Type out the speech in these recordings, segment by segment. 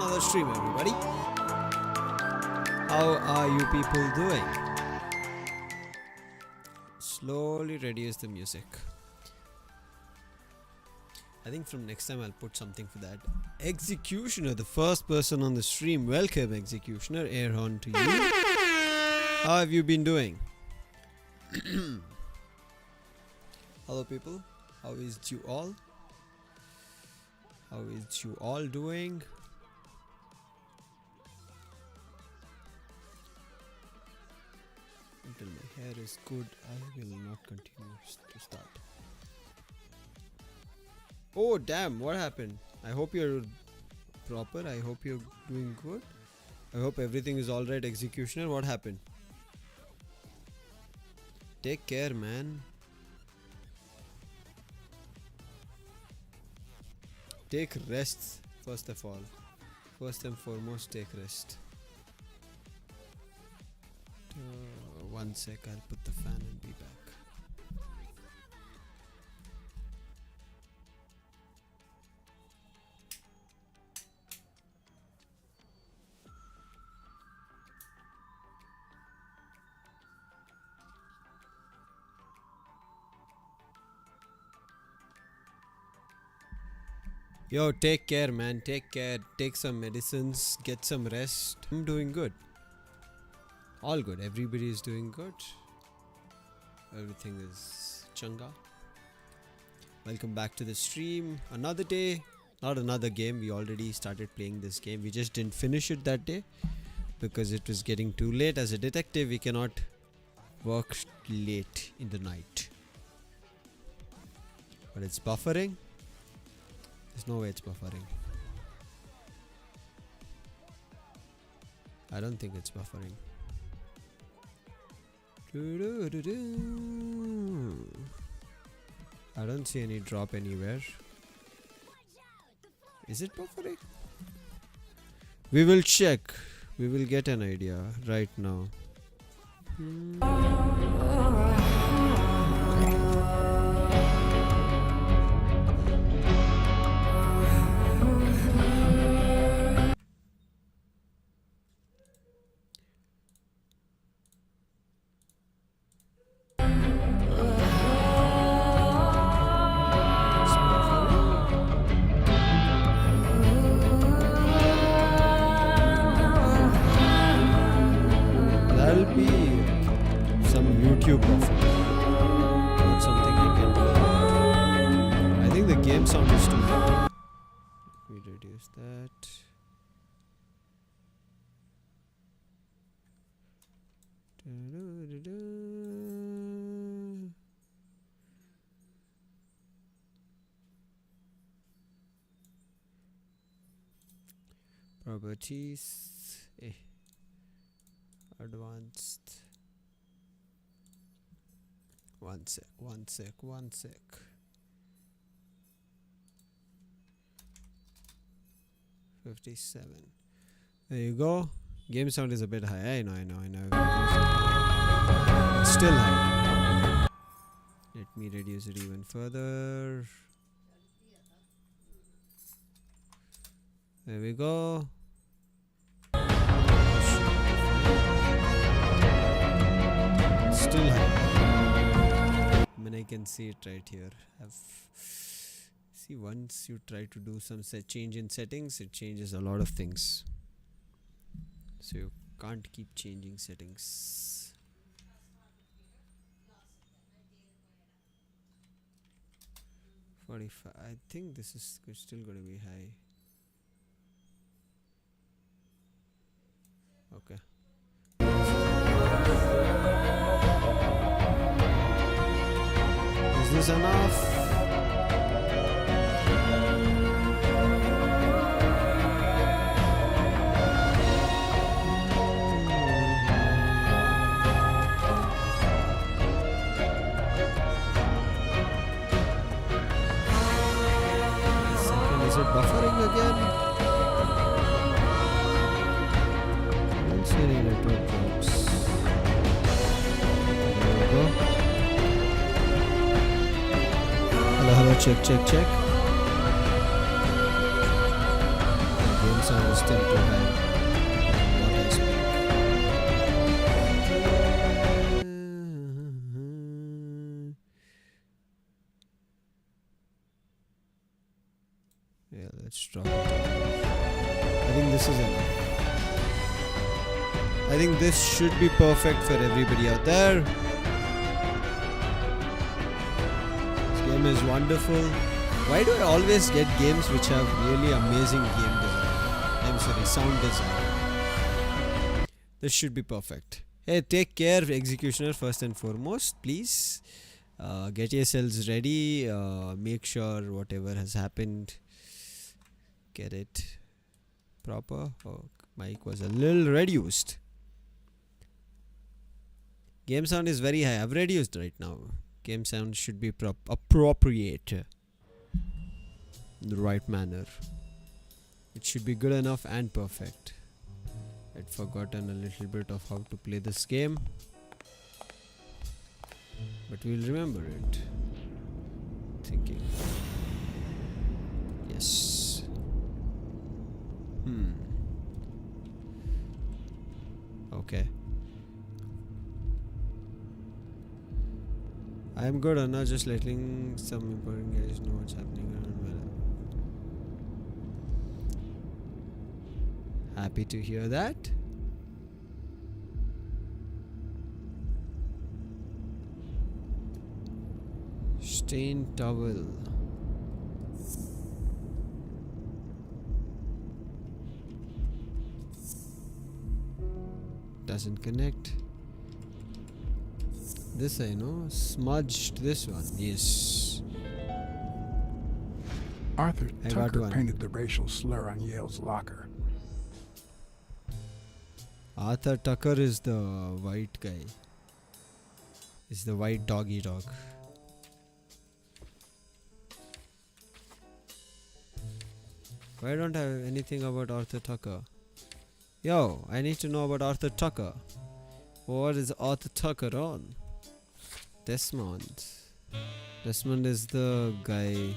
another stream, everybody. How are you people doing? Slowly reduce the music. I think from next time I'll put something for that. Executioner, the first person on the stream. Welcome, Executioner. Air horn to you. How have you been doing? Hello, people. How is you all? How is you all doing? Until my hair is good, I will not continue to start. Oh damn, what happened? I hope you're proper. I hope you're doing good. I hope everything is alright, Executioner. What happened? Take care, man. Take rest, first of all. First and foremost, take rest. 1 sec, I'll put the fan and be back. Yo, take care, man. Take care. Take some medicines. Get some rest. I'm doing good. All good. Everybody is doing good. Everything is changa. Welcome back to the stream. Another day. Not another game. We already started playing this game. We just didn't finish it that day because it was getting too late. As a detective, we cannot work late in the night. But it's buffering. There's no way it's buffering. I don't think it's buffering. I don't see any drop anywhere. Is it buffering? We will check. We will get an idea right now. Properties, advanced. One sec. 57. There you go. Game sound is a bit high. I know. It's still high. Let me reduce it even further. There we go. Still high. I mean, I can see it right here. See, once you try to do some change in settings, it changes a lot of things. So you can't keep changing settings. I think this is still going to be high. Okay. Is this enough? Is it buffering again? Any network drops. There we go. Hello, check. Game sound is still Let's drop it. I think this is enough. I think this should be perfect for everybody out there. This game is wonderful. Why do I always get games which have really amazing game design? Sound design. This should be perfect. Hey, take care, Executioner, first and foremost, please. Get yourselves ready. Make sure whatever has happened, get it proper. Oh, mic was a little reduced. Game sound is very high. I've reduced right now. Game sound should be appropriate in the right manner. It should be good enough and perfect. I'd forgotten a little bit of how to play this game, but we'll remember it. Thinking. Yes. Okay. I'm good, Anna. Just letting some important guys know what's happening around. Happy to hear that. Stained towel. Doesn't connect. This I know. Smudged this one. Yes. Arthur Tucker painted the racial slur on Yale's locker. Arthur Tucker is the white guy. Is the white doggy dog. Why don't I have anything about Arthur Tucker? Yo, I need to know about Arthur Tucker. What is Arthur Tucker on? Desmond. Desmond is the guy,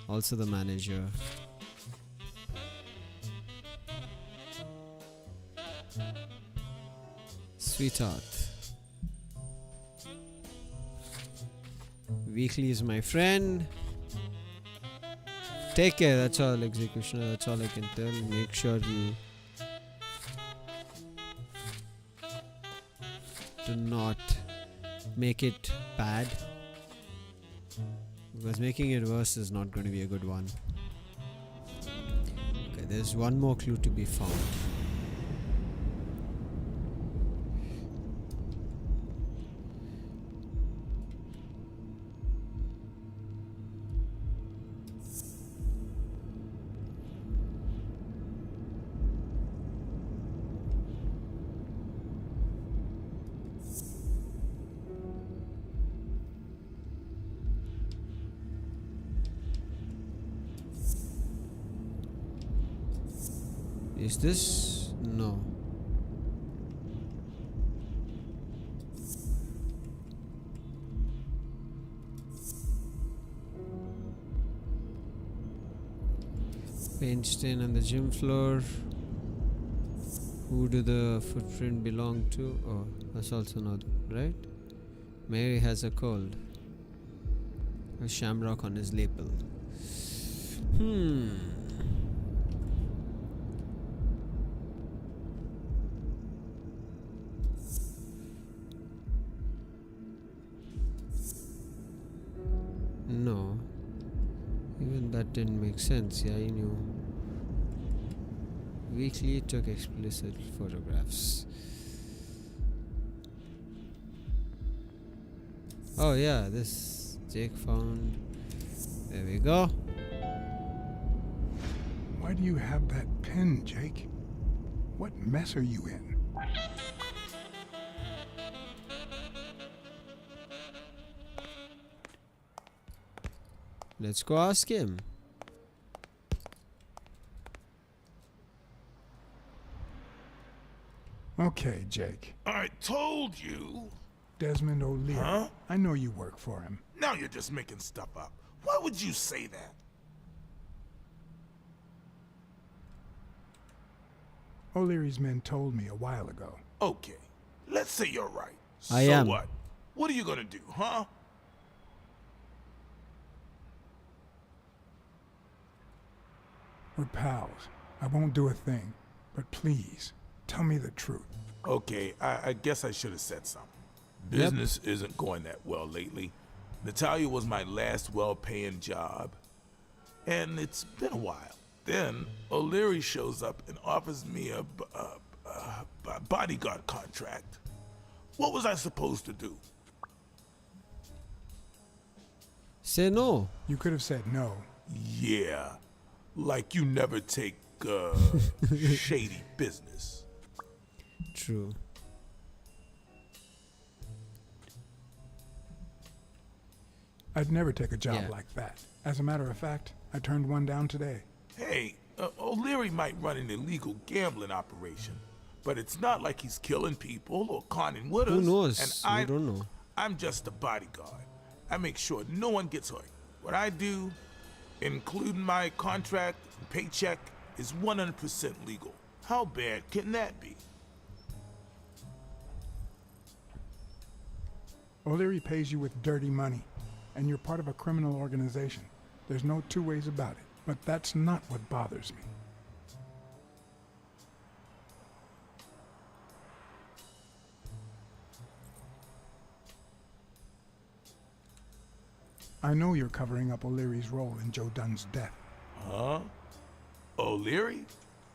also the manager. Sweetheart. Weekly is my friend. Take care, that's all, Executioner, that's all I can tell. Make sure you do not make it bad, because making it worse is not going to be a good one. Okay, there's one more clue to be found. Is this? No. Paint stain on the gym floor. Who do the footprint belong to? Oh, that's also not right. Mary has a cold. A shamrock on his lapel. No, even that didn't make sense. Yeah, I knew. Weekly took explicit photographs. Oh yeah, this Jake found. There we go. Why do you have that pen, Jake? What mess are you in? Let's go ask him. Okay, Jake. I told you. Desmond O'Leary. Huh? I know you work for him. Now you're just making stuff up. Why would you say that? O'Leary's men told me a while ago. Okay, let's say you're right. I so am. what? What are you gonna do, huh? We're pals. I won't do a thing. But please, tell me the truth. Okay, I guess I should have said something. Business isn't going that well lately. Natalia was my last well-paying job, and it's been a while. Then O'Leary shows up and offers me a bodyguard contract. What was I supposed to do? Say no. You could have said no. Yeah, like you never take shady business. True. I'd never take a job Yeah. like that. As a matter of fact, I turned one down today. Hey, O'Leary might run an illegal gambling operation, but it's not like he's killing people or conning with us. Who knows? And We don't know. I'm just a bodyguard. I make sure no one gets hurt. What I do, including my contract and paycheck, is 100% legal. How bad can that be? O'Leary pays you with dirty money, and you're part of a criminal organization. There's no two ways about it. But that's not what bothers me. I know you're covering up O'Leary's role in Joe Dunn's death. Huh? O'Leary?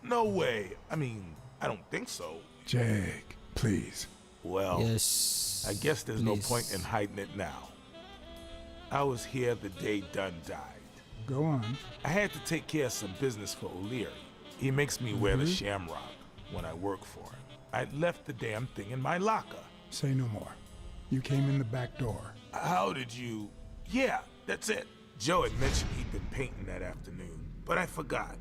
No way. I mean, I don't think so. Jake, please. Well, Yes. I guess there's no please. point in hiding it now. I was here the day Dunn died. Go on. I had to take care of some business for O'Leary. He makes me wear the shamrock when I work for him. I left the damn thing in my locker. Say no more. You came in the back door. How did you... Yeah, that's it. Joe had mentioned he'd been painting that afternoon, but I forgot.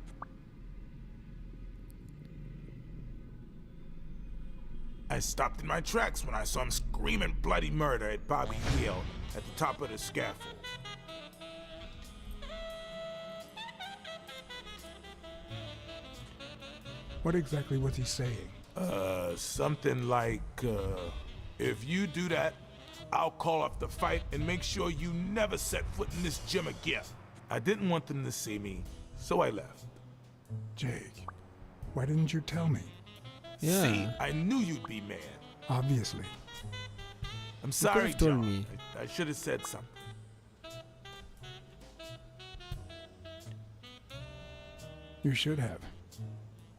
I stopped in my tracks when I saw him screaming bloody murder at Bobby Yale at the top of the scaffold. What exactly was he saying? Something like, if you do that, I'll call off the fight and make sure you never set foot in this gym again. I didn't want them to see me, so I left. Jake, why didn't you tell me? Yeah. See, I knew you'd be mad. Obviously. I'm sorry, have told John. me. I should have said something. You should have.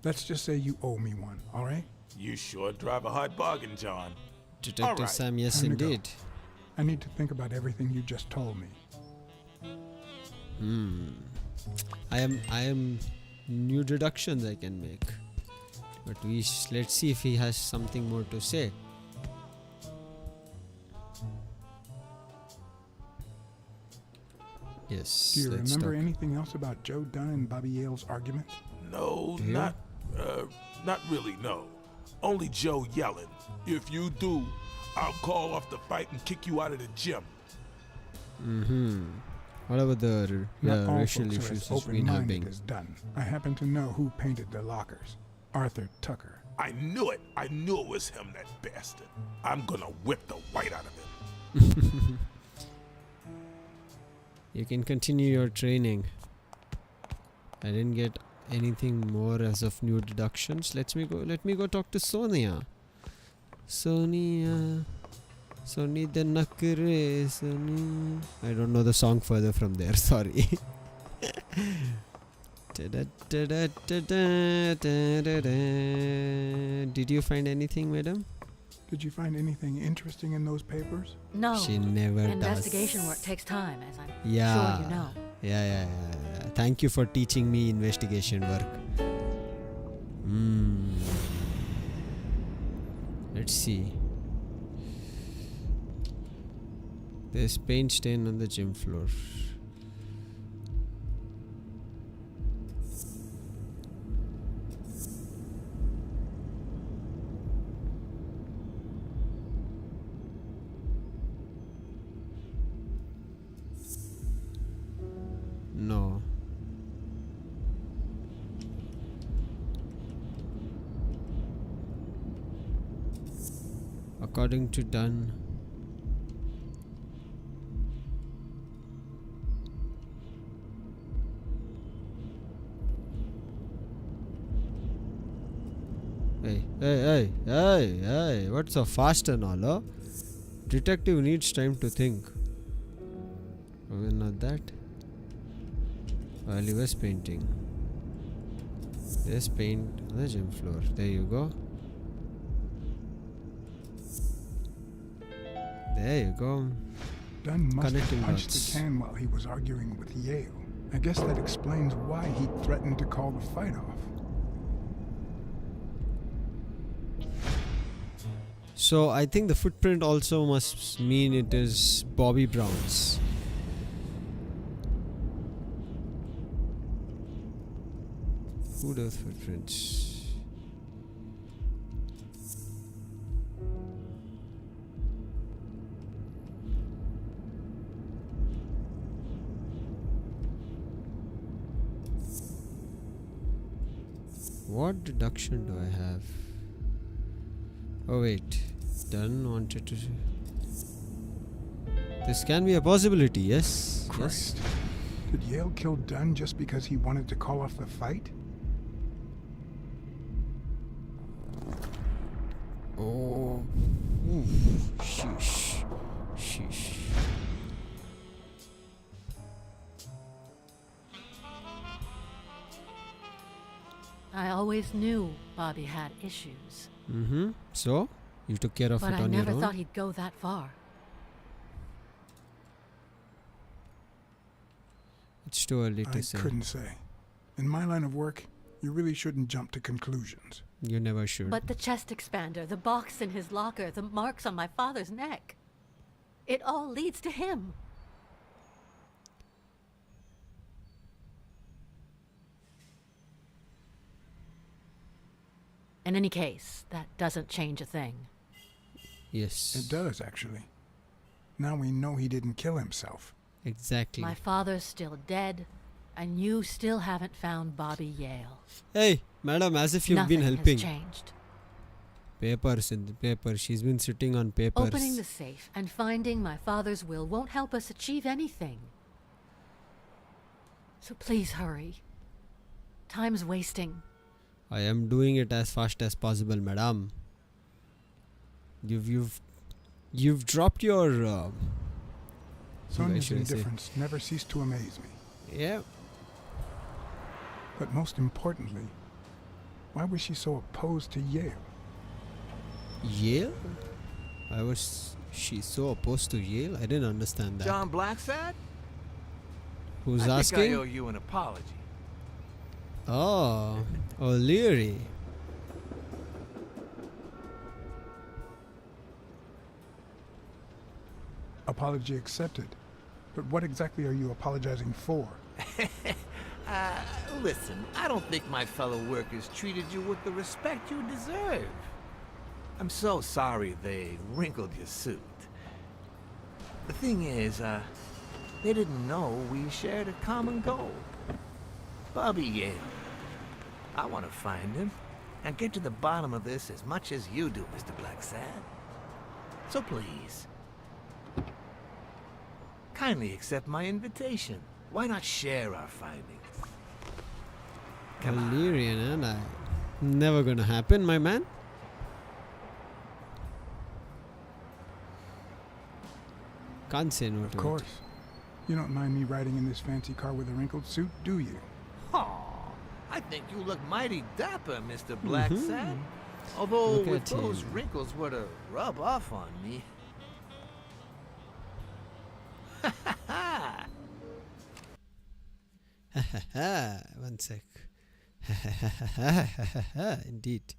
Let's just say you owe me one, all right? You sure drive a hard bargain, John. Detective Alright. Sam, yes Time to go. indeed. I need to think about everything you just told me. I am new deductions I can make. But let's see if he has something more to say. Yes. Do you let's remember talk. anything else about Joe Dunn and Bobby Yale's argument? No, Do you? not really, no. Only Joe yelling. If you do, I'll call off the fight and kick you out of the gym. What about the Not all racial folks are issues as which been open-minded having? as Dunn. I happen to know who painted the lockers. Arthur Tucker. I knew it. I knew it was him, that bastard. I'm gonna whip the white out of him. You can continue your training. I didn't get anything more as of new deductions. Let me go talk to Sonia. Sonia the Nakre Sonia. I don't know the song further from there, sorry. Did you find anything, madam? Did you find anything interesting in those papers? No. She never Investigation does. work takes time, as I'm Yeah. sure you know. Yeah. Thank you for teaching me investigation work. Let's see. There's paint stain on the gym floor. No. According to Dunn, Hey, what's so fast and all, huh? Detective needs time to think. Oh, not that. While he was painting. There's paint on the gym floor. There you go. There you go. Dunn must Connecting have punched dots. the can while he was arguing with Yale. I guess that explains why he threatened to call the fight off. So I think the footprint also must mean it is Bobby Brown's. Who does footprints? What deduction do I have? Oh wait, Dunn wanted to. This can be a possibility, yes. Christ. Did Yale kill Dunn just because he wanted to call off the fight? Oh, oof, sheesh, sheesh. I always knew Bobby had issues, Mm-hmm. So you took care of but it I on your never own. thought he'd go that far. It's too early I to say. couldn't say. In my line of work, you really shouldn't jump to conclusions. You never should. But the chest expander, the box in his locker, the marks on my father's neck. It all leads to him. In any case, that doesn't change a thing. Yes. It does, actually. Now we know he didn't kill himself. Exactly. My father's still dead, and you still haven't found Bobby Yale. Hey, madam, as if you've Nothing been helping. has changed. Papers in the paper. She's been sitting on papers. Opening the safe and finding my father's will won't help us achieve anything. So please hurry. Time's wasting. I am doing it as fast as possible, madam. You've dropped your. Sonia's should I say? indifference never ceased to amaze me. Yeah. But most importantly, why was she so opposed to Yale? Yale? She's so opposed to Yale? I didn't understand that. John Blacksad? Who's I think I asking? owe you an apology. Oh, O'Leary. Apology accepted. But what exactly are you apologizing for? Listen, I don't think my fellow workers treated you with the respect you deserve. I'm so sorry they wrinkled your suit. The thing is, they didn't know we shared a common goal. Bobby Yale. I want to find him and get to the bottom of this as much as you do, Mr. Blacksad. So please, kindly accept my invitation. Why not share our findings? Come on. O'Leary and I. Never gonna happen, my man. Can't say no Of to course. it. You don't mind me riding in this fancy car with a wrinkled suit, do you? Aw, I think you look mighty dapper, Mr. Blacksad. Although, Look if at those him. wrinkles were to rub off on me. One sec. Indeed.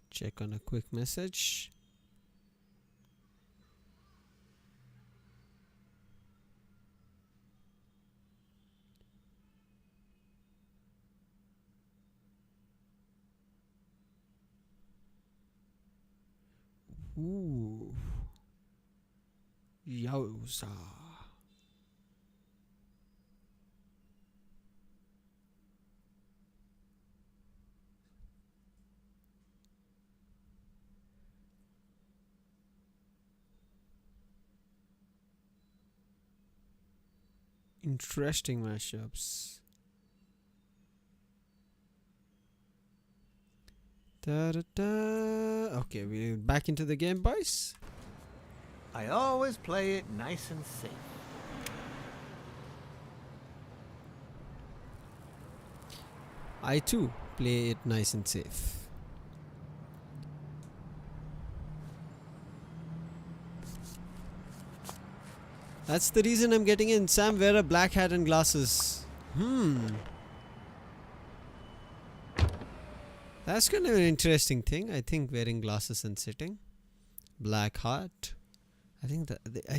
Check on a quick message. Ooh. Yowza. Interesting mashups. Da-da-da. Okay, we're back into the game, boys. I always play it nice and safe. I too play it nice and safe. That's the reason I'm getting in. Sam, wear a black hat and glasses. That's kind of an interesting thing. I think wearing glasses and sitting. Black hat. I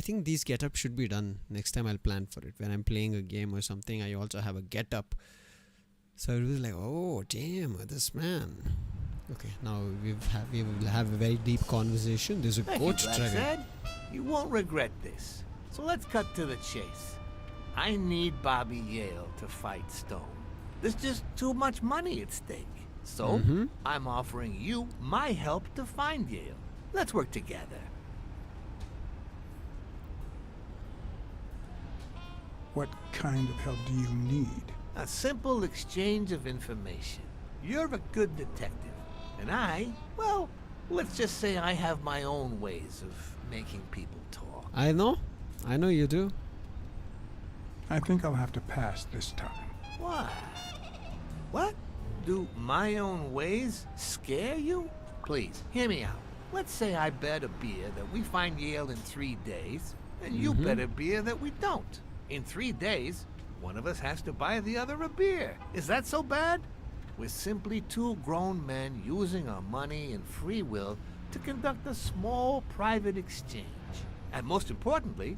think these get-ups should be done. Next time I'll plan for it. When I'm playing a game or something, I also have a get-up. So it was like, oh damn, this man. Okay, now we will have a very deep conversation. There's a coach dragon. You won't regret this. So let's cut to the chase. I need Bobby Yale to fight Stone. There's just too much money at stake. So I'm offering you my help to find Yale. Let's work together. What kind of help do you need? A simple exchange of information. You're a good detective. And well, let's just say I have my own ways of making people talk. I know you do. I think I'll have to pass this time. Why? What? Do my own ways scare you? Please, hear me out. Let's say I bet a beer that we find Yale in 3 days, and you bet a beer that we don't. In 3 days, one of us has to buy the other a beer. Is that so bad? We're simply two grown men using our money and free will to conduct a small private exchange. And most importantly,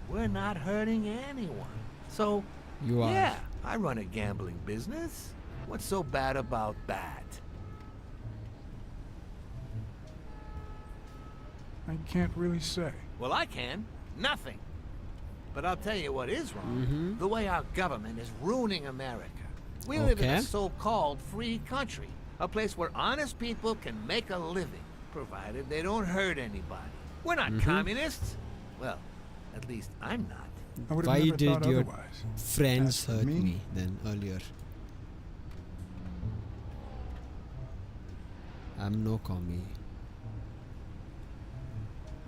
we're not hurting anyone. So, You are. yeah, I run a gambling business. What's so bad about that? I can't really say. Well, I can. Nothing. But I'll tell you what is wrong. The way our government is ruining America. We live in Okay. a so-called free country. A place where honest people can make a living, provided they don't hurt anybody. We're not communists. Well, at least I'm not. I would have Why never did thought your otherwise. friends As for hurt me- me then earlier? I'm no commie.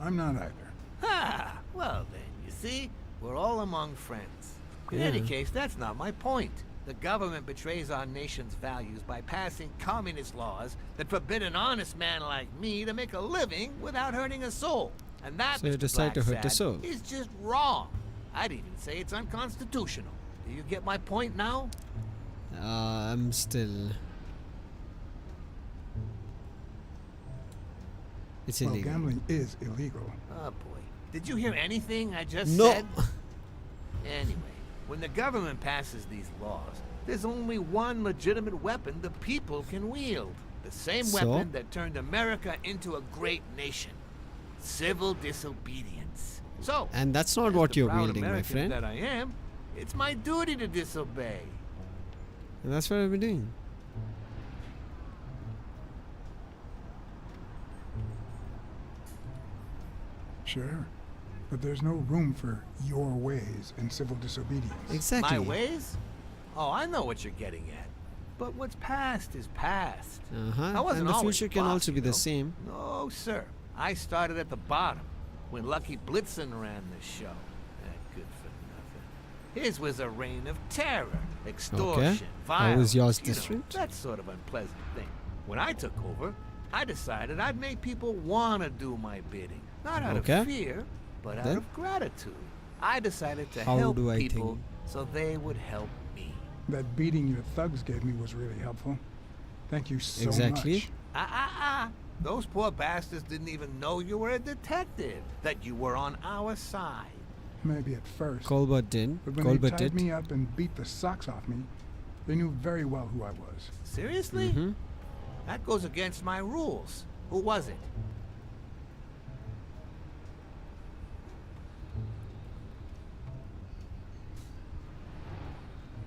I'm not either. Ha! Well then, you see, we're all among friends. In any Yeah. case, that's not my point. The government betrays our nation's values by passing communist laws that forbid an honest man like me to make a living without hurting a soul. And that, So you Mr. decide to hurt the Blacksad, soul. is just wrong. I'd even say it's unconstitutional. Do you get my point now? I'm still. It's Well, illegal. gambling is illegal. Oh boy. Did you hear anything I just No. said? Anyway, when the government passes these laws, there's only one legitimate weapon the people can wield. The same So? weapon that turned America into a great nation. Civil disobedience. So, And that's not as what the you're proud wielding, my American friend. that I am, it's my duty to disobey. And that's what I've been doing. Sure. But there's no room for your ways in civil disobedience. Exactly. My ways? Oh, I know what you're getting at. But what's past is past. I And wasn't the always future can boss, also be you the know. same. No, sir. I started at the bottom when Lucky Blitzen ran the show. Good for nothing. His was a reign of terror, extortion, How violence. was yours you know, different? that sort of unpleasant thing. When I took over, I decided I'd make people want to do my bidding. Not out Okay. of fear, but out Then? of gratitude. I decided to How help do I people think? so they would help me. That beating your thugs gave me was really helpful. Thank you so Exactly. much. Those poor bastards didn't even know you were a detective, that you were on our side. Maybe at first. Colbert did. But when Colbert they did. tied me up and beat the socks off me, they knew very well who I was. Seriously? Mm-hmm. That goes against my rules. Who was it?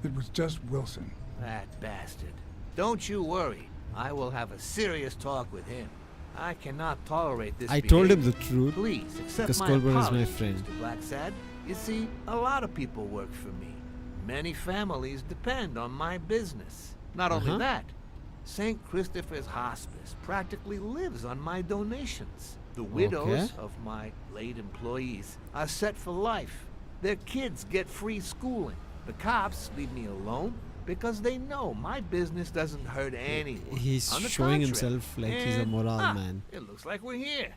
It was just Wilson. That bastard. Don't you worry. I will have a serious talk with him. I cannot tolerate this I told him behavior. the truth. Please accept because my Colbert is my apologies, friend. Mr. Blacksad. You see, a lot of people work for me. Many families depend on my business. Not only that, St. Christopher's Hospice practically lives on my donations. The widows of my late employees are set for life. Their kids get free schooling. The cops leave me alone because they know my business doesn't hurt anyone. He's On the showing contrary. himself like he's a And, moral man. It looks like we're here.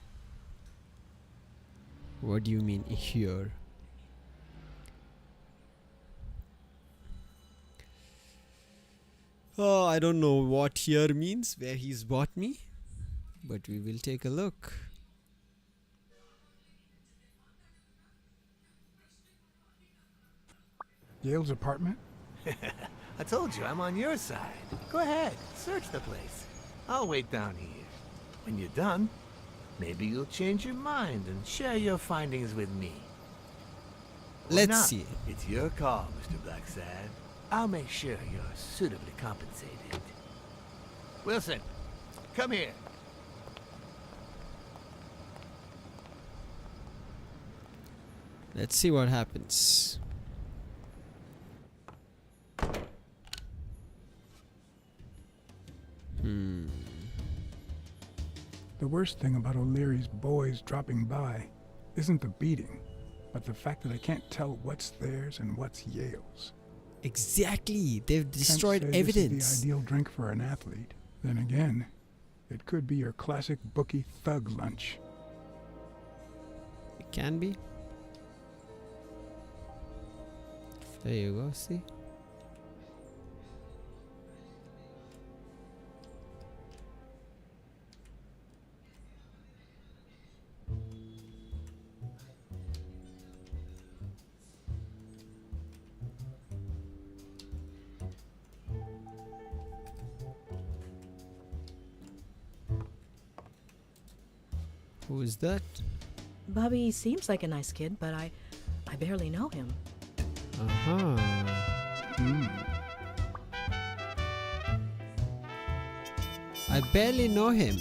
What do you mean here? Oh, I don't know what here means, where he's bought me, but we will take a look. Yale's apartment? I told you, I'm on your side. Go ahead, search the place. I'll wait down here. When you're done, maybe you'll change your mind and share your findings with me. Or Let's not. see. It's your call, Mr. Blacksad. I'll make sure you're suitably compensated. Wilson, come here. Let's see what happens. The worst thing about O'Leary's boys dropping by isn't the beating, but the fact that I can't tell what's theirs and what's Yale's. Exactly. They've destroyed Can't say evidence. This is the ideal drink for an athlete. Then again, it could be your classic bookie thug lunch. It can be. There you go, see? Who is that? Bobby seems like a nice kid, but I barely know him. Uh-huh. I barely know him.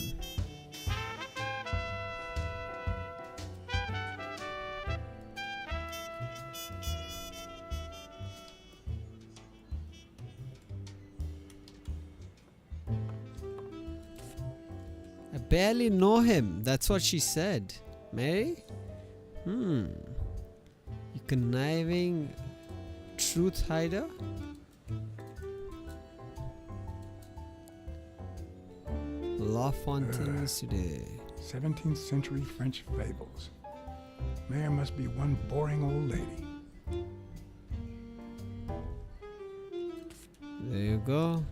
I barely know him. That's what she said. Mary? You conniving truth hider? La Fontaine's today. 17th century French fables. Mayor must be one boring old lady. There you go.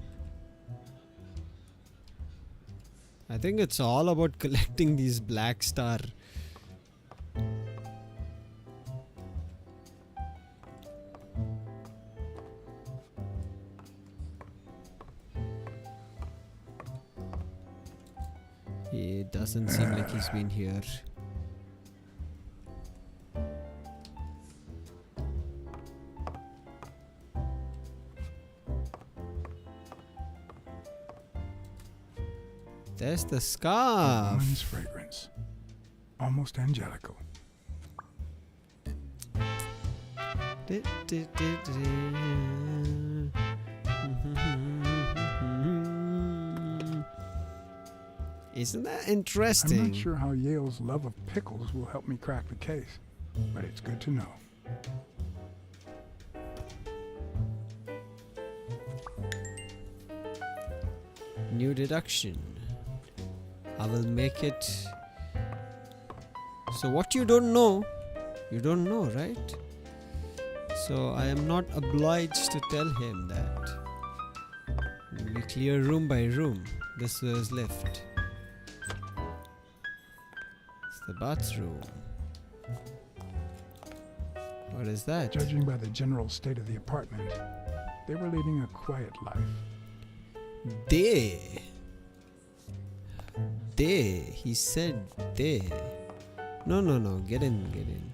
I think it's all about collecting these black star. It doesn't seem like he's been here. There's the scarf. Woman's fragrance. Almost angelical. Isn't that I'm interesting? not sure how Yale's love of pickles will help me crack the case, but it's good to know. New deduction. I will make it. So what you don't know, right? So I am not obliged to tell him that. We clear room by room. This was left. It's the bathroom. What is that? Judging by the general state of the apartment, they were leading a quiet life. They. He said they. No. Get in.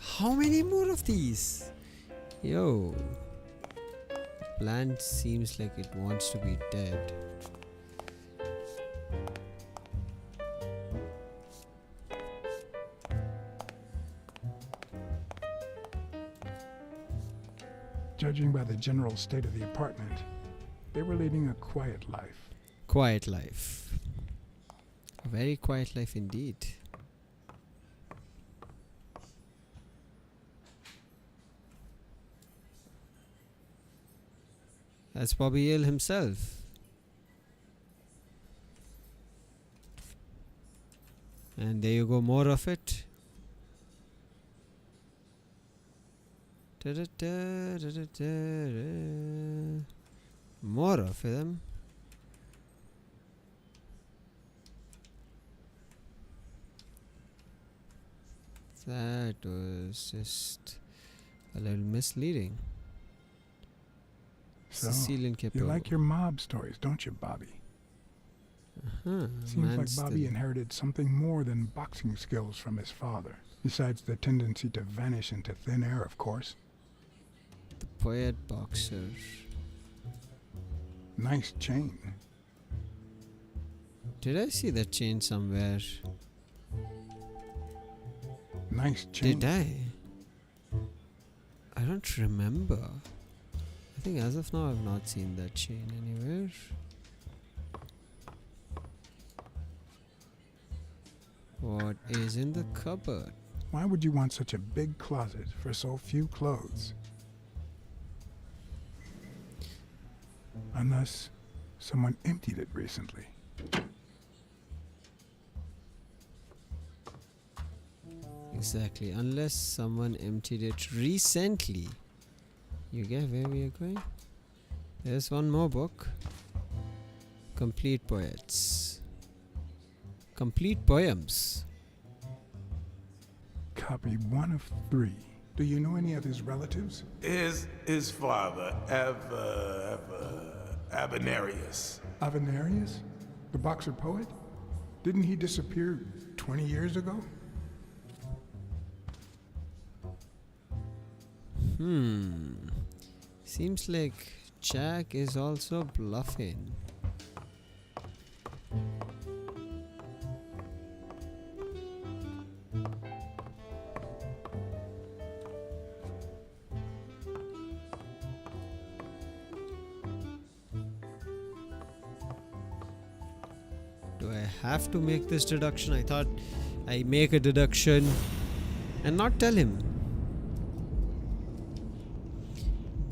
How many more of these? Yo. Plant seems like it wants to be dead. Judging by the general state of the apartment, they were leading a quiet life. Quiet life. A very quiet life indeed. That's Bobby Yale himself. And there you go, more of it. More of them. That was just a little misleading. So, Sicilian you Capo. like your mob stories, don't you, Bobby? Seems like Bobby inherited something more than boxing skills from his father, besides the tendency to vanish into thin air, of course. The poet boxer. Nice chain. Did I see that chain somewhere? Nice chain. Did I? I don't remember. I think as of now I've not seen that chain anywhere. What is in the cupboard? Why would you want such a big closet for so few clothes? Unless someone emptied it recently. Exactly, unless someone emptied it recently. You get where we are going? There's one more book. Complete Poets. Complete Poems. Copy 1 of 3. Do you know any of his relatives? His father, Avenarius. Avenarius? The boxer poet? Didn't he disappear 20 years ago? Seems like Jack is also bluffing. Do I have to make this deduction? I thought I make a deduction and not tell him.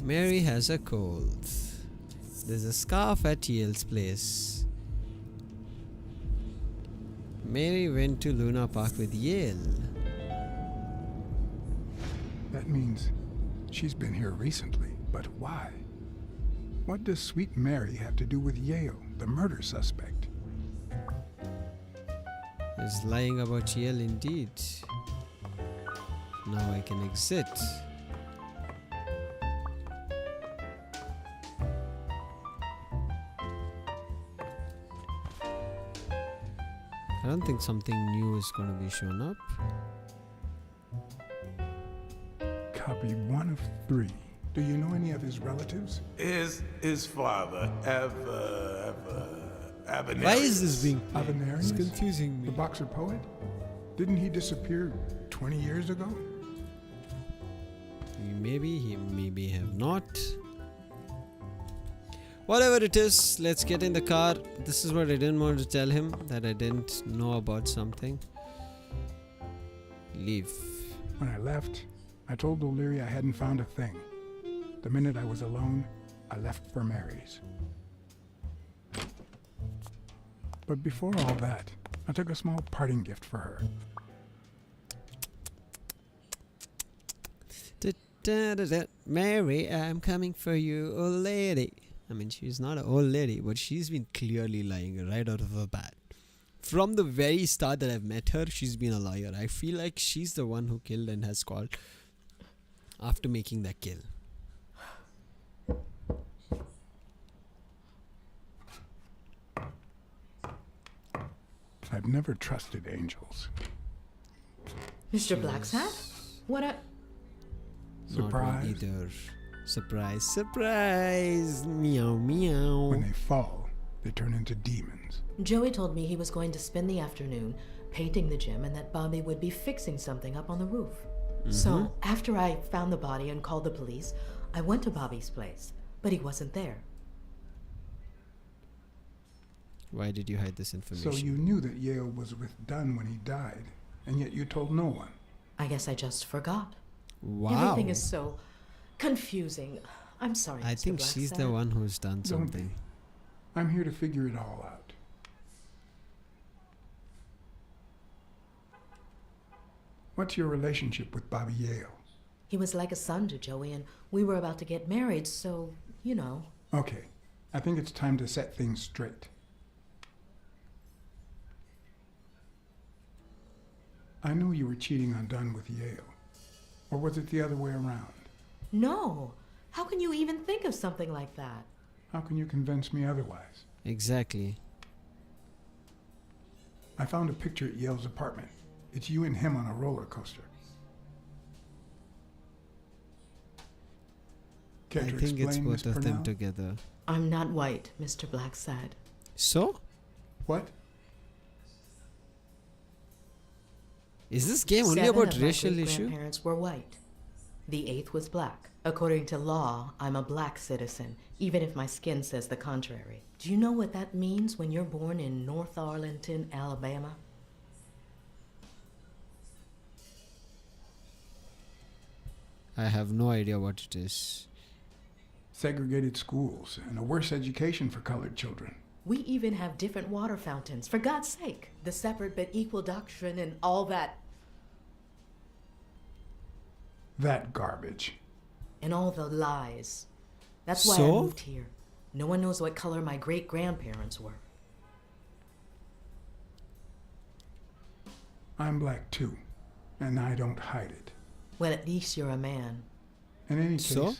Mary has a cold. There's a scarf at Yale's place. Mary went to Luna Park with Yale. That means she's been here recently, but why? What does Sweet Mary have to do with Yale, the murder suspect? Is lying about Yale indeed. Now I can exit. I don't think something new is going to be shown up. Copy 1 of 3. Do you know any of his relatives? His father, Avenarius. Why is this being Avenarius? It's confusing The me. boxer poet? Didn't he disappear 20 years ago? Maybe he maybe have not. Whatever it is, let's get in the car. This is what I didn't want to tell him, that I didn't know about something. Leave. When I left, I told O'Leary I hadn't found a thing. The minute I was alone, I left for Mary's. But before all that, I took a small parting gift for her. Mary, I'm coming for you, old lady. I mean, she's not an old lady, but she's been clearly lying right out of her bat. From the very start that I've met her, she's been a liar. I feel like she's the one who killed and has called after making that kill. I've never trusted angels. Mr. Blacksat? What a... Surprise. Not one either. Surprise, surprise. Meow, meow. When they fall, they turn into demons. Joey told me he was going to spend the afternoon painting the gym and that Bobby would be fixing something up on the roof. So, after I found the body and called the police, I went to Bobby's place, but he wasn't there. Why did you hide this So information? you knew that Yale was with Dunn when he died, and yet you told no one. I guess I just forgot. Wow. Everything is so confusing. I'm sorry, I Mr. think she's the Blacksad. one who's done Don't something. be. I'm here to figure it all out. What's your relationship with Bobby Yale? He was like a son to Joey, and we were about to get married, so, you know. Okay, I think it's time to set things straight. I know you were cheating on Dunn with Yale. Or was it the other way around? No! How can you even think of something like that? How can you convince me otherwise? Exactly. I found a picture at Yale's apartment. It's you and him on a roller coaster. Care I to think it's explain, both Miss of them Purnell? together. I'm not white, Mr. Blacksad. So? What? Is this game only 7 about of my racial issue? great-grandparents were white. The 8th was black. According to law, I'm a black citizen, even if my skin says the contrary. Do you know what that means when you're born in North Arlington, Alabama? I have no idea what it is. Segregated schools and a worse education for colored children. We even have different water fountains, for God's sake. The separate but equal doctrine and all that, That garbage. and all the lies. That's why I So? moved here. No one knows what color my great-grandparents were. I'm black too, and I don't hide it. Well, at least you're a man. In any case, So?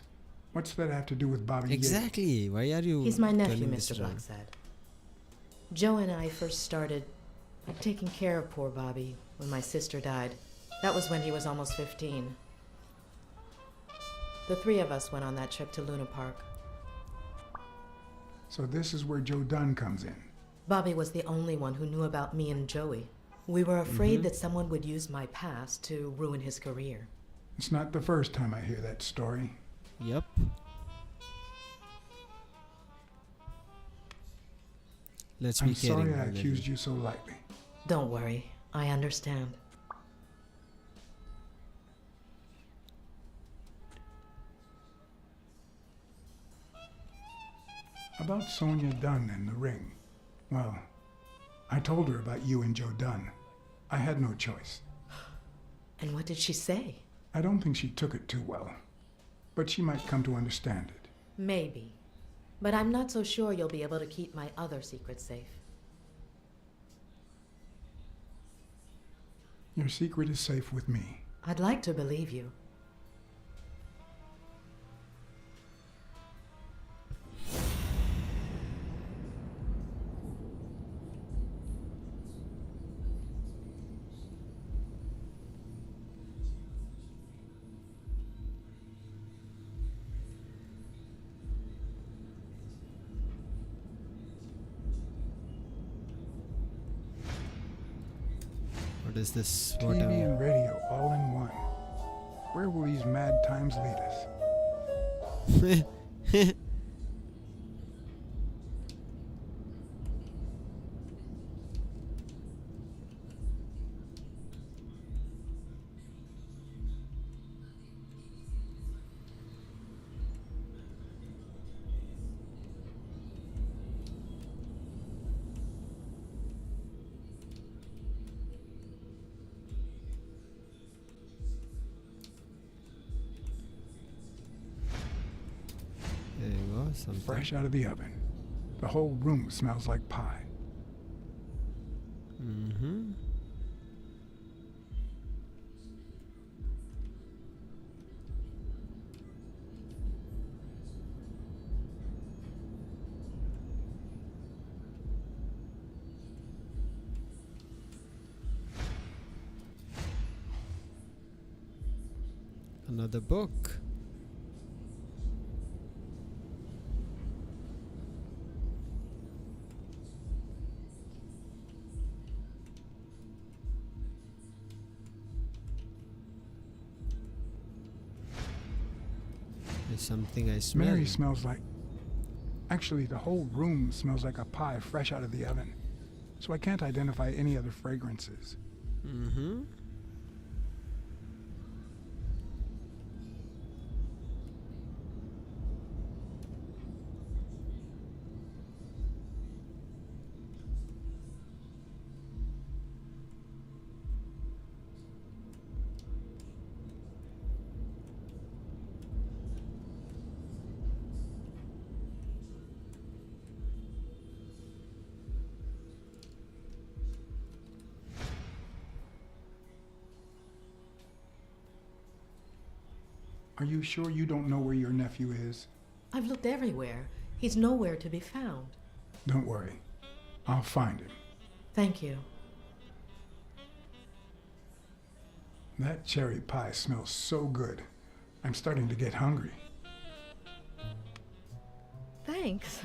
what's that have to do with Bobby Yale? Exactly. Why are you He's my nephew, turning this Mr. around? Blacksad. Joe and I first started taking care of poor Bobby when my sister died. That was when he was almost 15. The 3 of us went on that trip to Luna Park. So this is where Joe Dunn comes in. Bobby was the only one who knew about me and Joey. We were afraid that someone would use my past to ruin his career. It's not the first time I hear that story. Yep. Let's be I'm caring. sorry I Olivia. accused you so lightly. Don't worry, I understand. About Sonia Dunn and the ring. Well, I told her about you and Joe Dunn. I had no choice. And what did she say? I don't think she took it too well, but she might come to understand it. Maybe. But I'm not so sure you'll be able to keep my other secrets safe. Your secret is safe with me. I'd like to believe you. What is this? TV and radio all in one. Where will these mad times lead us? There you go. Something. Fresh out of the oven. The whole room smells like pie. Mm-hmm. Another book. There's something I smell. Mary smells like... Actually, the whole room smells like a pie fresh out of the oven. So I can't identify any other fragrances. Mm-hmm. Are you sure you don't know where your nephew is? I've looked everywhere. He's nowhere to be found. Don't worry. I'll find him. Thank you. That cherry pie smells so good. I'm starting to get hungry. Thanks.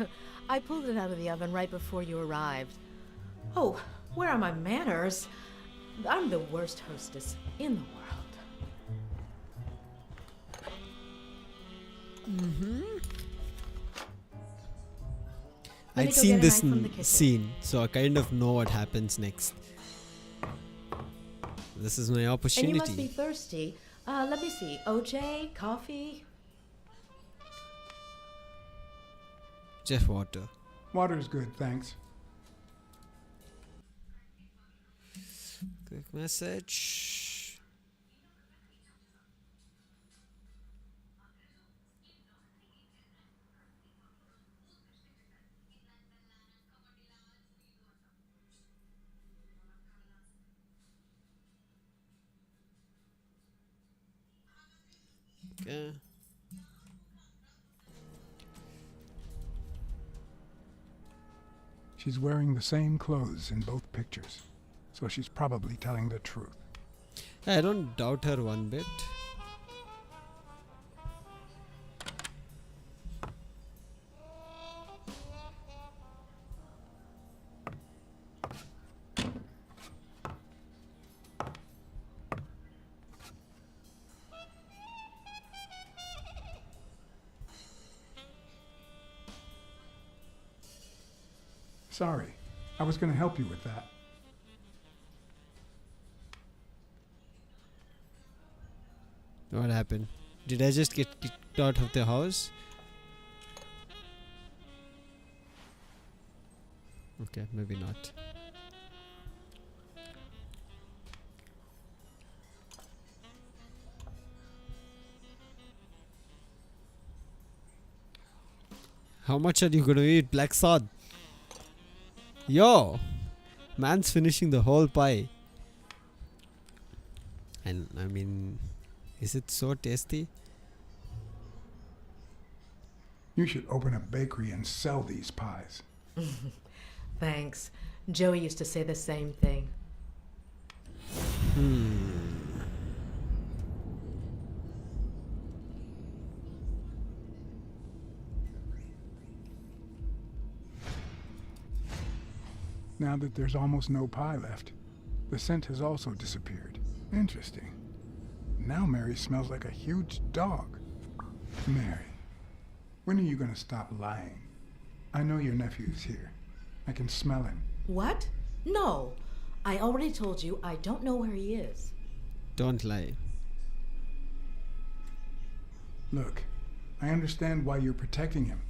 I pulled it out of the oven right before you arrived. Oh, where are my manners? I'm the worst hostess in the world. I'd go seen get a this knife from the kitchen. scene, so I kind of know what happens next. This is my And you opportunity. must be thirsty. Let me see. OJ, coffee. Just water. Water's good, thanks. Quick message. Okay. She's wearing the same clothes in both pictures, so she's probably telling the truth. I don't doubt her one bit. Sorry, I was going to help you with that. What happened? Did I just get kicked out of the house? Okay, maybe not. How much are you gonna eat, Black Sword? Yo! Man's finishing the whole pie. And I mean, is it so tasty? You should open a bakery and sell these pies. Thanks. Joey used to say the same thing. Now that there's almost no pie left, the scent has also disappeared. Interesting. Now Mary smells like a huge dog. Mary, when are you going to stop lying? I know your nephew's here. I can smell him. What? No. I already told you I don't know where he is. Don't lie. Look, I understand why you're protecting him,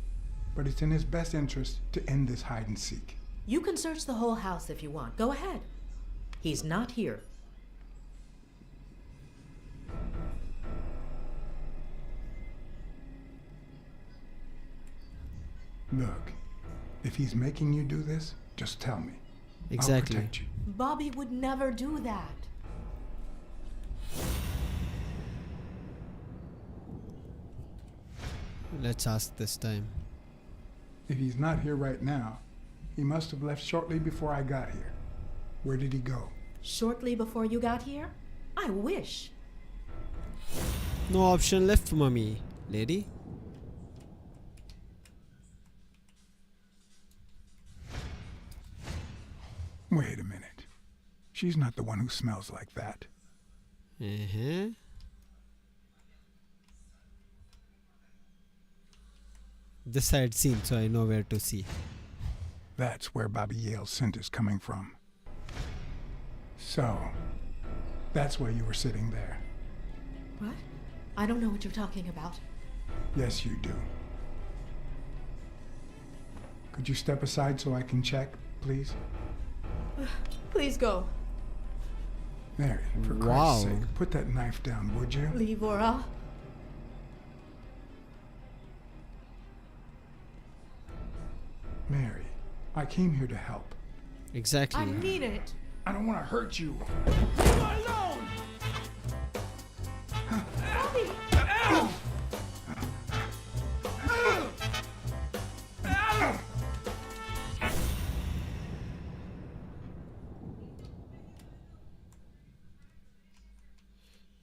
but it's in his best interest to end this hide and seek. You can search the whole house if you want. Go ahead. He's not here. Look, if he's making you do this, just tell me. Exactly. I'll protect you. Bobby would never do that. Let's ask this time. If he's not here right now, he must have left shortly before I got here. Where did he go? Shortly before you got here? I wish. No option left for mommy, lady. Wait a minute. She's not the one who smells like that. This I had seen, so I know where to see. That's where Bobby Yale's scent is coming from. So, that's why you were sitting there. What? I don't know what you're talking about. Yes, you do. Could you step aside so I can check, please? Please go. Mary, for Wow. Christ's sake, put that knife down, would you? Livora. Mary, I came here to help. Exactly. I need it. I don't want to hurt you.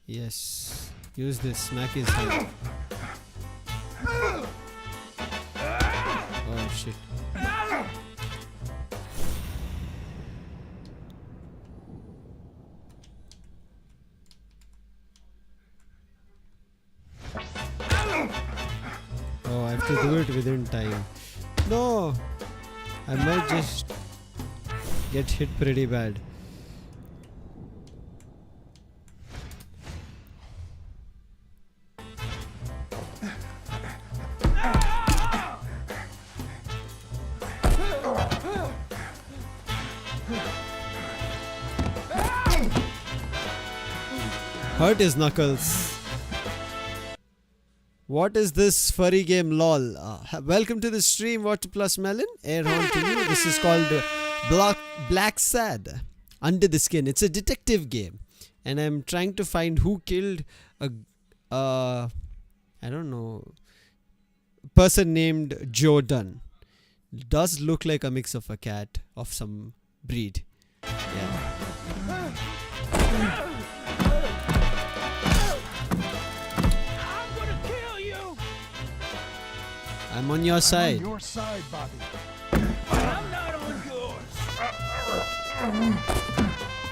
Yes. Use this. Smack his head. Oh shit. Oh, I have to do it within time. No! I might just get hit pretty bad. Hurt his knuckles. What is this furry game, lol? Welcome to the stream, Water Plus Melon. Air horn to you. This is called Black Sad. Under the Skin. It's a detective game. And I'm trying to find who killed a I don't know, person named Joe Dunn. Does look like a mix of a cat of some breed. Yeah. I'm on your side. On your side, Bobby. I'm not on yours.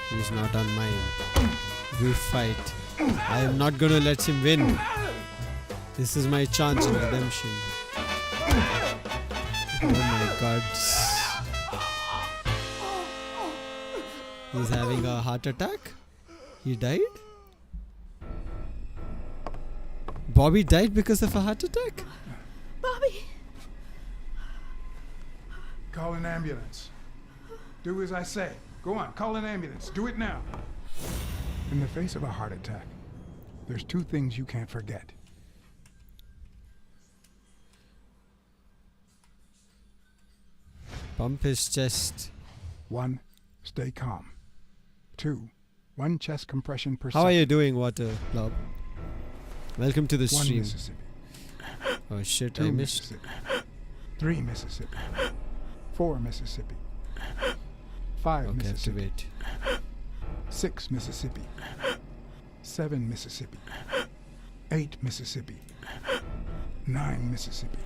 He's not on mine. We fight. I am not gonna let him win. This is my chance of redemption. Oh my god. He's having a heart attack? He died? Bobby died because of a heart attack? Bobby! Call an ambulance. Do as I say. Go on, call an ambulance. Do it now. In the face of a heart attack, there's two things you can't forget. Pump his chest. 1, stay calm. 2, 1 chest compression per How second. are you doing, Water Club? Welcome to the 1 stream. Mississippi. Oh shit, 2 I missed. Mississippi. 3 Mississippi. 4 Mississippi. 5 Okay, I have to Mississippi. wait. 6 Mississippi. 7 Mississippi. 8 Mississippi. 9 Mississippi.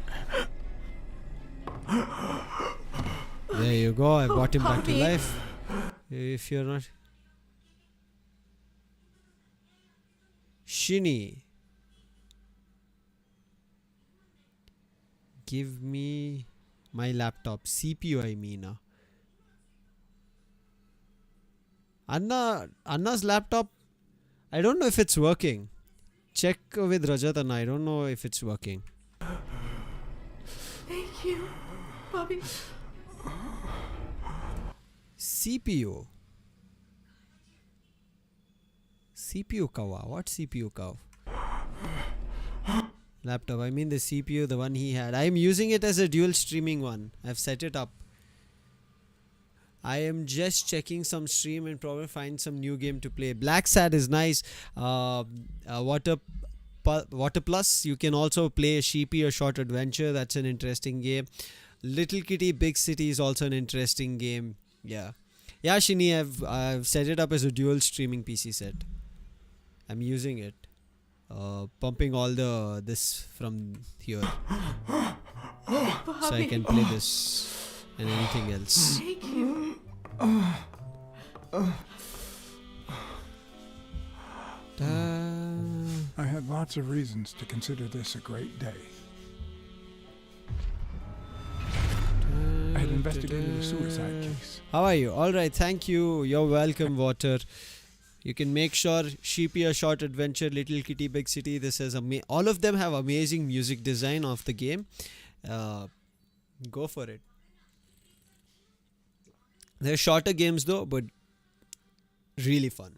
There you go, I brought him back to Bobby. life. If you're not. Shinny. Give me my laptop. CPU, I mean. Anna's laptop, I don't know if it's working. Check with Rajat Anna. I don't know if it's working. Thank you, Bobby. CPU. CPU cow. What CPU cow? Laptop. I mean the CPU, the one he had. I am using it as a dual streaming one. I've set it up. I am just checking some stream and probably find some new game to play. Black Sad is nice. Water Plus. You can also play a Sheepy or Short Adventure. That's an interesting game. Little Kitty Big City is also an interesting game. Yeah. Yeah, Shini, I've set it up as a dual streaming PC set. I'm using it. Pumping all this from here. So I can play this and anything else. Thank you. I had lots of reasons to consider this a great day. investigated a suicide case. How are you? All right, thank you. You're welcome, Water. You can make sure Sheepy a Short Adventure, Little Kitty Big City. This is all of them have amazing music design of the game. Go for it. They're shorter games though, but really fun.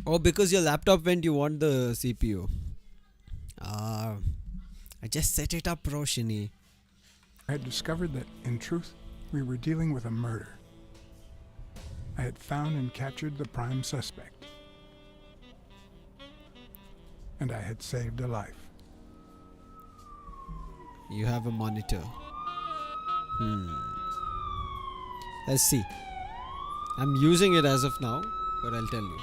Oh, because your laptop went, you want the CPU. I just set it up, Roshini. I had discovered that, in truth, we were dealing with a murder. I had found and captured the prime suspect. And I had saved a life. You have a monitor. Let's see. I'm using it as of now, but I'll tell you.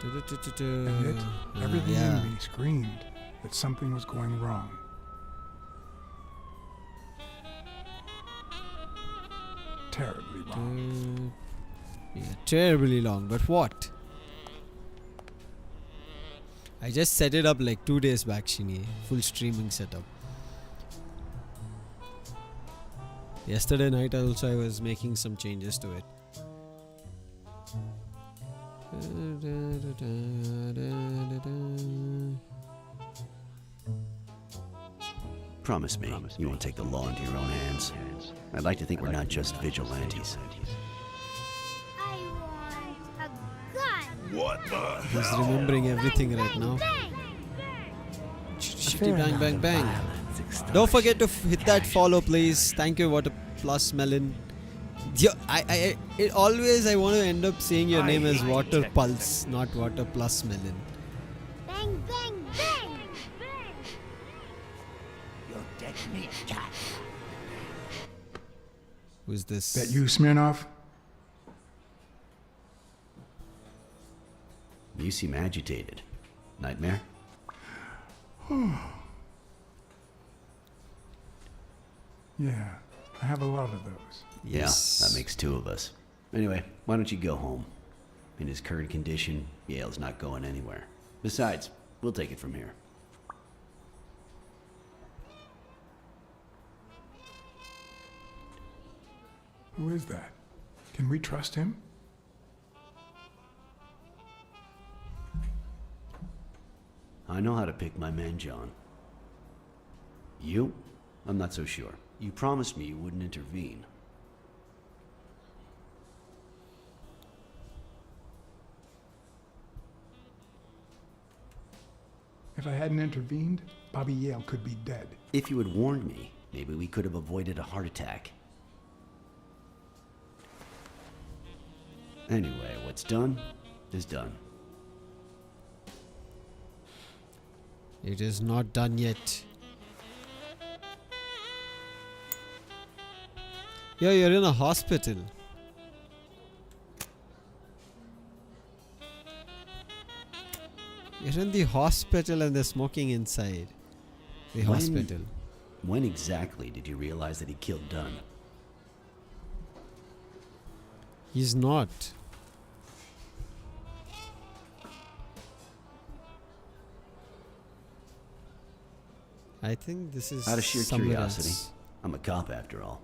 And yet, everything in me screamed that something was going wrong. Terribly wrong. Yeah, terribly long, but what? I just set it up like 2 days back, Shini. Full streaming setup. Yesterday night also I was making some changes to it. Promise me you won't take the law into your own hands. I'd like to think we're not just vigilantes. I want a gun. What the He's hell? remembering everything right now. Bang! Shitty bang bang bang. Don't forget to hit that follow, please. Thank you, Water Plus Melon. Yeah, I want to end up saying your name as Water Pulse, not Water Plus Melon. Bang, bang, bang! You're dead meat, cat. Who's this? That you, Smirnoff? You seem agitated. Nightmare? Yeah, I have a lot of those. Yes. Yeah, that makes two of us. Anyway, why don't you go home? In his current condition, Yale's not going anywhere. Besides, we'll take it from here. Who is that? Can we trust him? I know how to pick my men, John. You? I'm not so sure. You promised me you wouldn't intervene. If I hadn't intervened, Bobby Yale could be dead. If you had warned me, maybe we could have avoided a heart attack. Anyway, what's done is done. It is not done yet. Yeah, you're in a hospital. You're in the hospital and they're smoking inside the hospital. When exactly did you realize that he killed Dunn? He's not. I think this is Out of sheer somewhere curiosity. else. I'm a cop after all.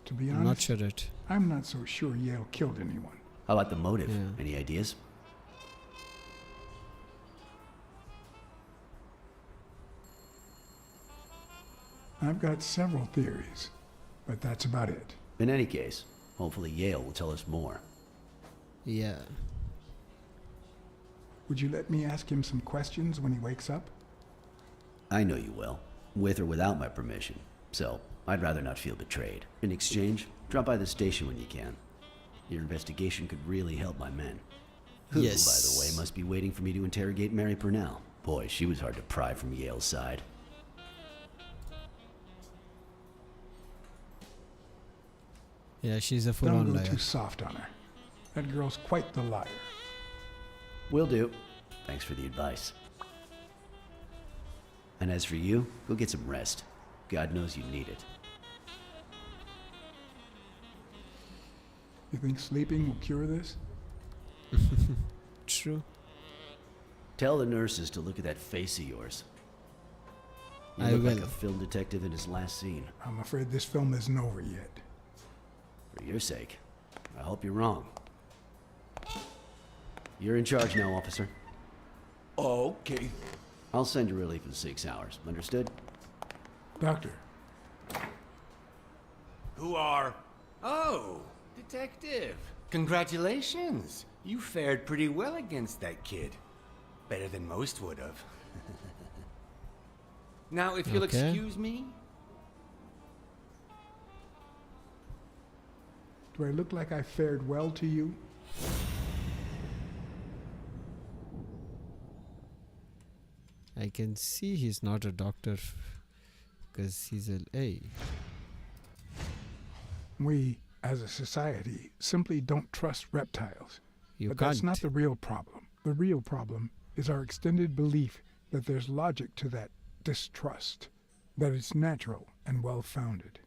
To be I'm not honest, sure it. I'm not so sure Yale killed anyone. How about the motive? Yeah. Any ideas? I've got several theories, but that's about it. In any case, hopefully Yale will tell us more. Yeah. Would you let me ask him some questions when he wakes up? I know you will, with or without my permission. So, I'd rather not feel betrayed. In exchange, drop by the station when you can. Your investigation could really help my men. Who, Yes. by the way, must be waiting for me to interrogate Mary Purnell. Boy, she was hard to pry from Yale's side. Yeah, she's a Don't full-on go liar. too soft on her. That girl's quite the liar. Will do. Thanks for the advice. And as for you, go get some rest. God knows you need it. You think sleeping will cure this? True. Tell the nurses to look at that face of yours. You I look like will. a film detective in his last scene. I'm afraid this film isn't over yet. For your sake, I hope you're wrong. You're in charge now, officer. Okay. I'll send you relief in 6 hours. Understood? Doctor, Who are? Oh, detective. Congratulations. You fared pretty well against that kid. Better than most would have. Now, if you'll Okay. excuse me. do I look like I fared well to you? I can see he's not a doctor because he's a. Hey. We, as a society, simply don't trust reptiles. You But can't. that's not the real problem. The real problem is our extended belief that there's logic to that distrust, that it's natural and well-founded.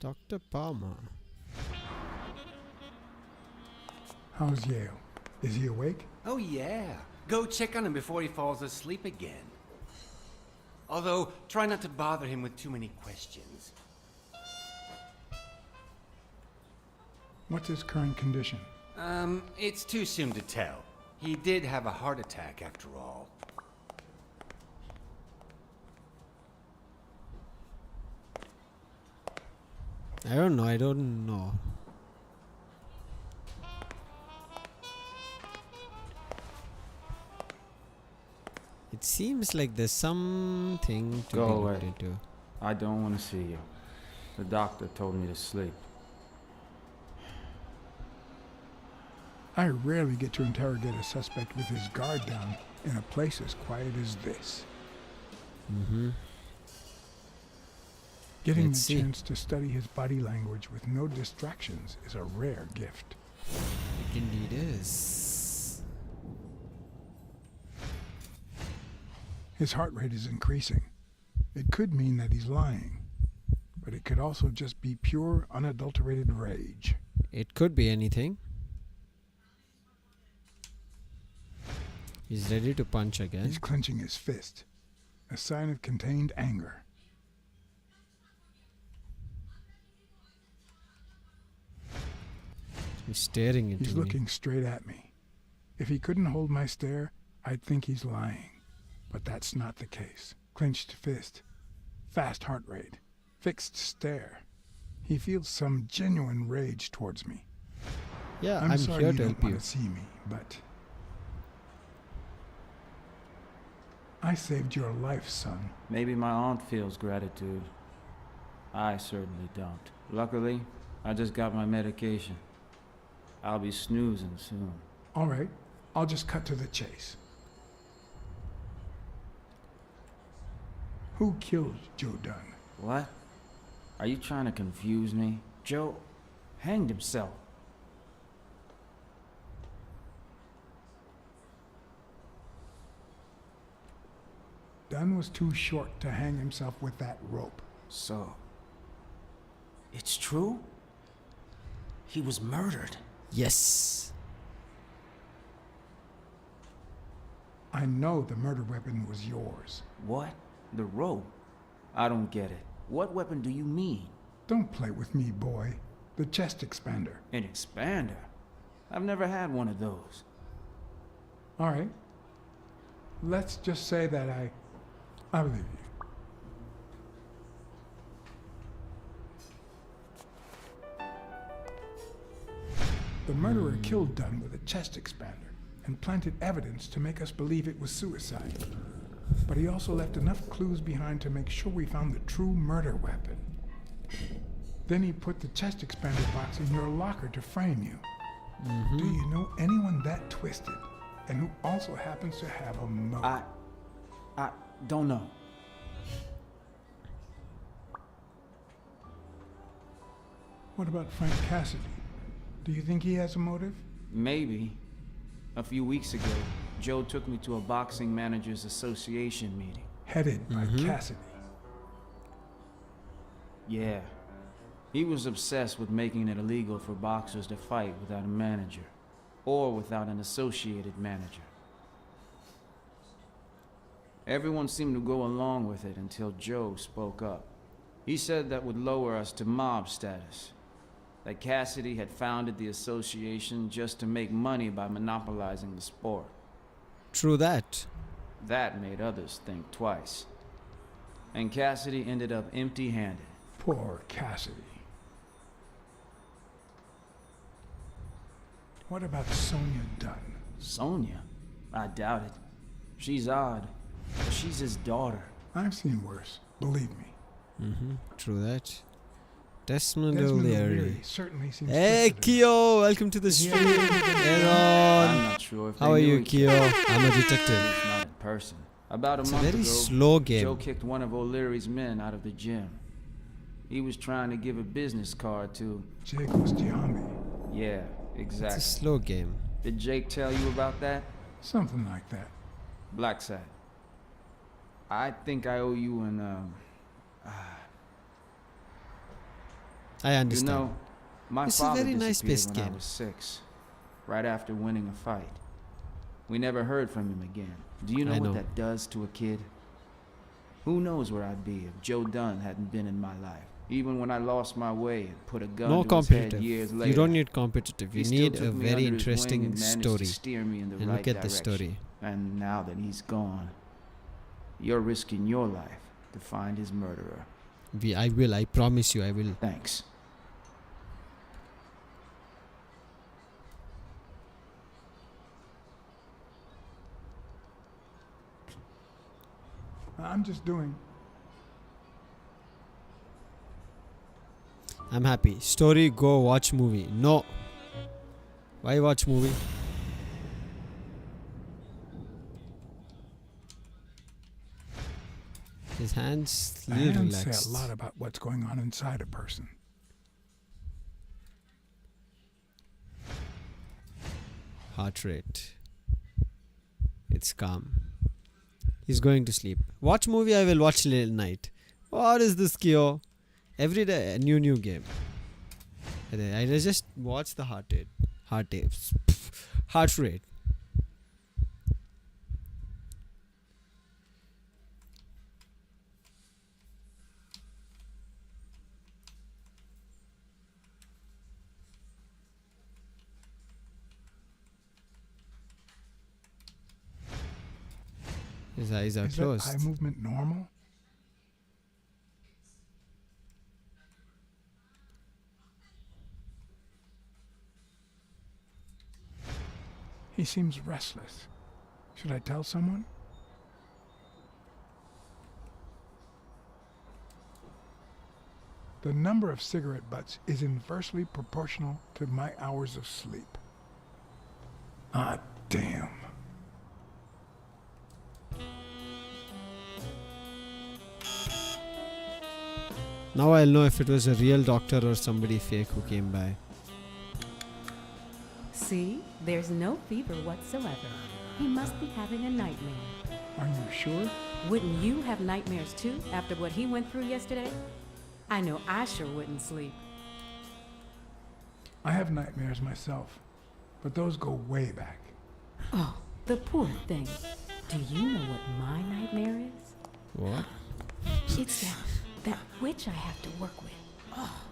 Dr. Palmer. How's Yale? Is he awake? Oh, yeah. Go check on him before he falls asleep again. Although, try not to bother him with too many questions. What's his current condition? It's too soon to tell. He did have a heart attack after all. I don't know. It seems like there's something to Go be away. looked into. I don't want to see you. The doctor told me to sleep. I rarely get to interrogate a suspect with his guard down in a place as quiet as this. Mm-hmm. Getting Let's the see. chance to study his body language with no distractions is a rare gift. It indeed is. His heart rate is increasing. It could mean that he's lying, but it could also just be pure, unadulterated rage. It could be anything. He's ready to punch again. He's clenching his fist, a sign of contained anger. He's staring into He's me. looking straight at me. If he couldn't hold my stare, I'd think he's lying. But that's not the case. Clenched fist, fast heart rate, fixed stare. He feels some genuine rage towards me. Yeah, I'm I'm sorry here you to don't help want you. to see me, but I saved your life, son. Maybe my aunt feels gratitude. I certainly don't. Luckily, I just got my medication. I'll be snoozing soon. All right, I'll just cut to the chase. Who killed Joe Dunn? What? Are you trying to confuse me? Joe hanged himself. Dunn was too short to hang himself with that rope. So, it's true? He was murdered. Yes. I know the murder weapon was yours. What? The rope? I don't get it. What weapon do you mean? Don't play with me, boy. The chest expander. An expander? I've never had one of those. All right. Let's just say that I believe you. The murderer killed Dunn with a chest expander and planted evidence to make us believe it was suicide. But he also left enough clues behind to make sure we found the true murder weapon. Then he put the chest expander box in your locker to frame you. Do you know anyone that twisted and who also happens to have a motive? I don't know. What about Frank Cassidy? Do you think he has a motive? Maybe. A few weeks ago, Joe took me to a boxing managers association meeting. Headed by Cassidy. Yeah. He was obsessed with making it illegal for boxers to fight without a manager, or without an associated manager. Everyone seemed to go along with it until Joe spoke up. He said that would lower us to mob status, that Cassidy had founded the association just to make money by monopolizing the sport. True that. That made others think twice. And Cassidy ended up empty-handed. Poor Cassidy. What about Sonia Dunn? Sonia? I doubt it. She's odd, but she's his daughter. I've seen worse, believe me. True that. Desmond Desmond O'Leary. O'Leary certainly seems Hey, trusted. Keo! Welcome to the stream. I'm Aaron! not sure if How they are knew you, each other. Keo? I'm a At detective. least not in person. About a It's a month very ago, slow game. Joe kicked one of O'Leary's men out of the gym. He was trying to give a business card to... Jake was Giambi. Yeah, It's exactly. a slow game. Did Jake tell you about that? Something like that. Blackside. I think I owe you an, I understand. You know, my It's a father very nice disappeared paced when I game. was 6, right after winning a fight. We never heard from him again. Do you know I what know. that does to a kid? Who knows where I'd be if Joe Dunn hadn't been in my life? Even when I lost my way and put a gun No to his head competitive. years later. You don't need competitive. he You still need took a me very under his wing interesting and managed story. to steer me in the And right look at the direction. story. And now that he's gone, you're risking your life to find his murderer. I will. I promise you, I will. Thanks. I'm just doing. I'm happy. Story, go watch movie. No. Why watch movie? His hands The little hands relaxed. say a lot about what's going on inside a person. Heart rate. It's calm. He's going to sleep. Watch movie, I will watch late night. What is this, Kyo? Every day, a new game. I just watch the heart rate. Heart rate. His eyes are Is that closed. eye movement normal? He seems restless. Should I tell someone? The number of cigarette butts is inversely proportional to my hours of sleep. Ah, damn. Now I'll know if it was a real doctor or somebody fake who came by. See, there's no fever whatsoever. He must be having a nightmare. Are you sure? Wouldn't you have nightmares too after what he went through yesterday? I know I sure wouldn't sleep. I have nightmares myself, but those go way back. Oh, the poor thing. Do you know what my nightmare is? What? It's that witch I have to work with. Oh,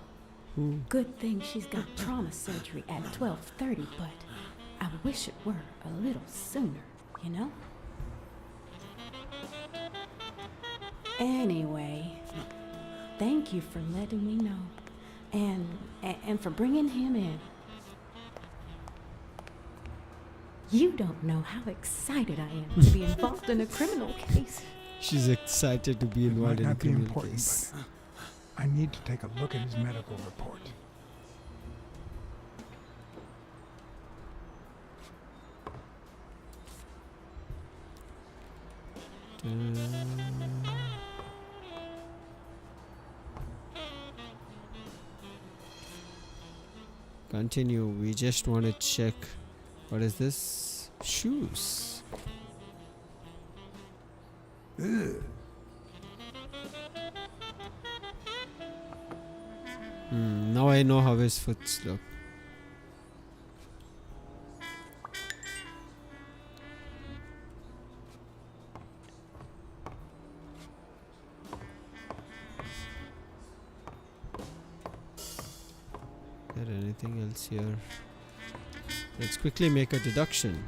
good thing she's got trauma surgery at 12:30, but I wish it were a little sooner, you know? Anyway, thank you for letting me know, and for bringing him in. You don't know how excited I am to be involved in a criminal case. She's excited to be It might involved in a not be criminal important, case. but I need to take a look at his medical report. Continue. We just want to check. What is this? Shoes. Ugh. Now I know how his foots look. Is there anything else here? Let's quickly make a deduction.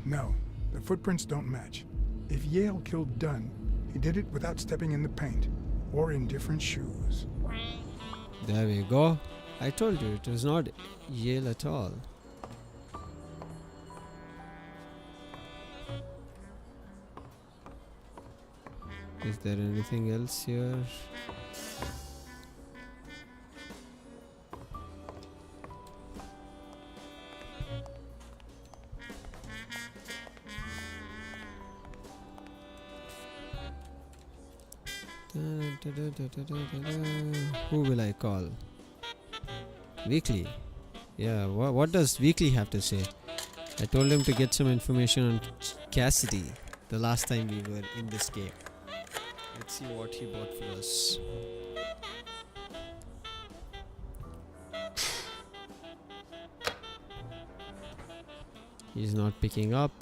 No, the footprints don't match. If Yale killed Dunn, he did it without stepping in the paint, or in different shoes. There we go. I told you it was not Yale at all. Is there anything else here? Who will I call? Weekly. Yeah, what does Weekly have to say? I told him to get some information on Cassidy the last time we were in this game. Let's see what he bought for us. He's not picking up.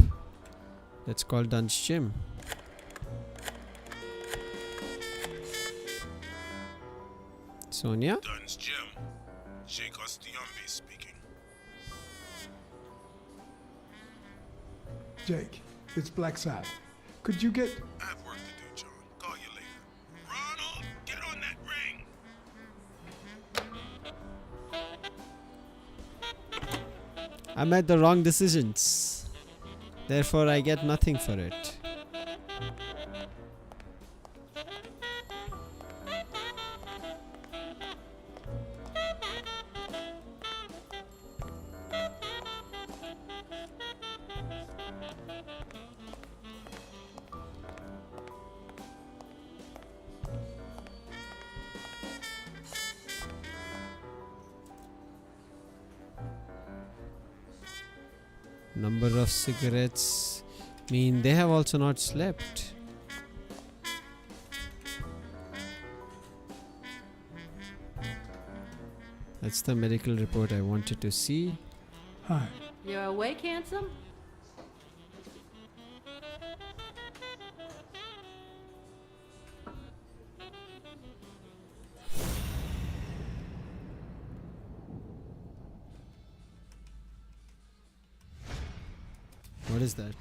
Let's call Dunn's Gym. Sonia? Dunn's Gym. Sheikh Ostiombe speaking. Jake, it's Black Side. Could you get... I have work to do, John. Call you later. Ronald, get on that ring! I made the wrong decisions. Therefore, I get nothing for it. Number of cigarettes mean they have also not slept. That's the medical report I wanted to see. Hi. You're awake, handsome? What is that?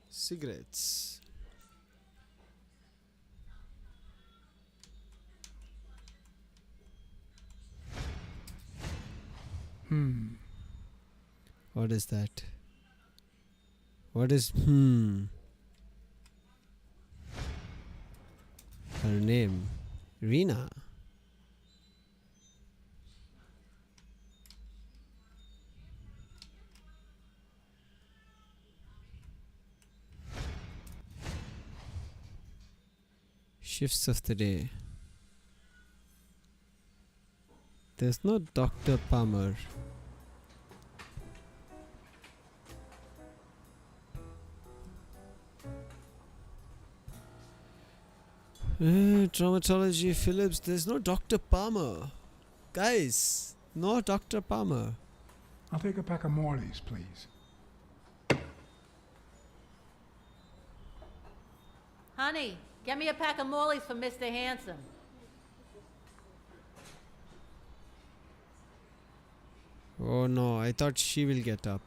Cigarettes. What is that? What is her name? Rena. Shifts of the day. There's no Dr. Palmer. Traumatology Phillips. There's no Dr. Palmer. Guys, no Dr. Palmer. I'll take a pack of Morleys, please. Honey, get me a pack of Morleys for Mr. Handsome. Oh no, I thought she will get up.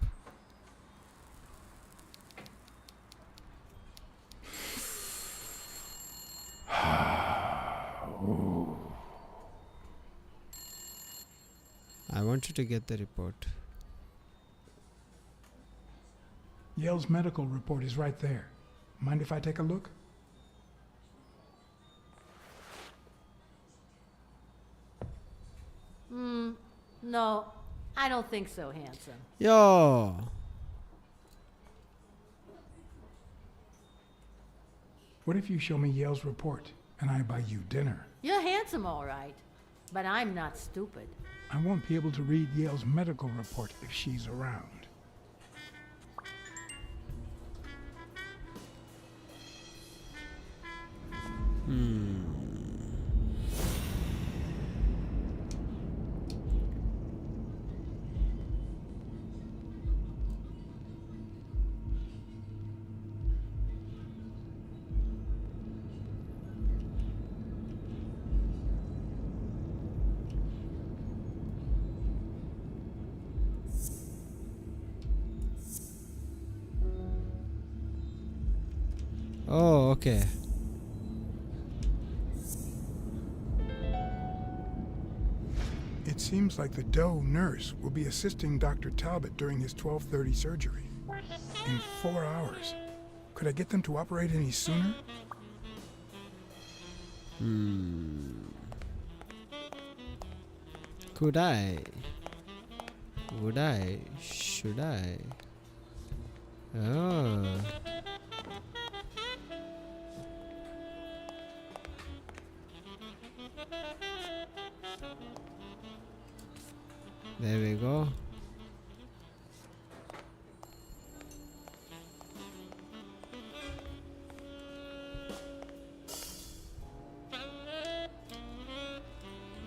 I want you to get the report. Yale's medical report is right there. Mind if I take a look? No, I don't think so, handsome. Yo. What if you show me Yale's report and I buy you dinner? You're handsome, all right. But I'm not stupid. I won't be able to read Yale's medical report if she's around. Oh, okay. It seems like the Doe nurse will be assisting Dr. Talbot during his 12:30 surgery. In 4 hours. Could I get them to operate any sooner? Could I? Would I? Should I? Oh. There we go.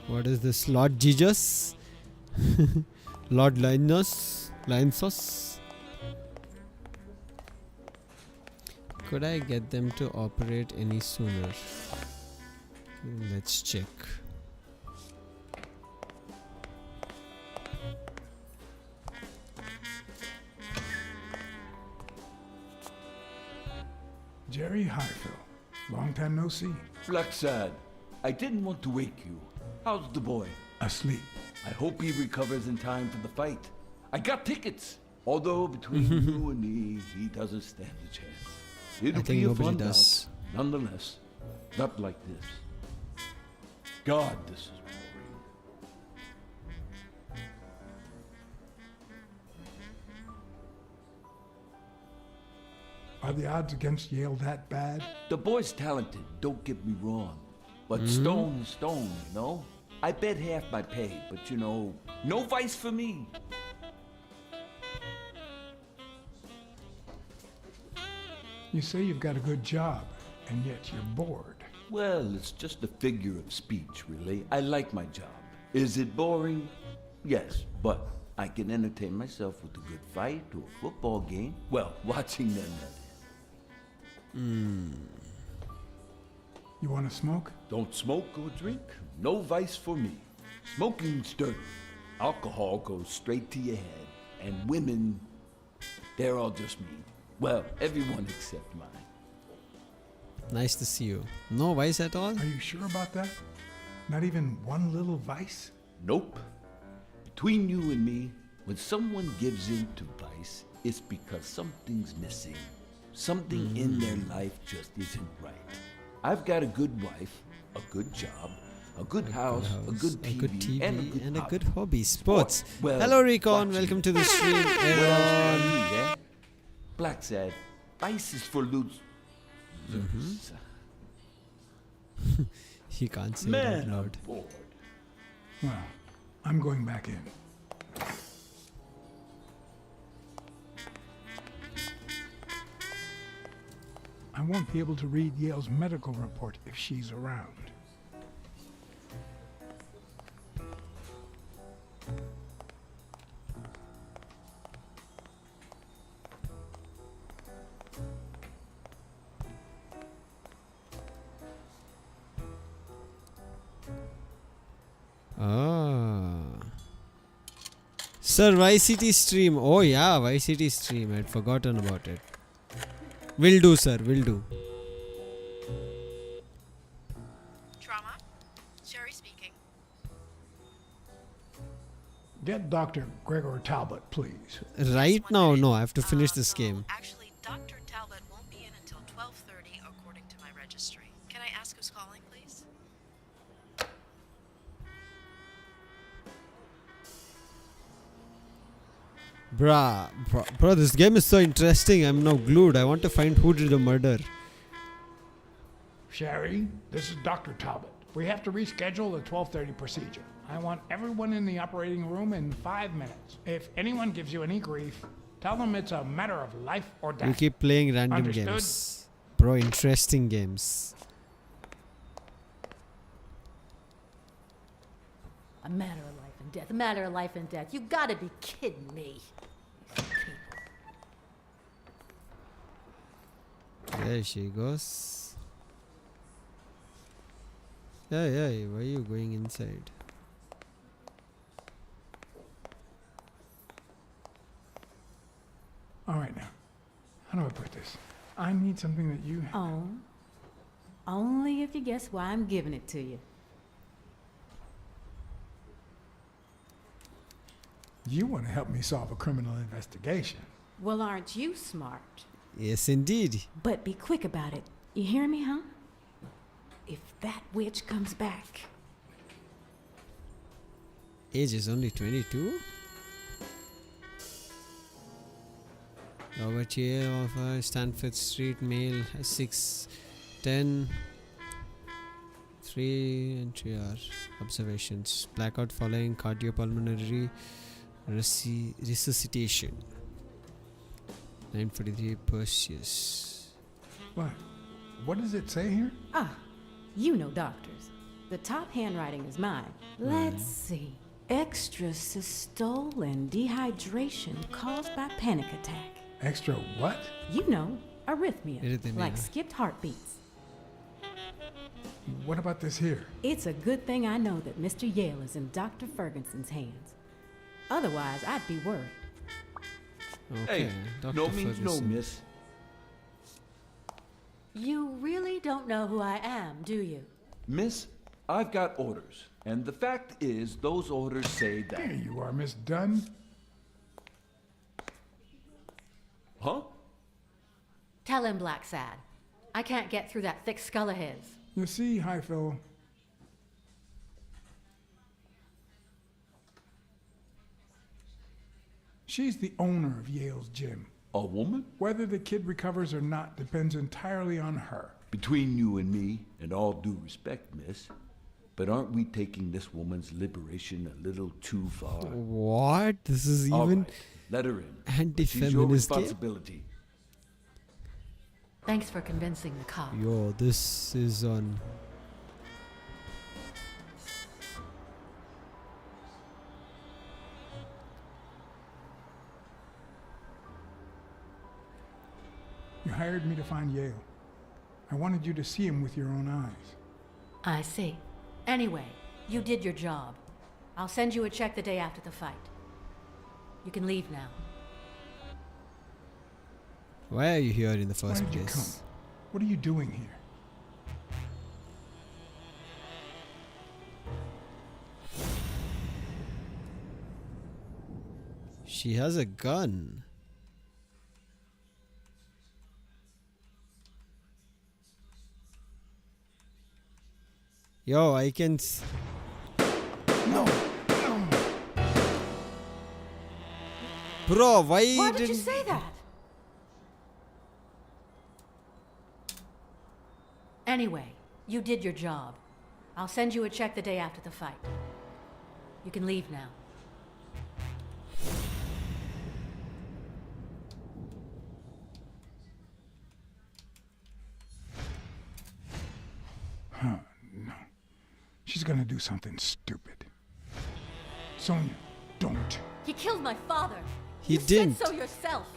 What is this? Lord Jesus? Lord Linus? Could I get them to operate any sooner? Let's check. Jerry Highfill. Long time no see. Blacksad, I didn't want to wake you. How's the boy? Asleep. I hope he recovers in time for the fight. I got tickets. Although between you and me, he doesn't stand a chance. It'll think be a nobody fun does. bout, nonetheless. Not like this. God, this is boring. Are the odds against Yale that bad? The boy's talented, don't get me wrong. But stone is stone, you know? I bet half my pay, but you know, no vice for me. You say you've got a good job, and yet you're bored. Well, it's just a figure of speech, really. I like my job. Is it boring? Yes, but I can entertain myself with a good fight or a football game. Well, watching them, that is. You want to smoke? Don't smoke or drink. No vice for me. Smoking's dirty. Alcohol goes straight to your head. And women, they're all just mean. Well, everyone except mine. Nice to see you. No vice at all? Are you sure about that? Not even one little vice? Nope. Between you and me, when someone gives in to vice, it's because something's missing. Something in their life just isn't right. I've got a good wife, a good job, a good house, a good TV, and a good hobby. Sports. Well, hello, Recon. watching. Welcome to the stream. What else do I everyone. need, eh? Black said, vice is for losers. He can't say it Man, out I'm loud. bored. Well, I'm going back in. I won't be able to read Yale's medical report if she's around. Ah. Sir, YCT stream. Oh yeah, YCT stream. I'd forgotten about it. Will do, sir. Will do. Trauma? Sherry speaking. Get Dr. Gregor Talbot, please. Right now, no. I have to finish this game. Actually, Dr. Talbot won't be in until 12:30 according to my registry. Can I ask who's calling, please? Bruh, this game is so interesting. I'm now glued. I want to find who did the murder. Sherry, this is Dr. Talbot. We have to reschedule the 12:30 procedure. I want everyone in the operating room in 5 minutes. If anyone gives you any grief, tell them it's a matter of life or death. You keep playing random Understood? games. Bro, interesting games. A matter of life and death. A matter of life and death. You gotta be kidding me. These people. There she goes. Yeah, why are you going inside? All right now, how do I put this? I need something that you... Oh, only if you guess why I'm giving it to you. You want to help me solve a criminal investigation. Well, aren't you smart? Yes, indeed. But be quick about it. You hear me, huh? If that witch comes back. Age is only 22. Robert Yale of Stanford Street, male, 6'10", 3 entry hour observations. Blackout following cardiopulmonary resuscitation. 9:43 Perseus. What? What does it say here? Ah, you know doctors. The top handwriting is mine. Let's see. Extrasystole and dehydration caused by panic attack. Extra what? You know, arrhythmia. Arrhythmia. Like skipped heartbeats. What about this here? It's a good thing I know that Mr. Yale is in Dr. Ferguson's hands. Otherwise, I'd be worried. Okay, Hey, Dr. no means no, Ferguson. miss. You really don't know who I am, do you? Miss, I've got orders. And the fact is, those orders say that... There you are, Miss Dunn. Huh? Tell him, Black Sad. I can't get through that thick skull of his. You see, hi, Phil. She's the owner of Yale's gym. A woman? Whether the kid recovers or not depends entirely on her. Between you and me, and all due respect, miss, but aren't we taking this woman's liberation a little too far? What? This is All even right, let her in. anti-feminist She's your game? responsibility. Thanks for convincing the cop. Yo, this is on. You hired me to find Yale. I wanted you to see him with your own eyes. I see. Anyway, you did your job. I'll send you a check the day after the fight. You can leave now. Why are you here in the first Why did you place? come? What are you doing here? She has a gun. Yo, I can. No! Bro, why Why did you didn't- say that? Anyway, you did your job. I'll send you a check the day after the fight. You can leave now. Huh, no. She's gonna do something stupid. Sonia, don't. He killed my father. He you didn't. said so yourself.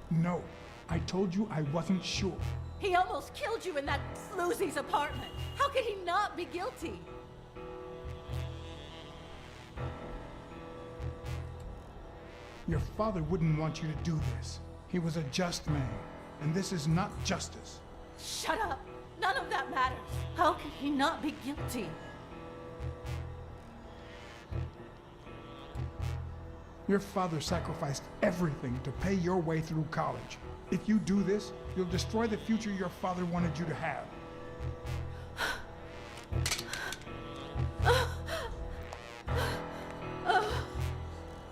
No. I told you I wasn't sure. He almost killed you in that floozy's apartment. How could he not be guilty? Your father wouldn't want you to do this. He was a just man, and this is not justice. Shut up. None of that matters. How could he not be guilty? Your father sacrificed everything to pay your way through college. If you do this, you'll destroy the future your father wanted you to have.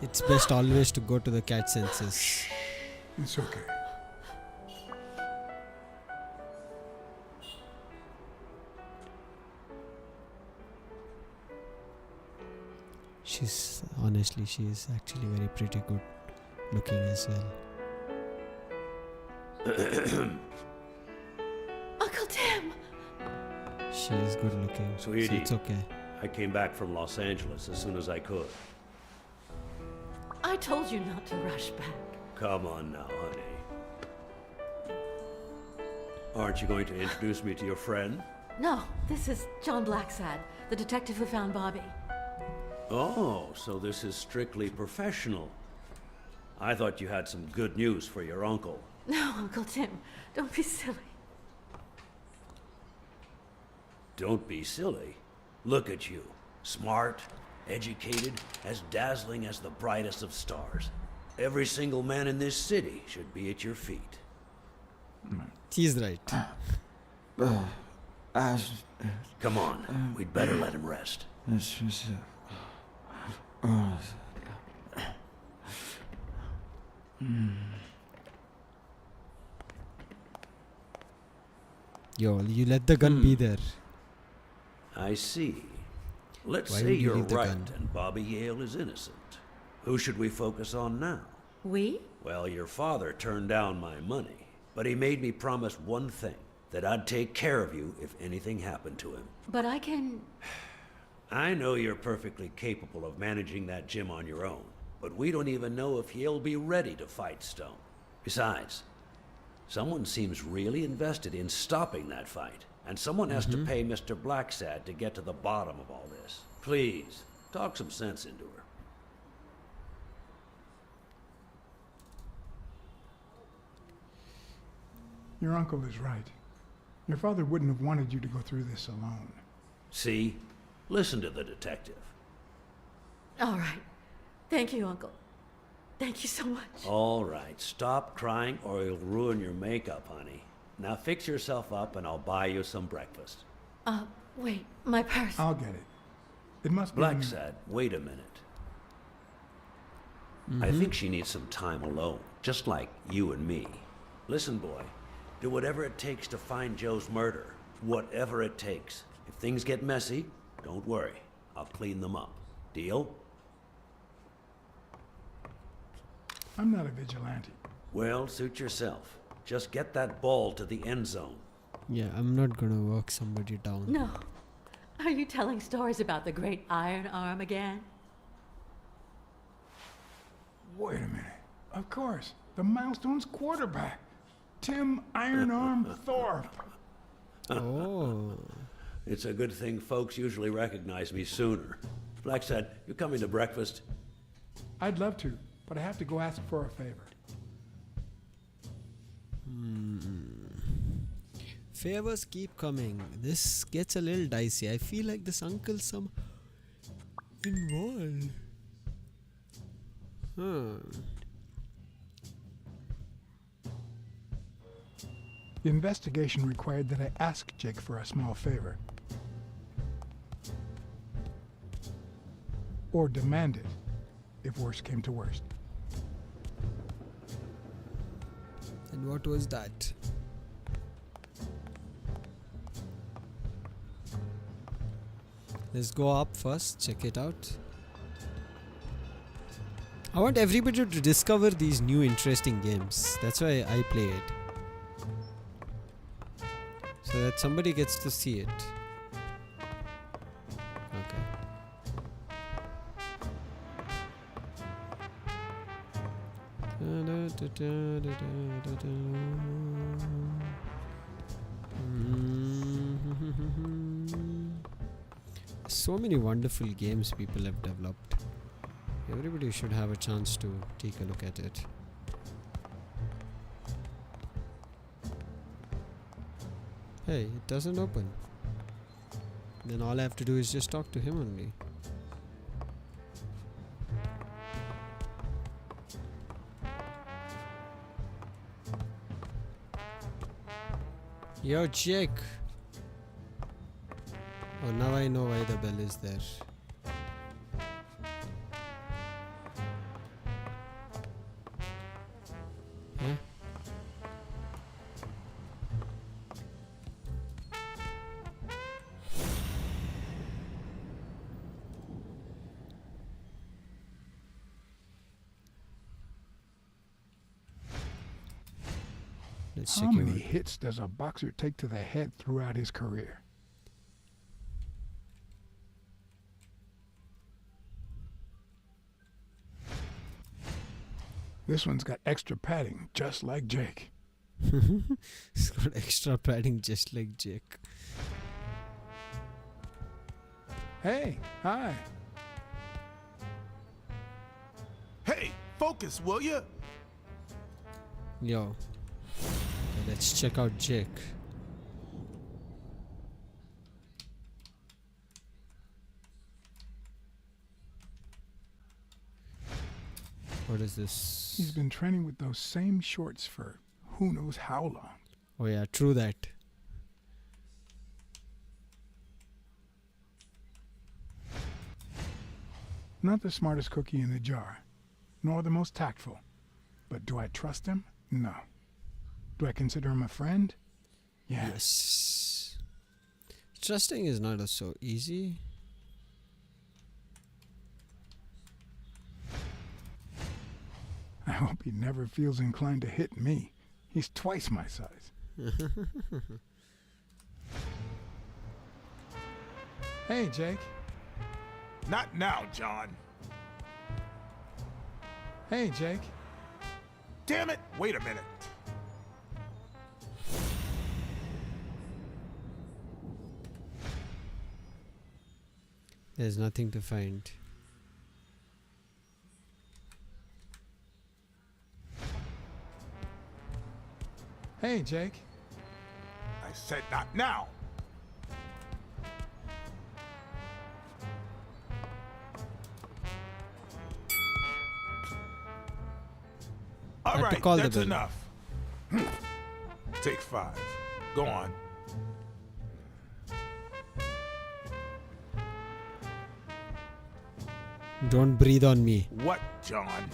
It's best always to go to the cat senses. It's okay. she's honestly, she's actually very pretty good looking as well. Uncle Tim! She is good looking, so Sweetie, it's okay. I came back from Los Angeles as soon as I could. I told you not to rush back. Come on now, honey. Aren't you going to introduce me to your friend? No, this is John Blacksad, the detective who found Bobby. Oh, so this is strictly professional. I thought you had some good news for your uncle. No, Uncle Tim, don't be silly. Don't be silly. Look at you. Smart, educated, as dazzling as the brightest of stars. Every single man in this city should be at your feet. He's right. Come on, we'd better let him rest. Yo, you let the gun be there. I see. Let's Why say would you you're leave the right gun? and Bobby Yale is innocent. Who should we focus on now? We? Well, your father turned down my money, but he made me promise one thing, that I'd take care of you if anything happened to him. But I can... I know you're perfectly capable of managing that gym on your own, but we don't even know if he'll be ready to fight Stone. Besides, someone seems really invested in stopping that fight, and someone has to pay Mr. Blacksad to get to the bottom of all this. Please, talk some sense into her. Your uncle is right. Your father wouldn't have wanted you to go through this alone. See? Listen to the detective. All right. Thank you, Uncle. Thank you so much. All right, stop crying or you'll ruin your makeup, honey. Now fix yourself up and I'll buy you some breakfast. Wait, my purse. I'll get it. It must be... Blacksad, wait a minute. I think she needs some time alone, just like you and me. Listen, boy, do whatever it takes to find Joe's murder. Whatever it takes. If things get messy, don't worry. I'll clean them up. Deal? I'm not a vigilante. Well, suit yourself. Just get that ball to the end zone. Yeah, I'm not gonna work somebody down. No. Are you telling stories about the great iron arm again? Wait a minute. Of course. The Milestones quarterback. Tim Iron Arm Thorpe. Oh. It's a good thing folks usually recognize me sooner. Blacksad, you coming to breakfast? I'd love to, but I have to go ask for a favor. Favors keep coming. This gets a little dicey. I feel like this uncle's some involved. The investigation required that I ask Jake for a small favor. Or demand it, if worst came to worst. And what was that? Let's go up first, check it out. I want everybody to discover these new interesting games. That's why I play it. So that somebody gets to see it. Okay. So many wonderful games people have developed. Everybody should have a chance to take a look at it. Hey, it doesn't open. Then all I have to do is just talk to him only. Yo, Jake. Oh, now I know why the bell is there. Huh? Let's How check many out. hits does a boxer take to the head throughout his career? This one's got extra padding, just like Jake. It's got extra padding just like Jake. Hey, hi. Hey, focus, will you? Yo. Okay, let's check out Jake. What is this? He's been training with those same shorts for who knows how long. Oh yeah, true that. Not the smartest cookie in the jar, nor the most tactful. But do I trust him? No. Do I consider him a friend? Yes. Trusting is not so easy. I hope he never feels inclined to hit me. He's twice my size. Hey, Jake. Not now, John. Hey, Jake. Damn it! Wait a minute. There's nothing to find. Hey, Jake. I said not now. All I had to right, call the that's bill. enough. Take 5. Go on. Don't breathe on me. What, John?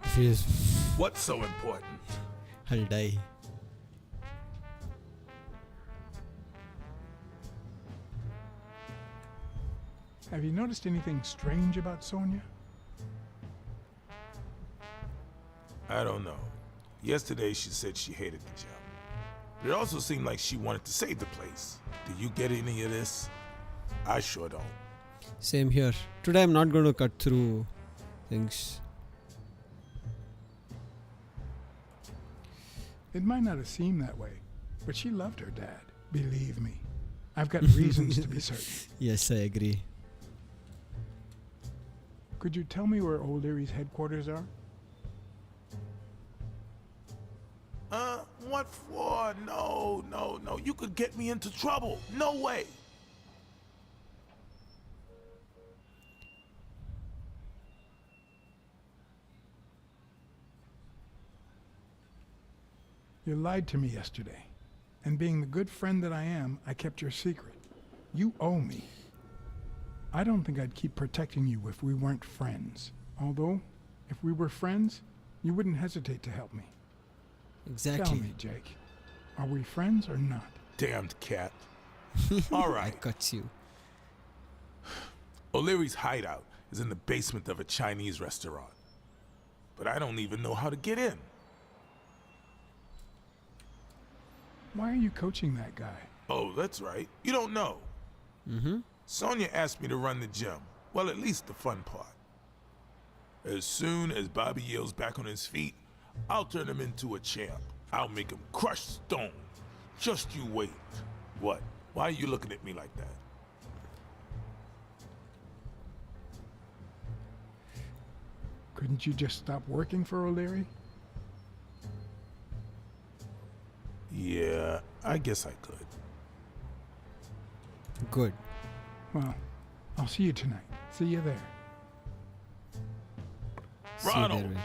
If he is, What's so important? I'll die. Have you noticed anything strange about Sonia? I don't know. Yesterday she said she hated the gym. But it also seemed like she wanted to save the place. Do you get any of this? I sure don't. Same here. Today I'm not going to cut through things. It might not have seemed that way, but she loved her dad. Believe me. I've got reasons to be certain. Yes, I agree. Could you tell me where O'Leary's headquarters are? What for? No, no, no. You could get me into trouble. No way. You lied to me yesterday. And being the good friend that I am, I kept your secret. You owe me. I don't think I'd keep protecting you if we weren't friends. Although, if we were friends, you wouldn't hesitate to help me. Exactly. Tell me, Jake. Are we friends or not? Damned cat. All I right. got you. O'Leary's hideout is in the basement of a Chinese restaurant. But I don't even know how to get in. Why are you coaching that guy? Oh, that's right. You don't know. Mm-hmm. Sonia asked me to run the gym. Well, at least the fun part. As soon as Bobby Yale's back on his feet, I'll turn him into a champ. I'll make him crush stone. Just you wait. What? Why are you looking at me like that? Couldn't you just stop working for O'Leary? Yeah, I guess I could. Good. Well, I'll see you tonight. See you there. See you Ronald, there, Ray.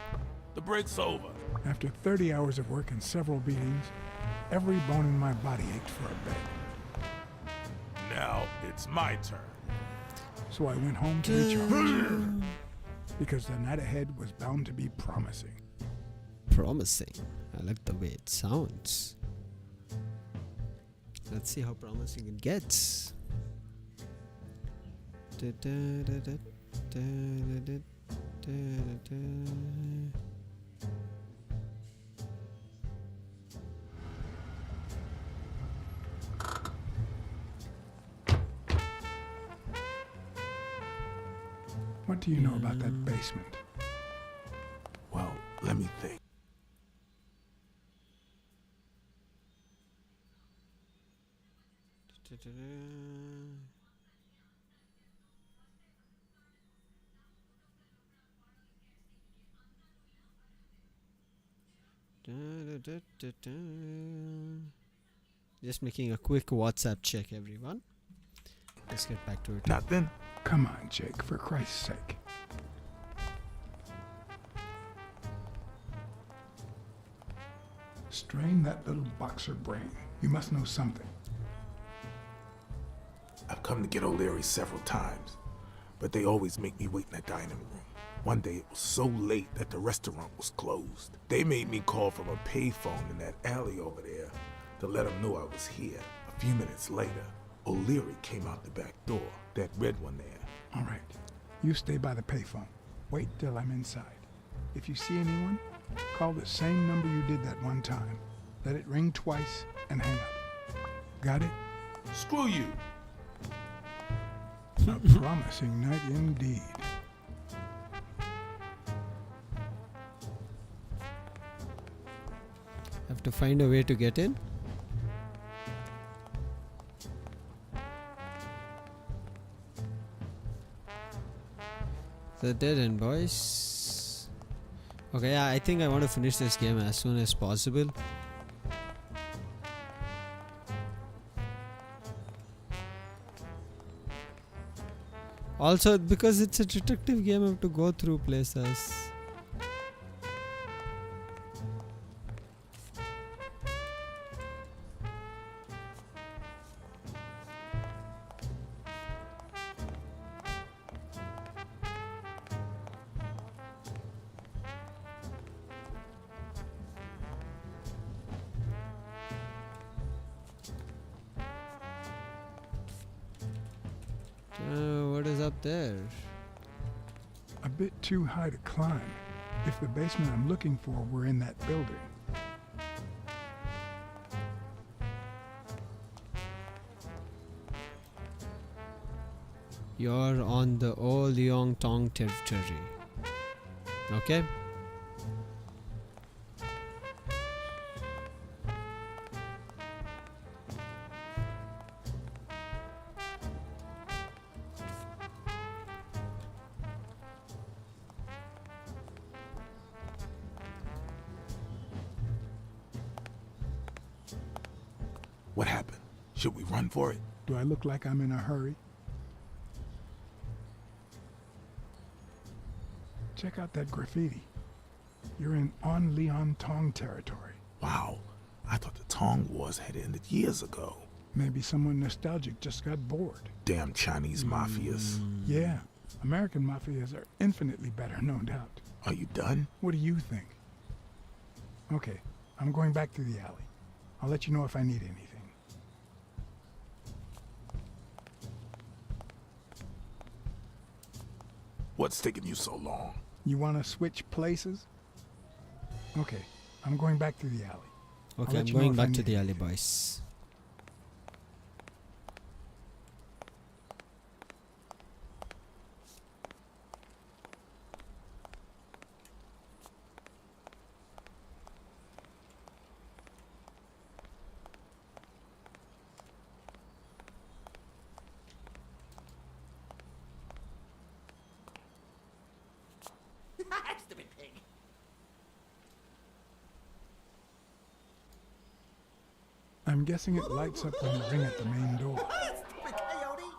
the break's over. After 30 hours of work and several beatings, every bone in my body ached for a bed. Now it's my turn. So I went home to recharge. Because the night ahead was bound to be promising. Promising. I like the way it sounds. Let's see how promising it gets. What do you know about that basement? Well, let me think. Just making a quick WhatsApp check, everyone. Let's get back to it. Nothing? Come on, Jake, for Christ's sake. Strain that little boxer brain. You must know something. I've come to get O'Leary several times, but they always make me wait in the dining room. One day it was so late that the restaurant was closed. They made me call from a payphone in that alley over there to let them know I was here. A few minutes later, O'Leary came out the back door, that red one there. All right. You stay by the payphone. Wait till I'm inside. If you see anyone, call the same number you did that one time. Let it ring twice and hang up. Got it? Screw you. A promising night indeed. Have to find a way to get in. The dead end, boys. Okay, yeah, I think I want to finish this game as soon as possible. Also, because it's a detective game, I have to go through places. What is up there? A bit too high to climb. If the basement I'm looking for were in that building. You're on the O Leong Tong territory. Okay? What happened? Should we run for it? Do I look like I'm in a hurry? Check out that graffiti. You're in On Leon Tong territory. Wow, I thought the Tong Wars had ended years ago. Maybe someone nostalgic just got bored. Damn Chinese mafias. Yeah, American mafias are infinitely better, no doubt. Are you done? What do you think? Okay, I'm going back to the alley. I'll let you know if I need anything. What's taking you so long? You want to switch places? Okay, I'm going back to the alley. Okay, I'm going back to the alley, boys. Stupid pig. I'm guessing it lights up when you ring at the main door. Stupid coyote.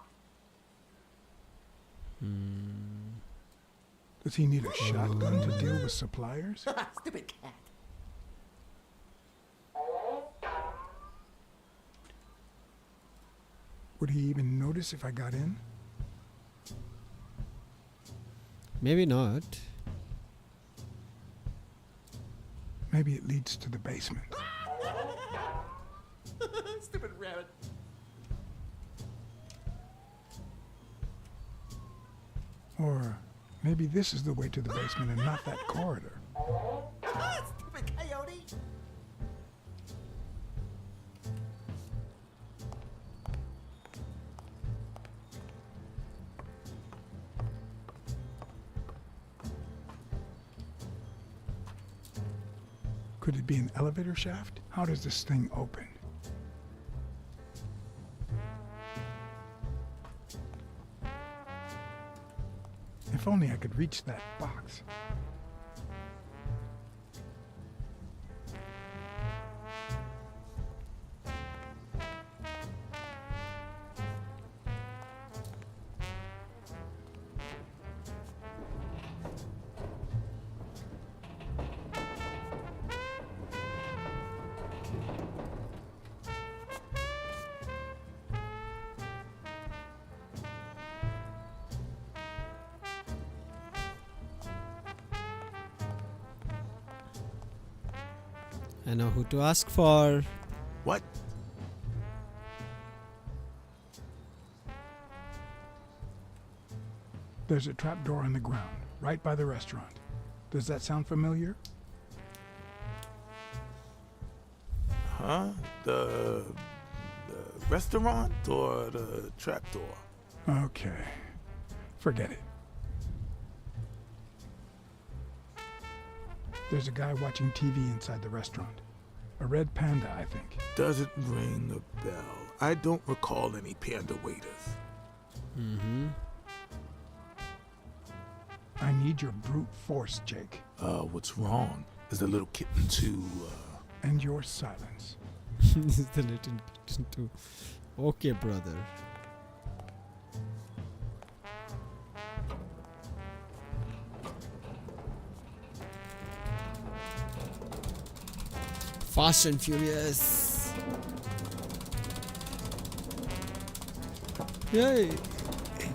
Does he need a shotgun to deal with suppliers? Stupid cat. Would he even notice if I got in? Maybe not. Maybe it leads to the basement. Stupid rabbit. Or maybe this is the way to the basement and not that corridor. Stupid coyote. Could it be an elevator shaft? How does this thing open? If only I could reach that box. I know who to ask for. What? There's a trapdoor on the ground, right by the restaurant. Does that sound familiar? Huh? The restaurant or the trapdoor? Okay. Forget it. There's a guy watching TV inside the restaurant. A red panda, I think. Doesn't ring a bell. I don't recall any panda waiters. Mm-hmm. I need your brute force, Jake. What's wrong? Is the little kitten too, And your silence. Is the little kitten too. Okay, brother. Fast and Furious. Yay!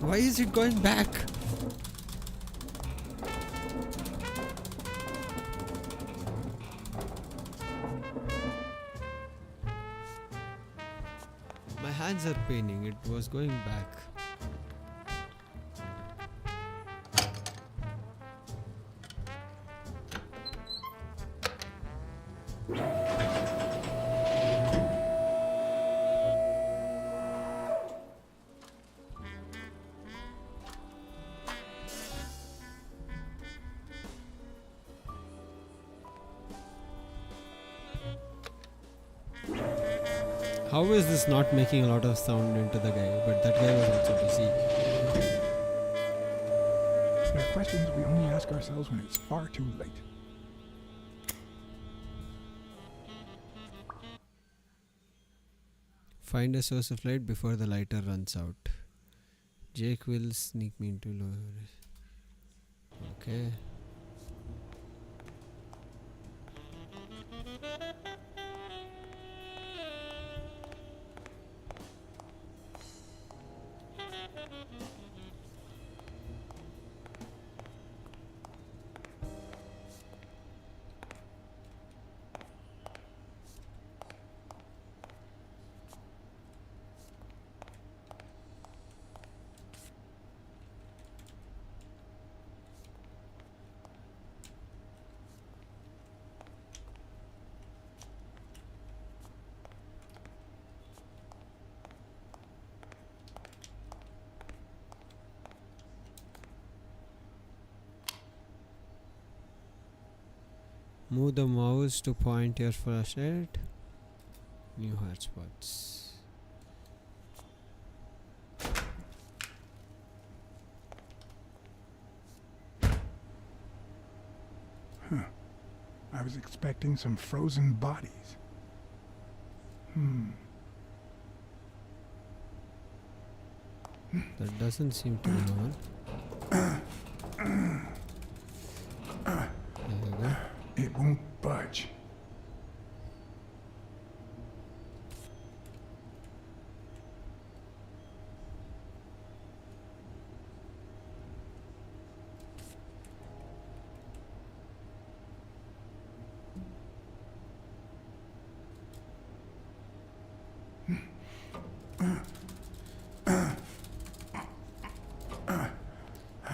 Why is it going back? My hands are paining. It was going back. How is this not making a lot of sound into the guy? But that guy was also busy. There are questions we only ask ourselves when it's far too late. Find a source of light before the lighter runs out. Jake will sneak me into lower. Okay. Move the mouse to point your flashlight. New hotspots. I was expecting some frozen bodies. That doesn't seem to be on. There we go. It won't budge.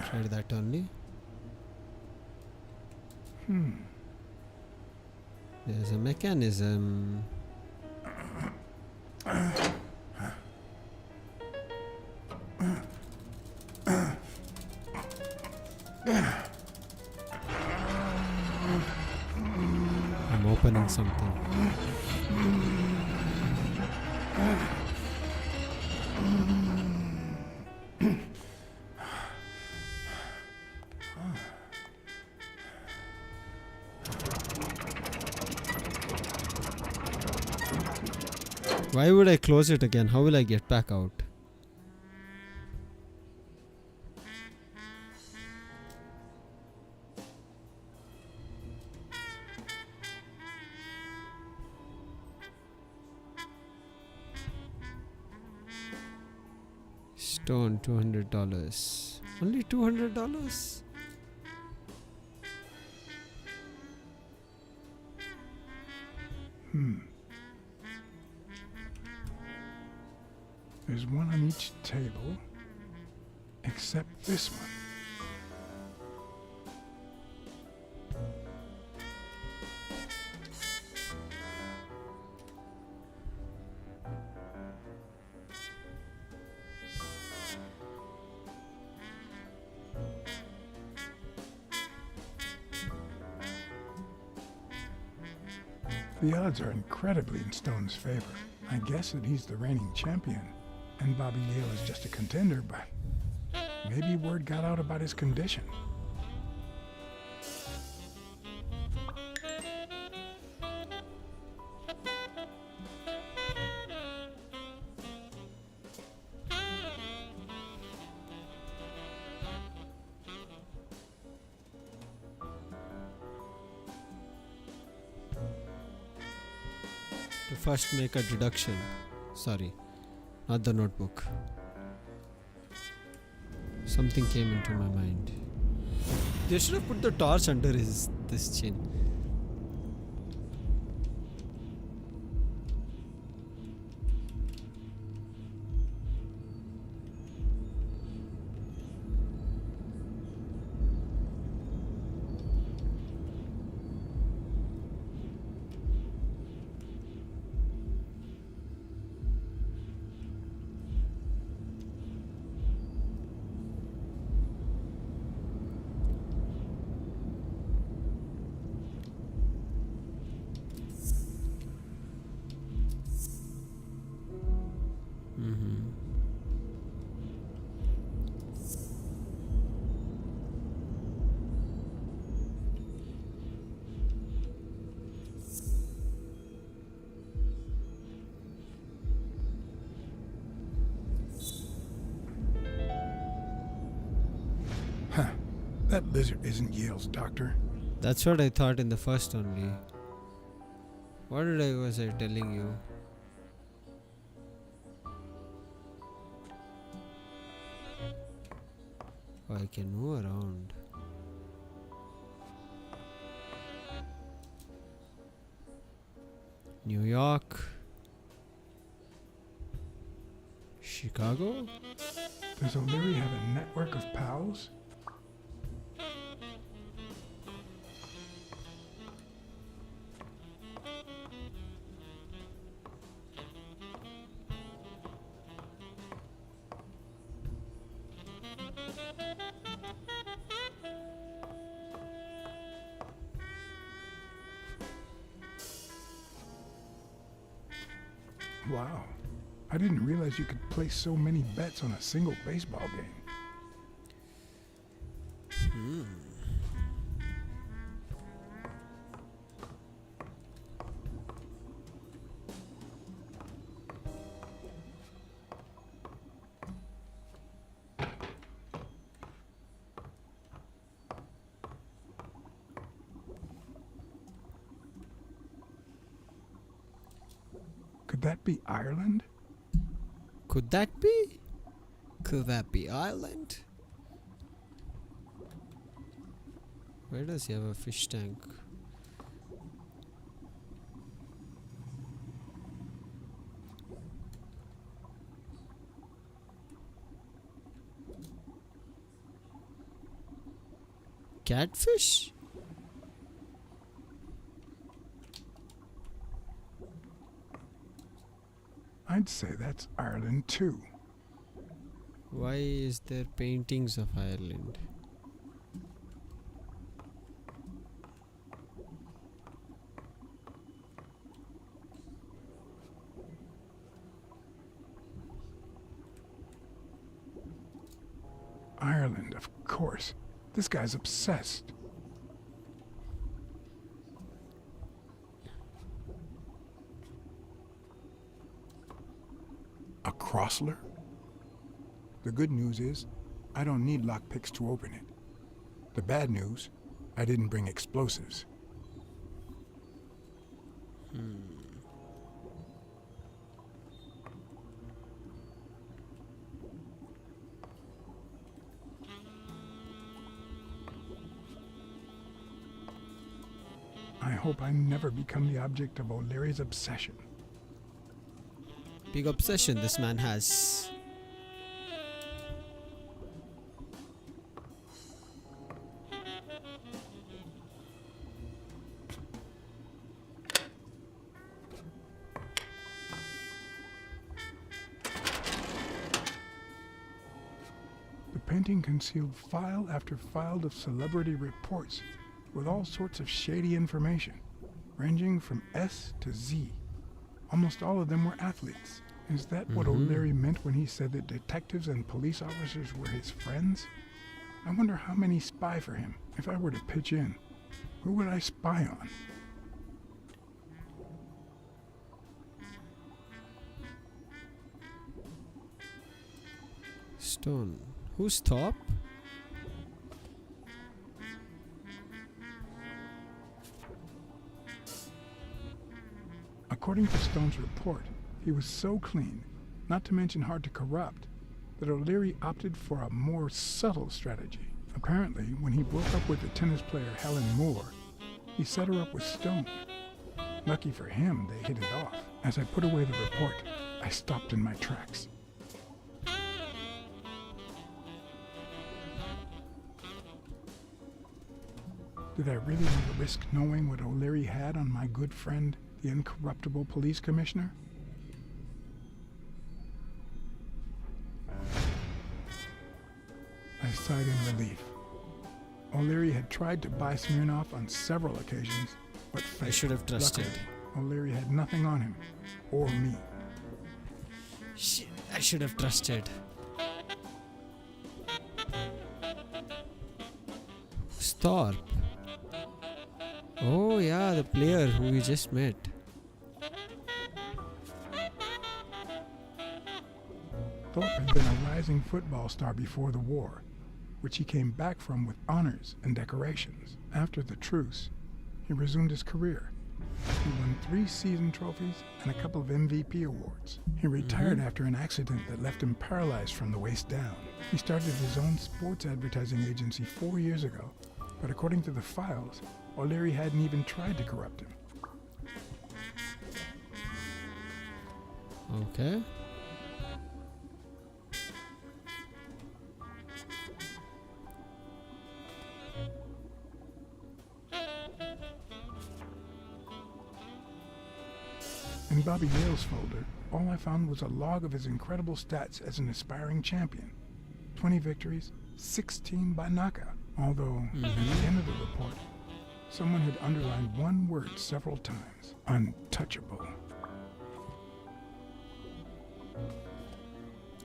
Try that only. There's a mechanism. I'm opening something. Why would I close it again? How will I get back out? Stone, $200. Only $200? There's one on each table, except this one. The odds are incredibly in Stone's favor. I guess that he's the reigning champion, and Bobby Yale is just a contender, but maybe word got out about his condition. To first make a deduction. Sorry, not the notebook. Something came into my mind. They should have put the torch under this chin. That lizard isn't Yale's doctor. That's what I thought in the first only. What was I telling you? Oh, I can move around. New York. Chicago? Does O'Leary have a network of pals? Wow. I didn't realize you could place so many bets on a single baseball game. Could that be Ireland? Could that be? Could that be Ireland? Where does he have a fish tank? Catfish? I'd say that's Ireland too. Why is there paintings of Ireland? of course. This guy's obsessed. A Crossler? The good news is, I don't need lockpicks to open it. The bad news, I didn't bring explosives. I hope I never become the object of O'Leary's obsession. Big obsession this man has. The painting concealed file after file of celebrity reports with all sorts of shady information, ranging from S to Z. Almost all of them were athletes. Is that what O'Leary meant when he said that detectives and police officers were his friends? I wonder how many spy for him. If I were to pitch in, who would I spy on? Stone. Who's top? According to Stone's report, he was so clean, not to mention hard to corrupt, that O'Leary opted for a more subtle strategy. Apparently, when he broke up with the tennis player Helen Moore, he set her up with Stone. Lucky for him, they hit it off. As I put away the report, I stopped in my tracks. Did I really want to risk knowing what O'Leary had on my good friend, the incorruptible police commissioner? I sighed in relief. O'Leary had tried to buy Smirnoff on several occasions, but failed. I should have trusted. Luckily, O'Leary had nothing on him, or me. Shit, I should have trusted. Thorpe. Oh yeah, the player who we just met. Thorpe had been a rising football star before the war, which he came back from with honors and decorations. After the truce, he resumed his career. He won 3 season trophies and a couple of MVP awards. He retired after an accident that left him paralyzed from the waist down. He started his own sports advertising agency 4 years ago, but according to the files, O'Leary hadn't even tried to corrupt him. Okay. In Bobby Dale's folder, all I found was a log of his incredible stats as an aspiring champion. 20 victories, 16 by knockout. Although, at the end of the report, someone had underlined one word several times. Untouchable.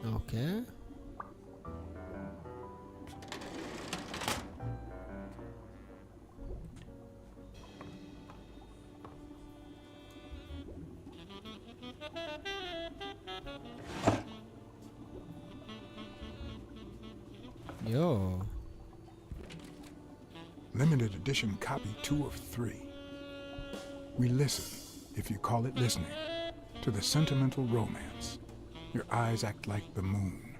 Okay. Yo. Limited edition copy 2 of 3. We listen, if you call it listening, to the sentimental romance. Your eyes act like the moon.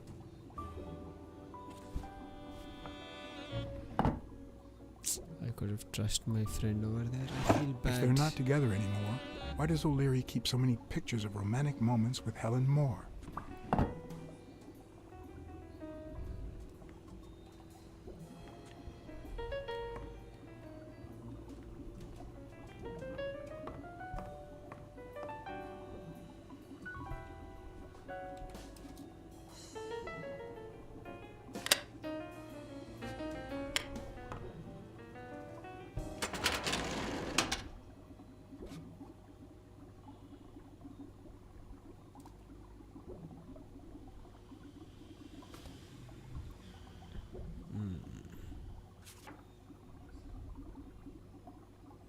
I could have trusted my friend over there. I feel bad. If they're not together anymore, why does O'Leary keep so many pictures of romantic moments with Helen Moore?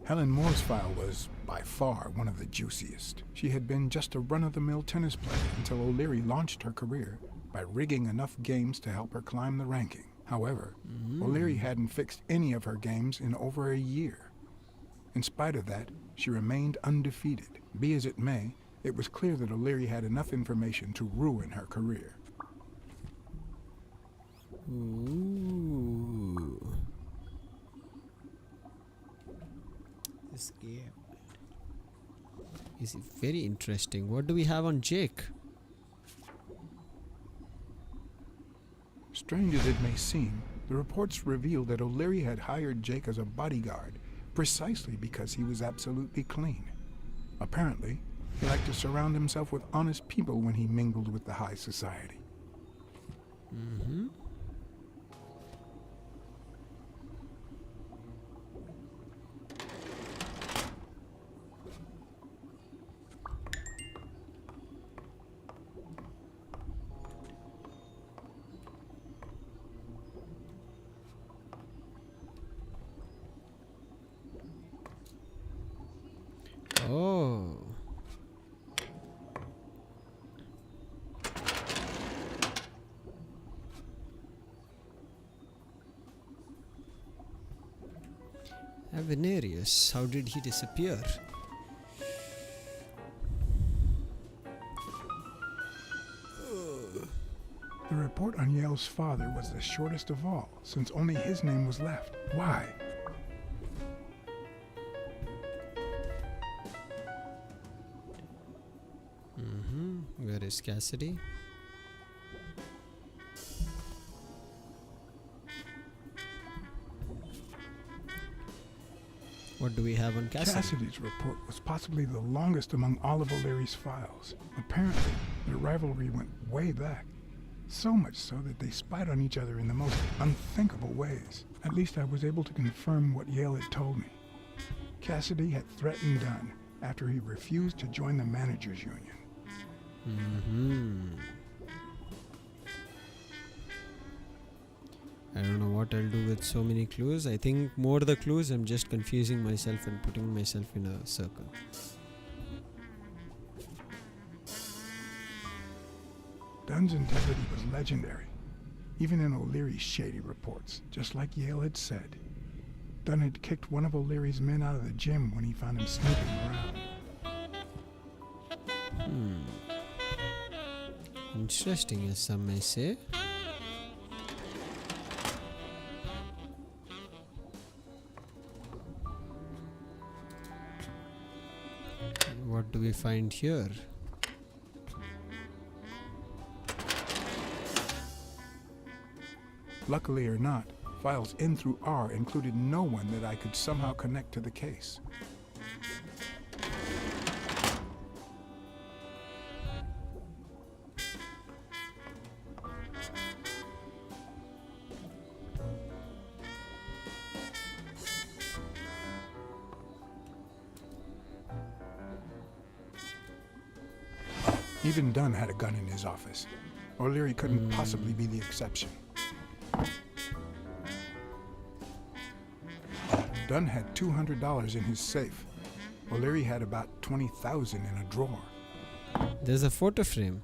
Helen Moore's file was, by far, one of the juiciest. She had been just a run-of-the-mill tennis player until O'Leary launched her career by rigging enough games to help her climb the ranking. However, O'Leary hadn't fixed any of her games in over a year. In spite of that, she remained undefeated. Be as it may, it was clear that O'Leary had enough information to ruin her career. Ooh. This game is very interesting. What do we have on Jake? Strange as it may seem, the reports revealed that O'Leary had hired Jake as a bodyguard precisely because he was absolutely clean. Apparently, he liked to surround himself with honest people when he mingled with the high society. Mm-hmm. Oh. Avenarius, how did he disappear? The report on Yale's father was the shortest of all, since only his name was left. Why? Where is Cassidy? What do we have on Cassidy? Cassidy's report was possibly the longest among all of O'Leary's files. Apparently, their rivalry went way back. So much so that they spied on each other in the most unthinkable ways. At least I was able to confirm what Yale had told me. Cassidy had threatened Dunn after he refused to join the managers' union. I don't know what I'll do with so many clues. I think more the clues, I'm just confusing myself and putting myself in a circle. Dunn's integrity was legendary, even in O'Leary's shady reports, just like Yale had said. Dunn had kicked one of O'Leary's men out of the gym when he found him snooping around. Interesting, as some may say. What do we find here? Luckily or not, files N through R included no one that I could somehow connect to the case. Even Dunn had a gun in his office. O'Leary couldn't possibly be the exception. Dunn had $200 in his safe. O'Leary had about $20,000 in a drawer. There's a photo frame.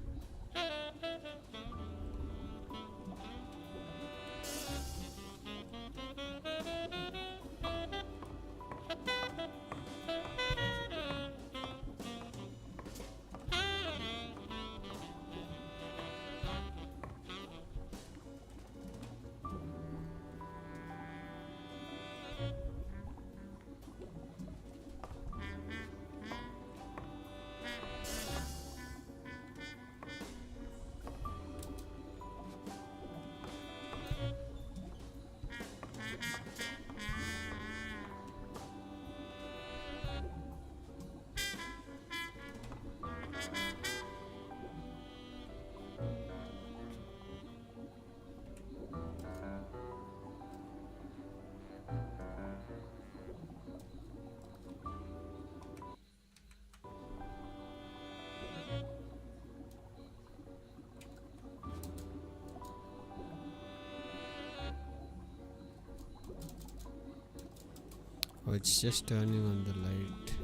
Oh, it's just turning on the light.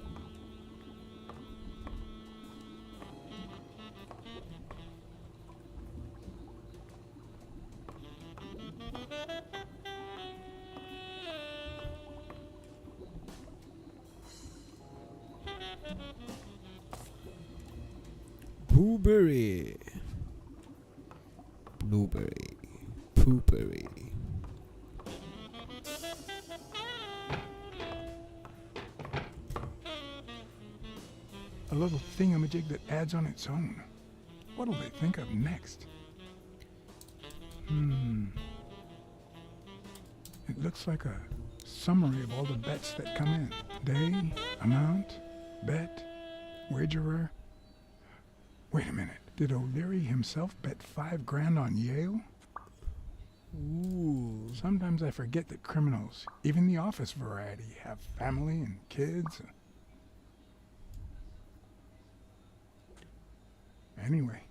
Blueberry. Blueberry. Poopery. A little thingamajig that adds on its own. What'll they think of next? It looks like a summary of all the bets that come in. Day, amount, bet, wagerer. Wait a minute. Did O'Leary himself bet $5,000 on Yale? Ooh. Sometimes I forget that criminals, even the office variety, have family and kids. Anyway,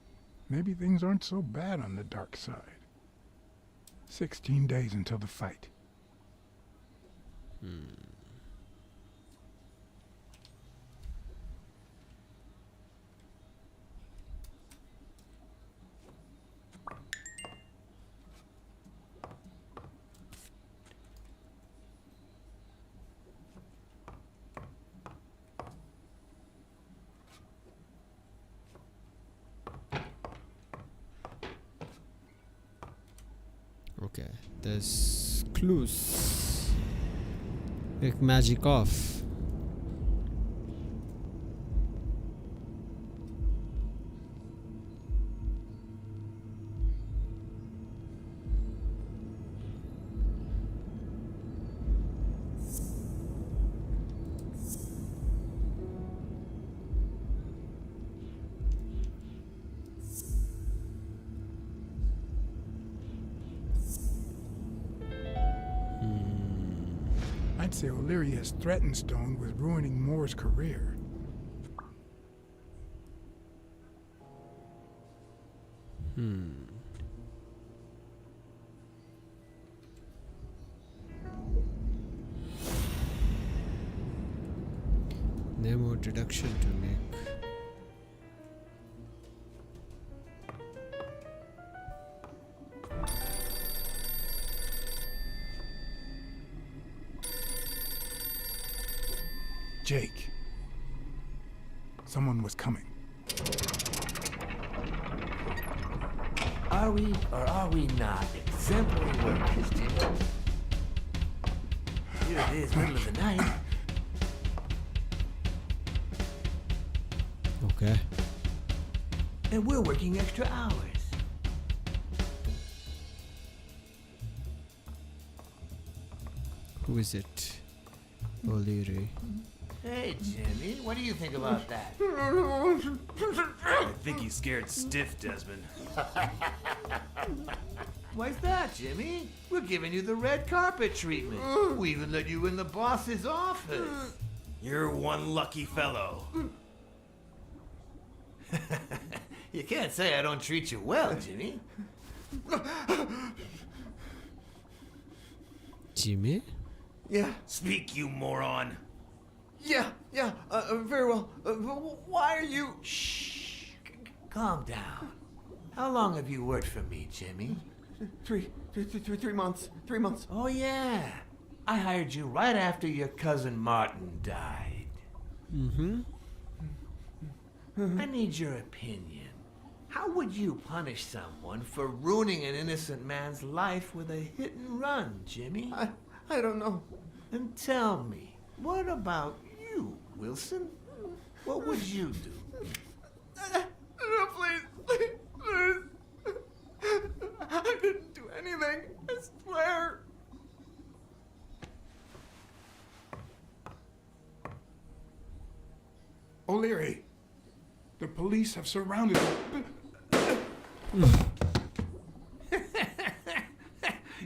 maybe things aren't so bad on the dark side. 16 days until the fight. Okay, there's clues. Like magic off. I'd say O'Leary has threatened Stone with ruining Moore's career. No more deduction to make. Jake. Someone was coming. Are we or are we not exemplary workers, Jimmy? Here it is, middle of the night. Okay. And we're working extra hours. Who is it? O'Leary. Hey, Jimmy, what do you think about that? I think he's scared stiff, Desmond. Why's that, Jimmy? We're giving you the red carpet treatment. We even let you in the boss's office. You're one lucky fellow. You can't say I don't treat you well, Jimmy. Jimmy? Yeah, Speak, you moron. yeah, very well. Why are you... Shh. Calm down. How long have you worked for me, Jimmy? 3 months. 3 months. Oh, yeah. I hired you right after your cousin Martin died. Mm-hmm. I need your opinion. How would you punish someone for ruining an innocent man's life with a hit and run, Jimmy? I don't know. And tell me, what about you, Wilson? What would you do? No, please. I didn't do anything. I swear. O'Leary, the police have surrounded me.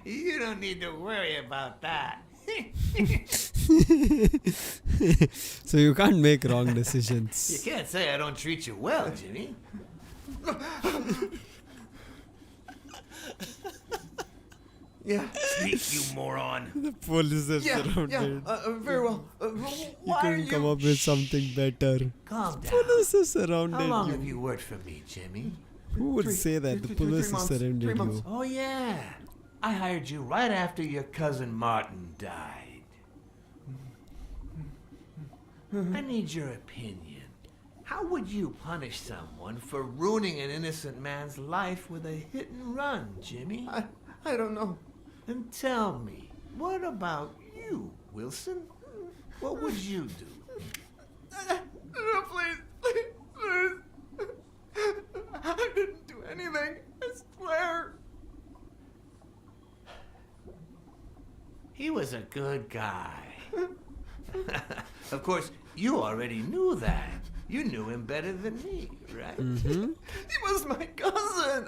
You don't need to worry about that. So you can't make wrong decisions. You can't say I don't treat you well, Jimmy. Yeah. Speak, you moron. The police have Yeah, surrounded. very well. He Why are couldn't come you... up with something better. Calm down. Police have How surrounded long you. have you worked for me, Jimmy? Who would say that? The police have months. surrounded 3 months. you. Oh, yeah. I hired you right after your cousin Martin died. I need your opinion. How would you punish someone for ruining an innocent man's life with a hit and run, Jimmy? I don't know. Then tell me, what about you, Wilson? What would you do? No, please. I didn't do anything. I swear. He was a good guy. Of course, you already knew that. You knew him better than me, right? Mm-hmm. He was my cousin.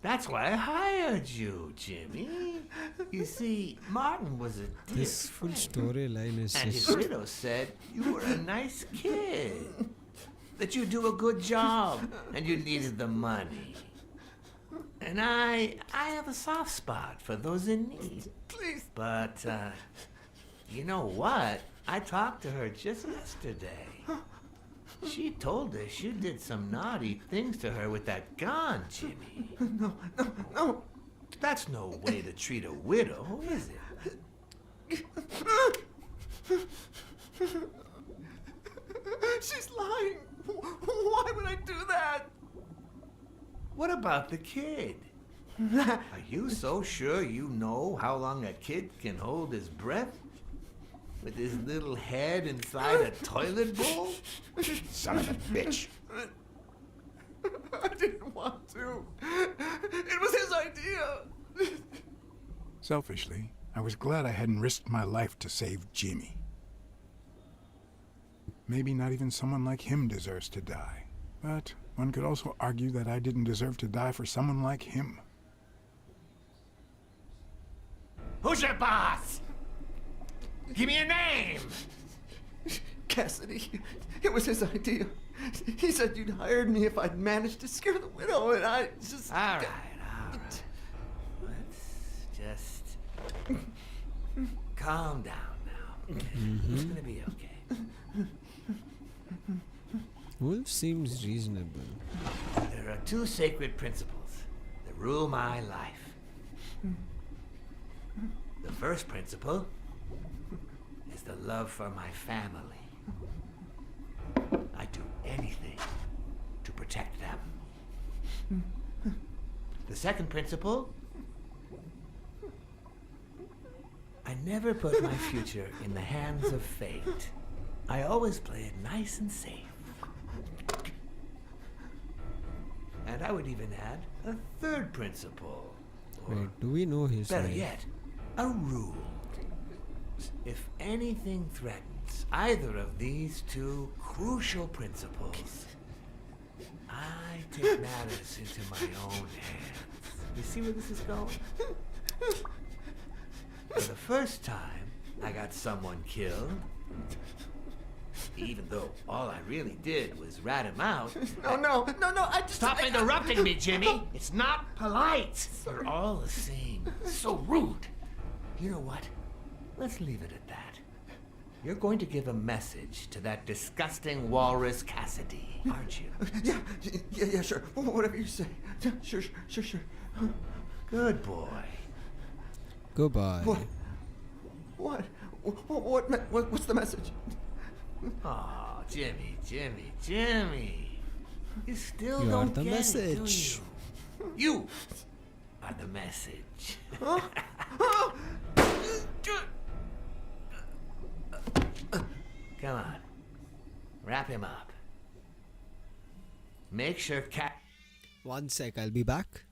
That's why I hired you, Jimmy. You see, Martin was a dear This full friend. storyline is And his just... widow said you were a nice kid. That you do a good job and you needed the money. And I have a soft spot for those in need. Please. But, you know what? I talked to her just yesterday. She told us you did some naughty things to her with that gun, Jimmy. No. That's no way to treat a widow, is it? She's lying. Why would I do that? What about the kid? Are you so sure you know how long a kid can hold his breath? With his little head inside a toilet bowl? Son of a bitch. I didn't want to. It was his idea. Selfishly, I was glad I hadn't risked my life to save Jimmy. Maybe not even someone like him deserves to die. But one could also argue that I didn't deserve to die for someone like him. Who's your boss? Give me a name. Cassidy. It was his idea. He said you'd hired me if I'd managed to scare the widow, and I just... All right. Let's just calm down now. It's gonna be okay. Wolf seems reasonable. There are two sacred principles that rule my life. The first principle is the love for my family. I do anything to protect them. The second principle, I never put my future in the hands of fate. I always play it nice and safe. And I would even add a third principle. Or Wait, do we know his better life? yet, a rule. If anything threatens either of these two crucial principles, I take matters into my own hands. You see where this is going? For the first time, I got someone killed. Even though all I really did was rat him out. No, I just... Stop interrupting me, Jimmy! It's not polite! You're all the same. So rude! You know what? Let's leave it at that. You're going to give a message to that disgusting walrus Cassidy, aren't you? Yeah, sure. Whatever you say. Yeah, sure. Good boy. Goodbye. What? What's the message? Oh, Jimmy. You still You are don't the get message. it, do you? You are the message. Come on. Wrap him up. Make sure One sec, I'll be back.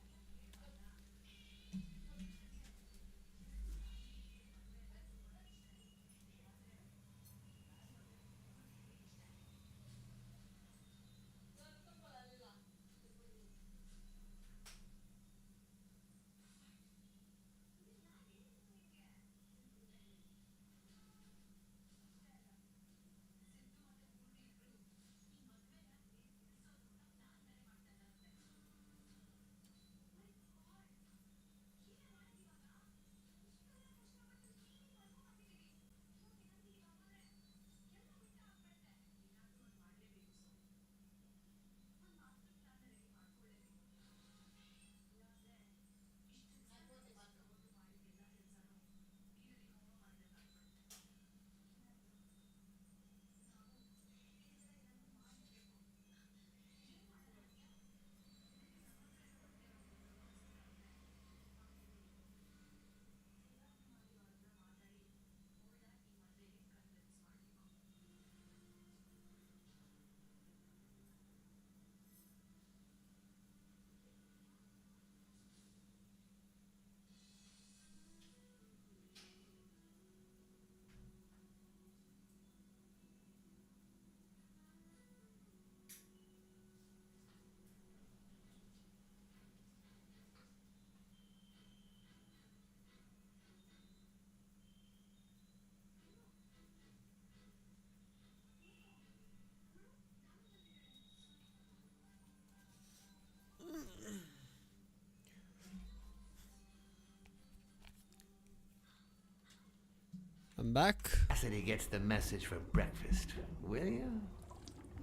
I'm back. Cassidy gets the message for breakfast, will you?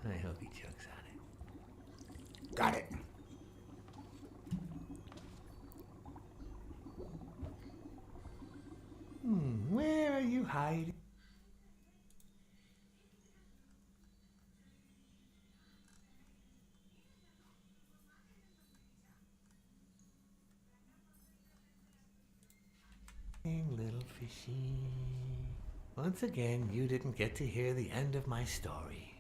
I hope he chugs on it. Got it. Where are you hiding? Little fishy. Once again, you didn't get to hear the end of my story.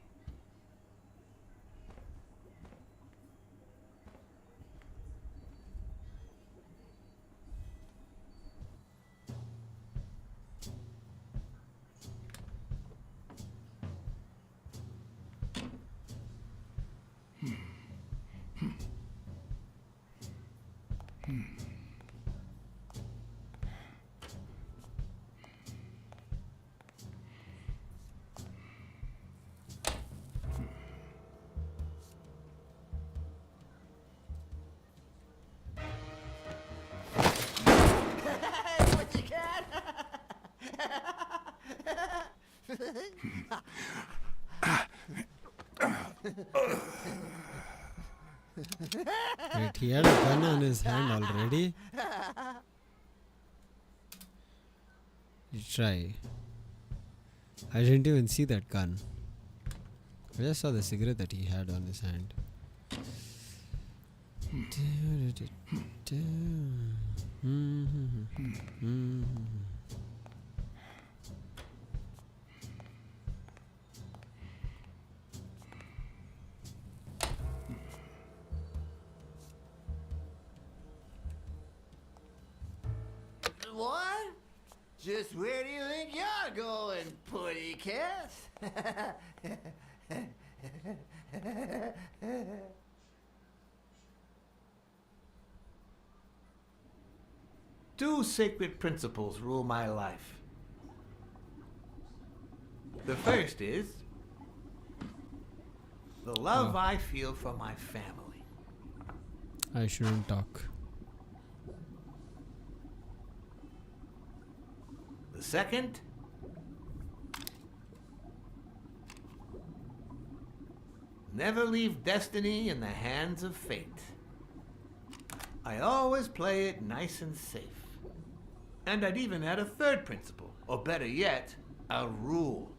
Wait, he had a gun on his hand already? You try. I didn't even see that gun. I just saw the cigarette that he had on his hand. What? Just where do you think you're going, putty cat? Two sacred principles rule my life. The first is the love I feel for my family. I shouldn't talk. The second, never leave destiny in the hands of fate. I always play it nice and safe. And I'd even add a third principle, or better yet, a rule.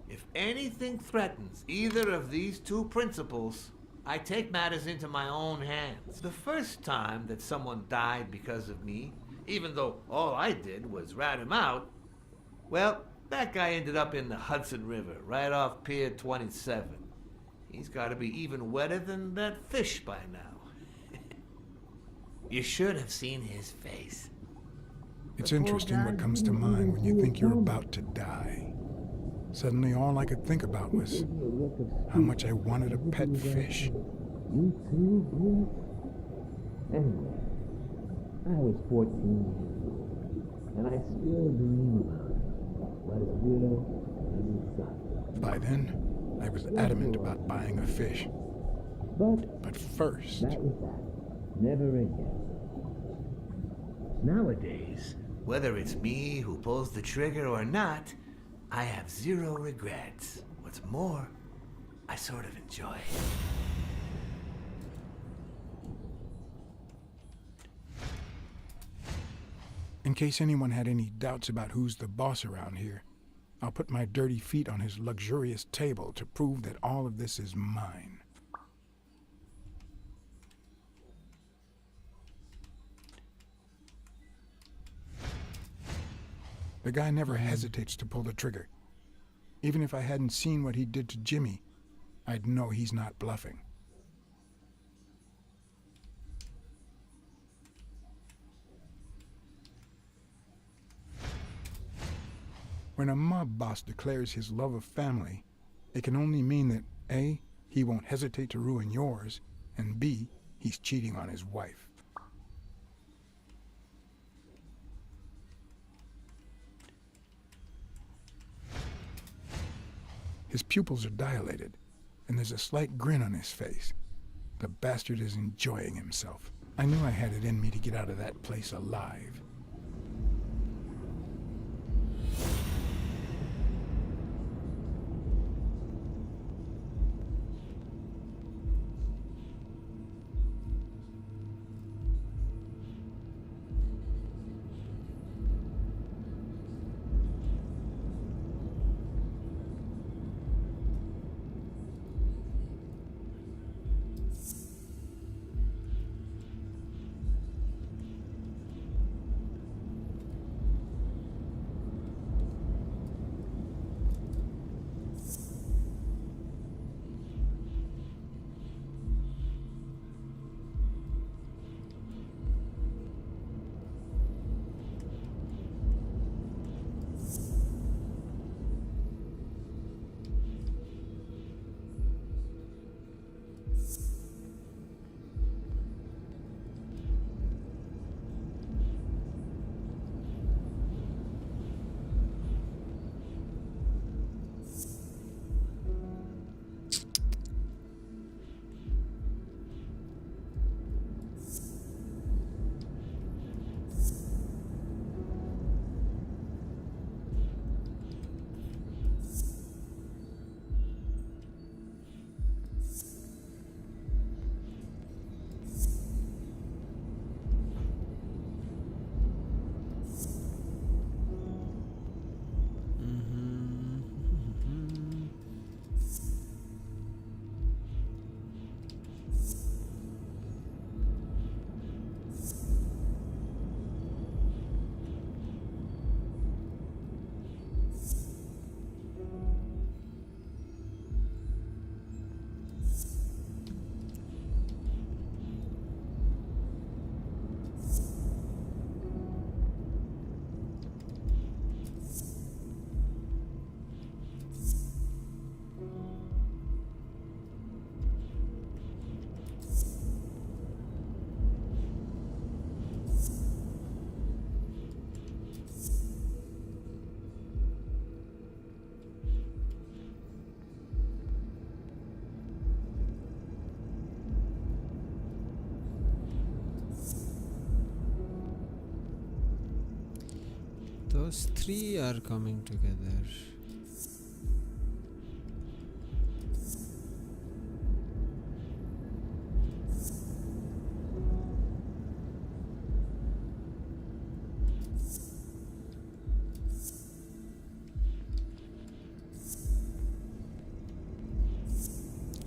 If anything threatens either of these two principles, I take matters into my own hands. The first time that someone died because of me, even though all I did was rat him out, well, that guy ended up in the Hudson River, right off Pier 27. He's got to be even wetter than that fish by now. You should have seen his face. It's interesting what comes to mind when you think you're about to die. Suddenly all I could think about was how much I wanted a pet fish. You too, anyway, I was 14 years old, and I still dream about it. But as widow and son. By then, I was adamant about buying a fish. But first... That was that. Never again. Nowadays, whether it's me who pulls the trigger or not, I have zero regrets. What's more, I sort of enjoy it. In case anyone had any doubts about who's the boss around here, I'll put my dirty feet on his luxurious table to prove that all of this is mine. The guy never hesitates to pull the trigger. Even if I hadn't seen what he did to Jimmy, I'd know he's not bluffing. When a mob boss declares his love of family, it can only mean that A, he won't hesitate to ruin yours, and B, he's cheating on his wife. His pupils are dilated, and there's a slight grin on his face. The bastard is enjoying himself. I knew I had it in me to get out of that place alive. Those three are coming together.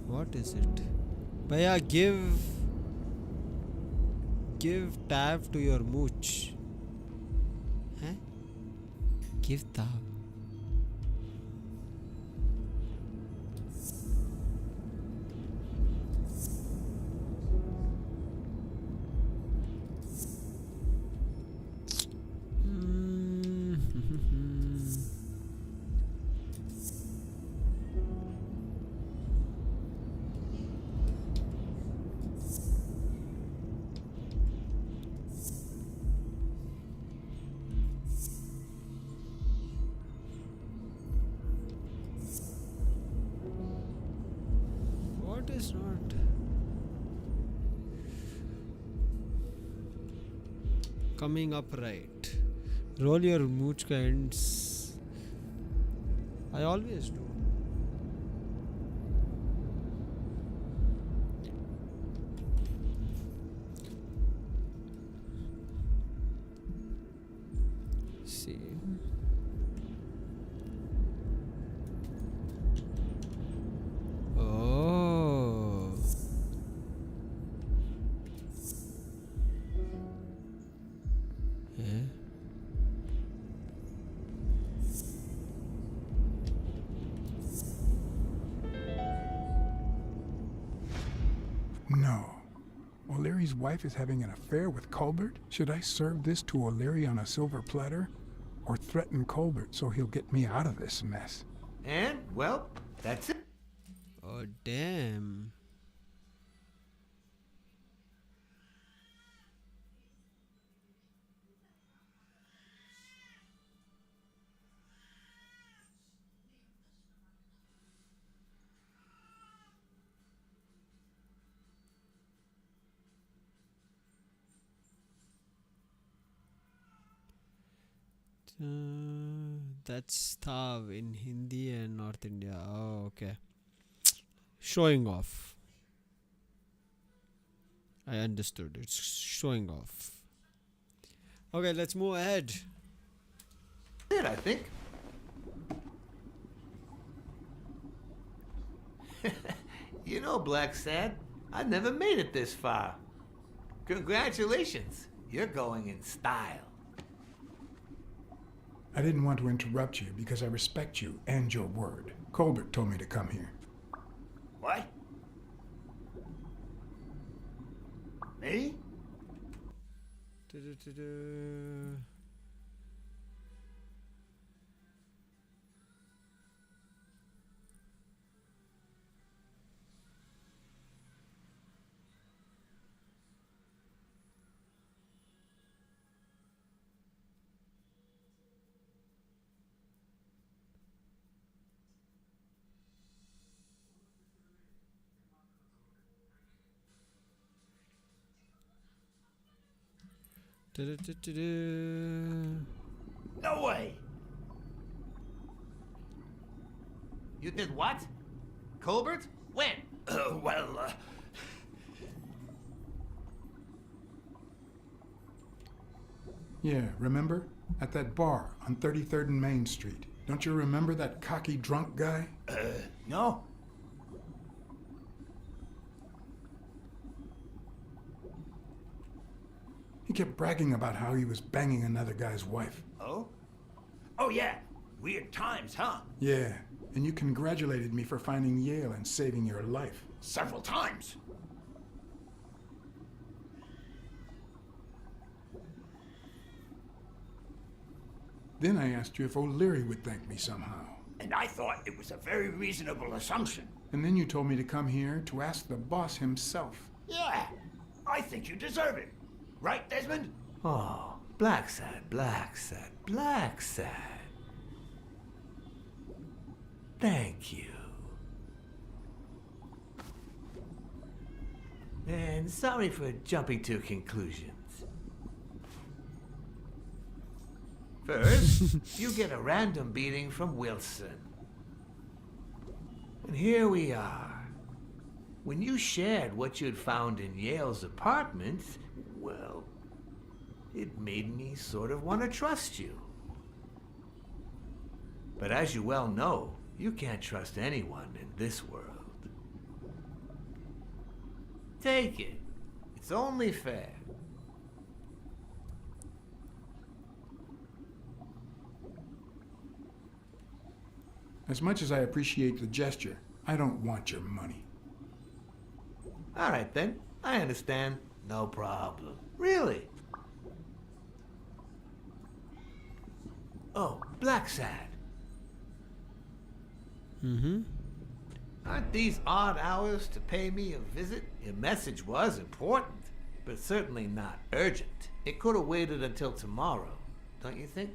What is it? Bhaiya, give tab to your mooch. Huh? Give tab. What is not coming up right? Roll your mooch ends. I always do. See. Oh. Yeah. No. O'Leary's wife is having an affair with Colbert? Should I serve this to O'Leary on a silver platter? Or threaten Colbert so he'll get me out of this mess? And, well, that's it. Oh, damn. That's Tav in Hindi and North India. Oh, okay. Showing off. I understood. It's showing off. Okay, let's move ahead. It, I think. You know, Black Sad, I never made it this far. Congratulations. You're going in style. I didn't want to interrupt you because I respect you and your word. Colbert told me to come here. What? Me? No way! You did what? Colbert? When? Yeah, remember? At that bar on 33rd and Main Street. Don't you remember that cocky drunk guy? No. He kept bragging about how he was banging another guy's wife. Oh? Oh, yeah. Weird times, huh? Yeah, and you congratulated me for finding Yale and saving your life. Several times. Then I asked you if O'Leary would thank me somehow. And I thought it was a very reasonable assumption. And then you told me to come here to ask the boss himself. Yeah, I think you deserve it. Right, Desmond? Oh, Black Sad, Black Sad, Black Sad. Thank you. And sorry for jumping to conclusions. First, you get a random beating from Wilson. And here we are. When you shared what you'd found in Yale's apartment, well, it made me sort of want to trust you. But as you well know, you can't trust anyone in this world. Take it. It's only fair. As much as I appreciate the gesture, I don't want your money. All right then. I understand. No problem. Really? Oh, Black Sad. Aren't these odd hours to pay me a visit? Your message was important, but certainly not urgent. It could have waited until tomorrow, don't you think?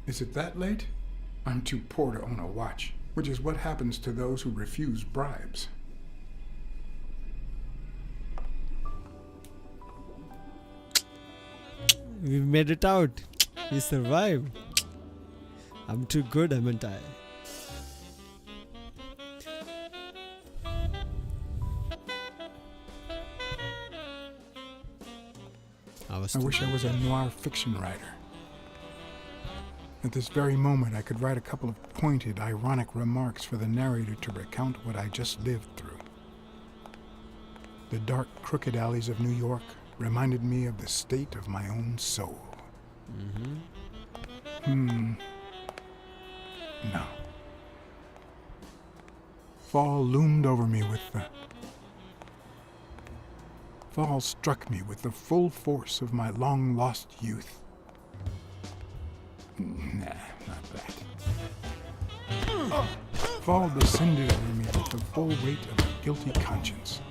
Is it that late? I'm too poor to own a watch, which is what happens to those who refuse bribes. We made it out. We survived. I'm too good, haven't I? I wish I was a noir fiction writer. At this very moment, I could write a couple of pointed, ironic remarks for the narrator to recount what I just lived through. The dark, crooked alleys of New York reminded me of the state of my own soul. No. Fall loomed over me Fall struck me with the full force of my long-lost youth. Nah, not that. Fall descended over me with the full weight of a guilty conscience.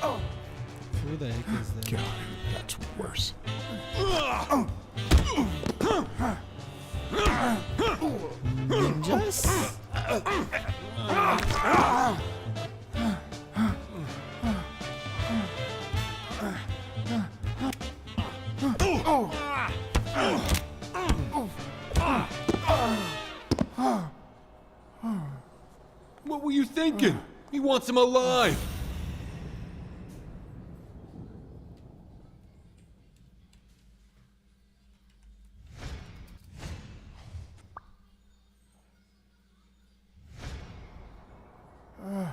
Who the heck is that? God, that's worse. Ninjas? What were you thinking? He wants him alive.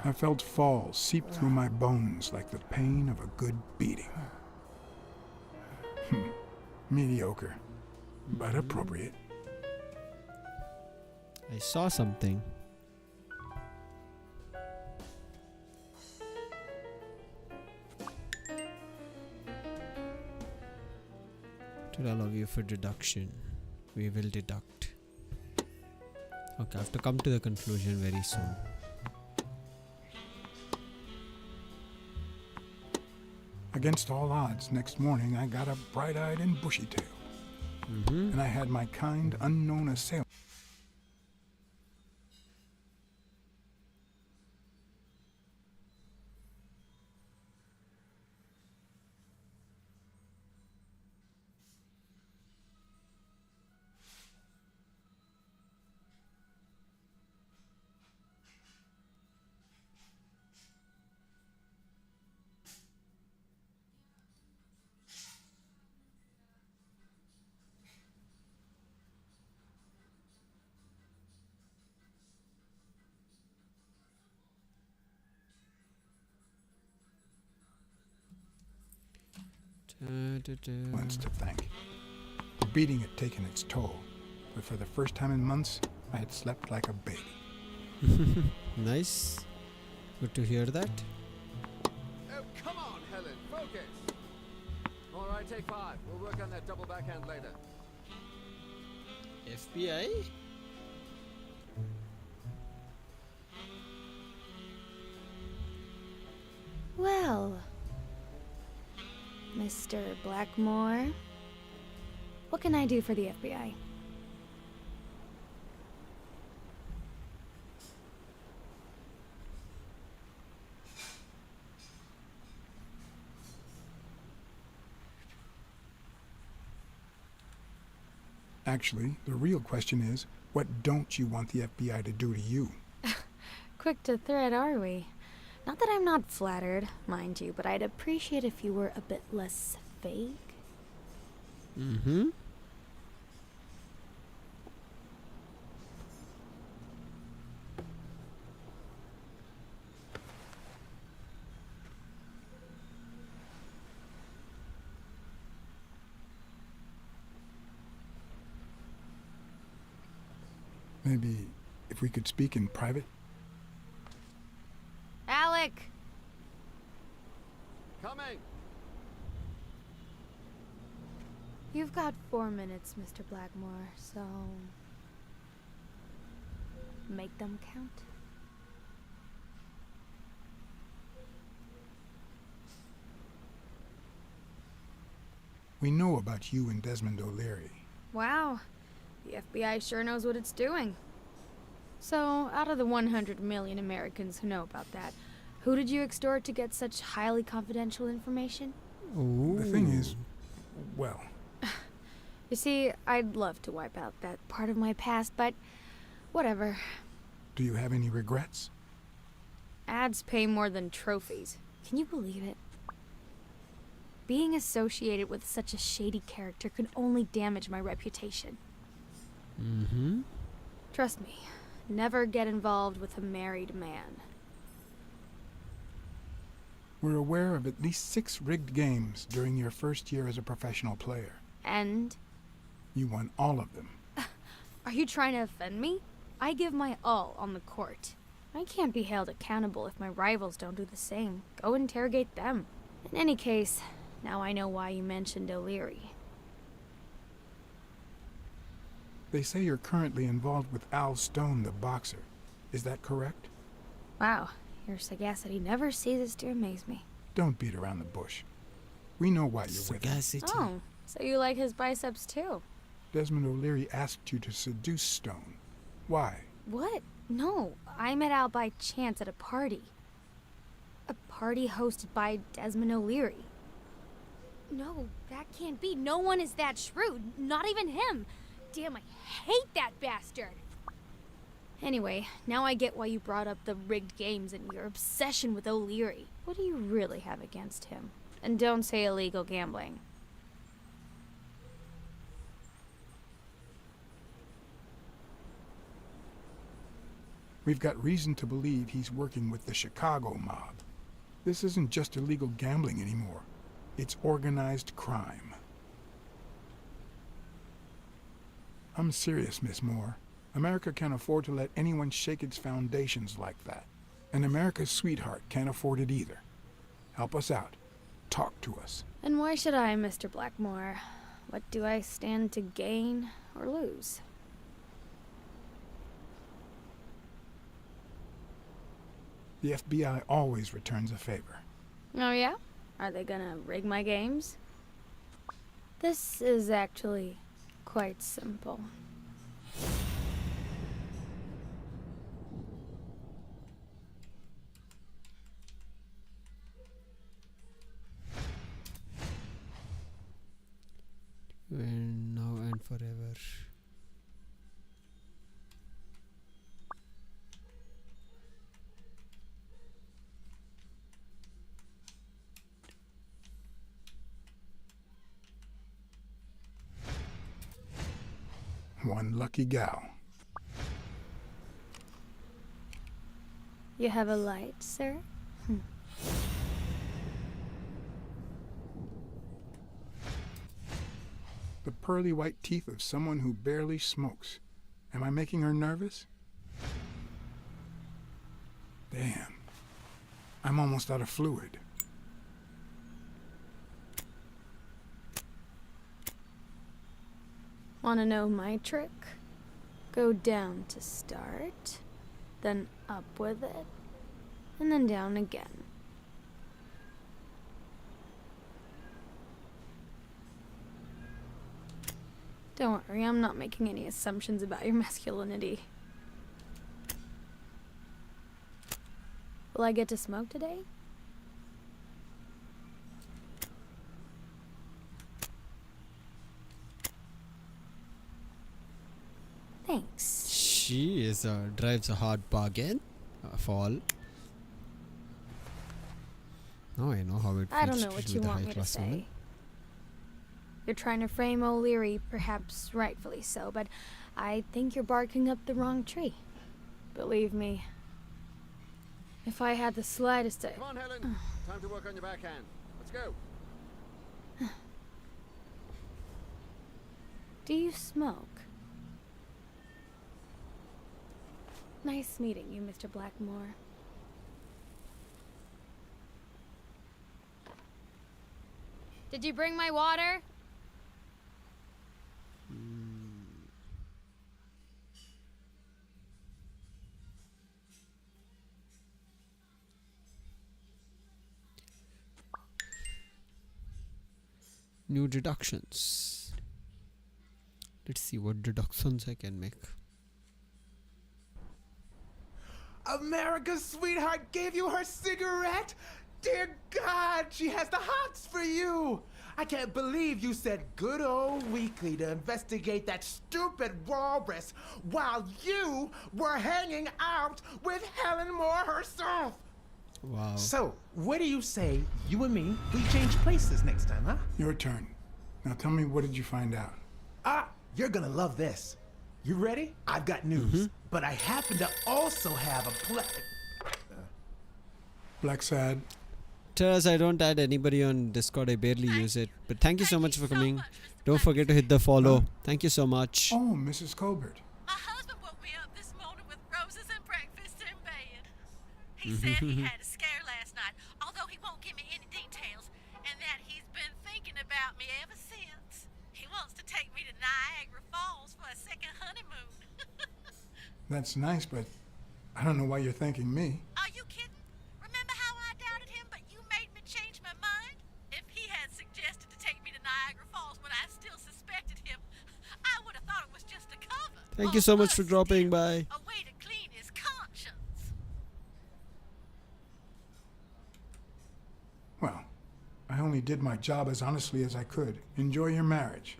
I felt fall seep through my bones like the pain of a good beating. Mediocre, but appropriate. I saw something. To allow you for deduction, we will deduct. Okay, I have to come to the conclusion very soon. Against all odds, next morning I got up bright-eyed and bushy-tailed. And I had my kind, unknown assailant. Once to thank. The beating had taken its toll, but for the first time in months, I had slept like a baby. Nice. Good to hear that. Oh, come on, Helen, focus! All right, take 5. We'll work on that double backhand later. FBI? Well, Mr. Blackmore, what can I do for the FBI? Actually, the real question is, what don't you want the FBI to do to you? Quick to thread, are we? Not that I'm not flattered, mind you, but I'd appreciate if you were a bit less vague. Mm-hmm. Maybe if we could speak in private? Alec! Coming! You've got 4 minutes, Mr. Blackmore, so... make them count. We know about you and Desmond O'Leary. Wow. The FBI sure knows what it's doing. So, out of the 100 million Americans who know about that, who did you extort to get such highly confidential information? Ooh. The thing is, well... You see, I'd love to wipe out that part of my past, but whatever. Do you have any regrets? Ads pay more than trophies. Can you believe it? Being associated with such a shady character could only damage my reputation. Mm-hmm. Trust me, never get involved with a married man. We're aware of at least 6 rigged games during your first year as a professional player. And? You won all of them. Are you trying to offend me? I give my all on the court. I can't be held accountable if my rivals don't do the same. Go interrogate them. In any case, now I know why you mentioned O'Leary. They say you're currently involved with Al Stone, the boxer. Is that correct? Wow, your sagacity never ceases to amaze me. Don't beat around the bush. We know why you're with him. Sagacity. Oh, so you like his biceps too? Desmond O'Leary asked you to seduce Stone. Why? What? No, I met Al by chance at a party. A party hosted by Desmond O'Leary. No, that can't be. No one is that shrewd. Not even him. Damn, I hate that bastard. Anyway, now I get why you brought up the rigged games and your obsession with O'Leary. What do you really have against him? And don't say illegal gambling. We've got reason to believe he's working with the Chicago mob. This isn't just illegal gambling anymore. It's organized crime. I'm serious, Miss Moore. America can't afford to let anyone shake its foundations like that. And America's sweetheart can't afford it either. Help us out. Talk to us. And why should I, Mr. Blackmore? What do I stand to gain or lose? The FBI always returns a favor. Oh yeah? Are they gonna rig my games? This is actually quite simple. And now and forever. One lucky gal. You have a light, sir? The pearly white teeth of someone who barely smokes. Am I making her nervous? Damn. I'm almost out of fluid. Wanna know my trick? Go down to start, then up with it, and then down again. Don't worry, I'm not making any assumptions about your masculinity. Will I get to smoke today? Thanks. She drives a hard bargain. Fall. Now I know how it feels I don't know to what be you the want me to high-class say. woman. You're trying to frame O'Leary, perhaps rightfully so, but I think you're barking up the wrong tree. Believe me, if I had the slightest... Come on, Helen. Time to work on your backhand. Let's go. Do you smoke? Nice meeting you, Mr. Blackmore. Did you bring my water? New deductions. Let's see what deductions I can make. America's sweetheart gave you her cigarette? Dear God, she has the hots for you! I can't believe you said good old Weekly to investigate that stupid walrus while you were hanging out with Helen Moore herself! Wow. So, what do you say, you and me, we change places next time, huh? Your turn. Now tell me, what did you find out? You're gonna love this. You ready? I've got news, but I happen to also have a Black Sad. Terrace, I don't add anybody on Discord. I barely use it. But thank you so much for coming. Don't forget to hit the follow. Thank you so much. Oh, Mrs. Colbert. My husband woke me up this morning with roses and breakfast in bed. He said he had a scare last night, although he won't give me any details, and that he's been thinking about me ever since. He wants to take me to Niagara Falls for a second honeymoon. That's nice, but I don't know why you're thanking me. Are you kidding? Remember how I doubted him, but you made me change my mind? If he had suggested to take me to Niagara Falls when I still suspected him, I would have thought it was just a cover. Thank you so much for dropping by. A way to clean his conscience. Well, I only did my job as honestly as I could. Enjoy your marriage.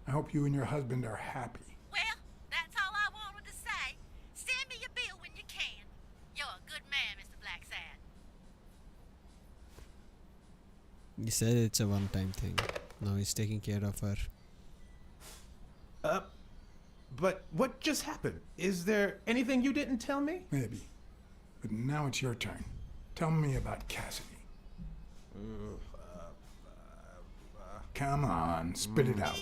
I hope you and your husband are happy. Well, that's all I wanted to say. Send me your bill when you can. You're a good man, Mr. Blacksad. He said it's a one-time thing. Now he's taking care of her. But what just happened? Is there anything you didn't tell me? Maybe. But now it's your turn. Tell me about Cassidy. Come on, spit it out.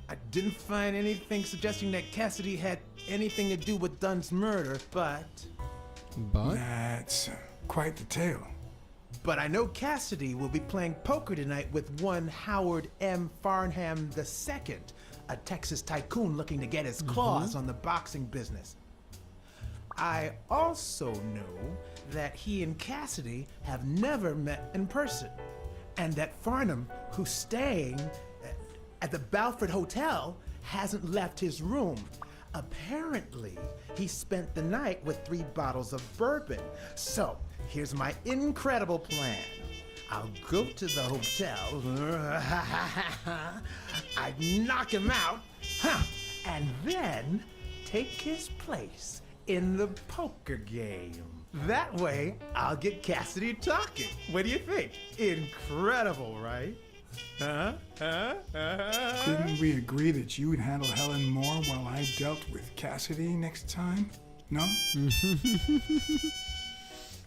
I didn't find anything suggesting that Cassidy had anything to do with Dunn's murder, but... That's quite the tale. But I know Cassidy will be playing poker tonight with one Howard M. Farnham II, a Texas tycoon looking to get his claws on the boxing business. I also know that he and Cassidy have never met in person, and that Farnham, who's staying at the Balford Hotel, hasn't left his room. Apparently, he spent the night with 3 bottles of bourbon. So, here's my incredible plan. I'll go to the hotel, I'd knock him out, and then take his place in the poker game. That way, I'll get Cassidy talking. What do you think? Incredible, right? Didn't we agree that you would handle Helen Moore while I dealt with Cassidy next time? No?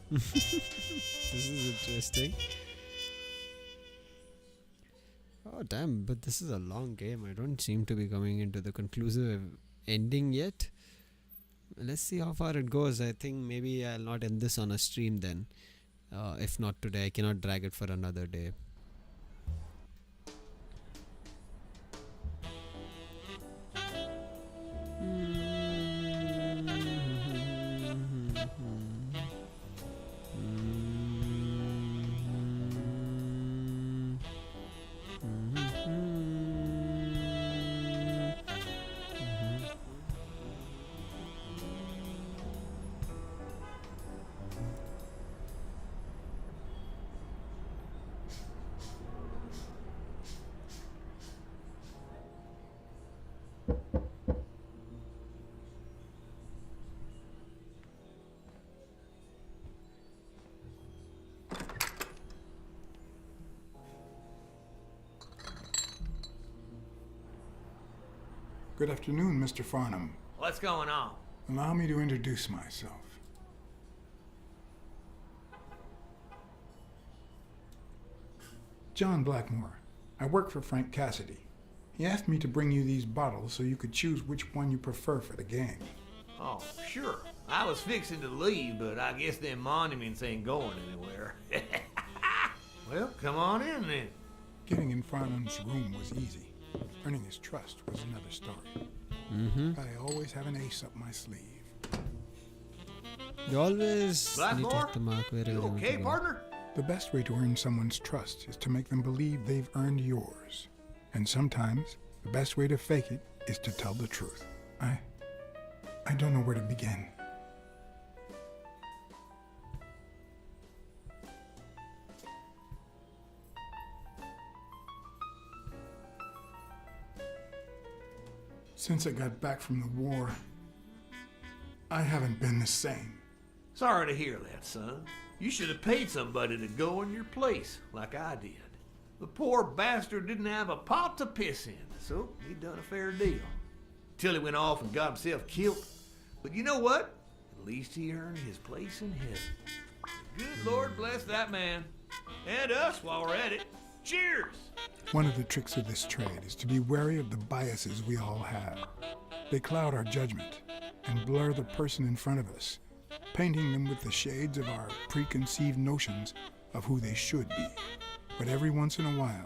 This is interesting. Oh damn, but this is a long game. I don't seem to be coming into the conclusive ending yet. Let's see how far it goes. I think maybe I'll not end this on a stream then. If not today, I cannot drag it for another day. Good afternoon, Mr. Farnham. What's going on? Allow me to introduce myself. John Blackmore. I work for Frank Cassidy. He asked me to bring you these bottles so you could choose which one you prefer for the gang. Oh, sure. I was fixing to leave, but I guess them monuments ain't going anywhere. Well, come on in then. Getting in Farnham's room was easy. Earning his trust was another story. I always have an ace up my sleeve. You always Blackmore? need to mark wherever You you want okay, to go. partner? The best way to earn someone's trust is to make them believe they've earned yours. And sometimes, the best way to fake it is to tell the truth. I don't know where to begin. Since I got back from the war, I haven't been the same. Sorry to hear that, son. You should have paid somebody to go in your place, like I did. The poor bastard didn't have a pot to piss in, so he done a fair deal. Till he went off and got himself killed. But you know what? At least he earned his place in heaven. Good Lord bless that man. And us while we're at it. Cheers! One of the tricks of this trade is to be wary of the biases we all have. They cloud our judgment and blur the person in front of us, painting them with the shades of our preconceived notions of who they should be. But every once in a while,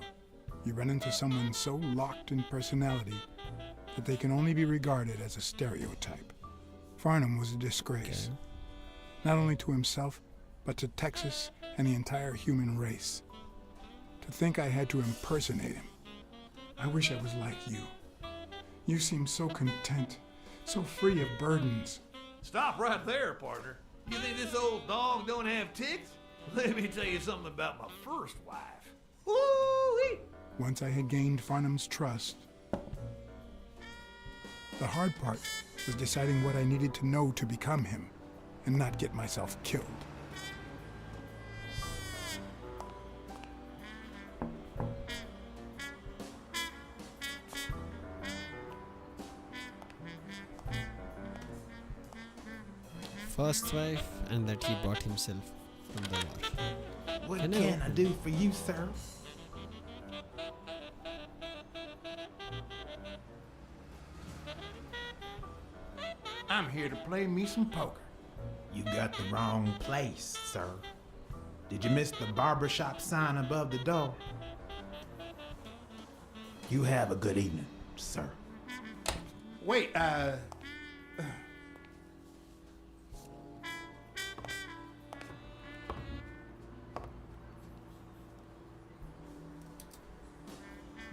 you run into someone so locked in personality that they can only be regarded as a stereotype. Farnham was a disgrace, not only to himself, but to Texas and the entire human race. To think I had to impersonate him. I wish I was like you. You seem so content, so free of burdens. Stop right there, partner. You think this old dog don't have ticks? Let me tell you something about my first wife. Woo-wee! Once I had gained Farnham's trust, the hard part was deciding what I needed to know to become him and not get myself killed. First wife, and that he bought himself from the war. What Can can I do for you, sir? I'm here to play me some poker. You got the wrong place, sir. Did you miss the barbershop sign above the door? You have a good evening, sir. Wait,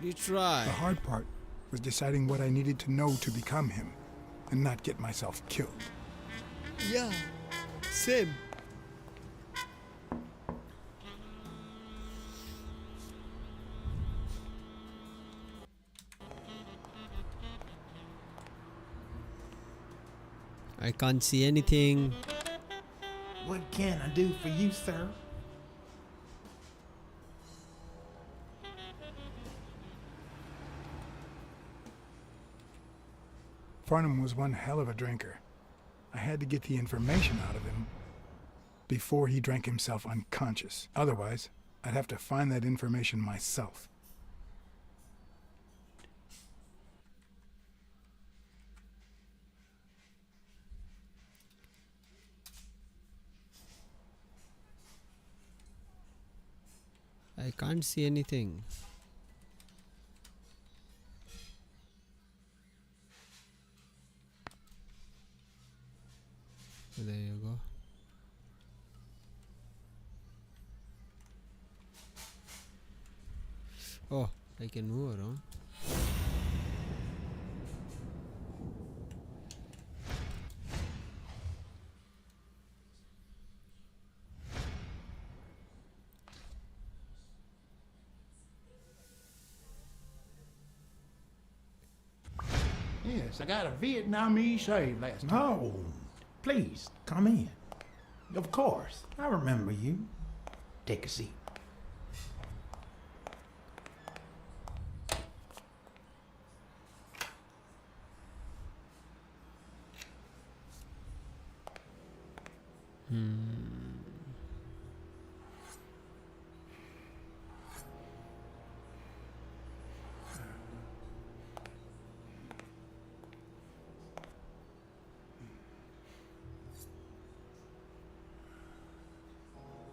You try. The hard part was deciding what I needed to know to become him and not get myself killed. Yeah, same. I can't see anything. what can I do for you, sir? Farnham was one hell of a drinker. I had to get the information out of him before he drank himself unconscious. Otherwise, I'd have to find that information myself. I can't see anything. There you go. Oh, I can move around. Yes, I got a Vietnamese shave last night. No, please, come in. Of course, I remember you. Take a seat.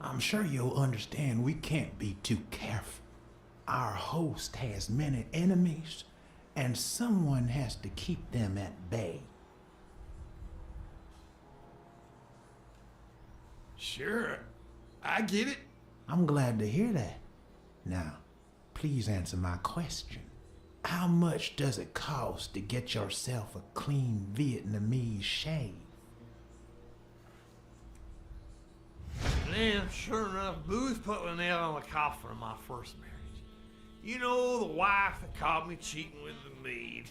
I'm sure you'll understand we can't be too careful. Our host has many enemies, and someone has to keep them at bay. Sure, I get it. I'm glad to hear that. Now, please answer my question. How much does it cost to get yourself a clean Vietnamese shave? Man, sure enough, Booth put the nail on the coffin of my first marriage. You know, the wife that caught me cheating with the maid.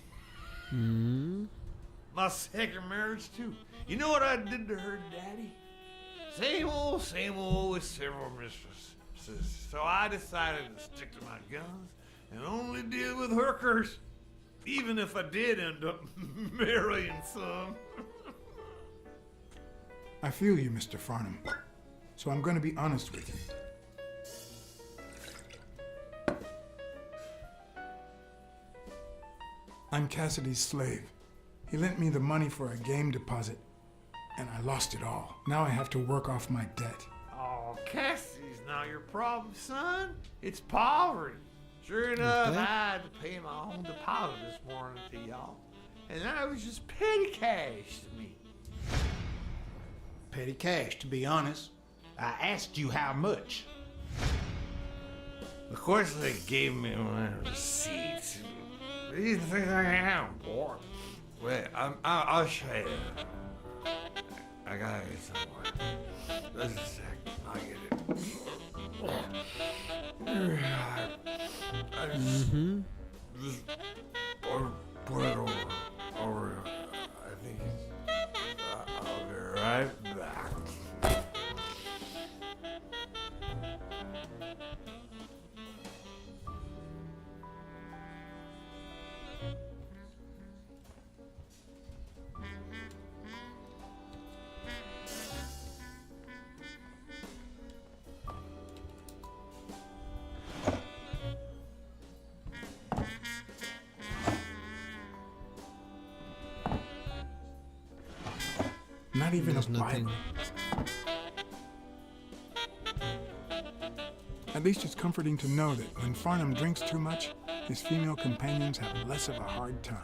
My second marriage, too. You know what I did to her daddy? Same old with several mistresses. So I decided to stick to my guns and only deal with hookers, even if I did end up marrying some. I feel you, Mr. Farnham. So I'm going to be honest with you. I'm Cassidy's slave. He lent me the money for a game deposit, and I lost it all. Now I have to work off my debt. Oh, Cassidy's not your problem, son. It's poverty. Sure enough, I had to pay my own deposit this morning to y'all. And that was just petty cash to me. Petty cash, to be honest. I asked you how much. Of course, they gave me my receipts. These things I have, boy. Wait, I'll show you. I gotta get somewhere. Just a sec. I'll get it. I just put it over. I think I'll be right back. Not even a Bible. At least it's comforting to know that when Farnham drinks too much, his female companions have less of a hard time.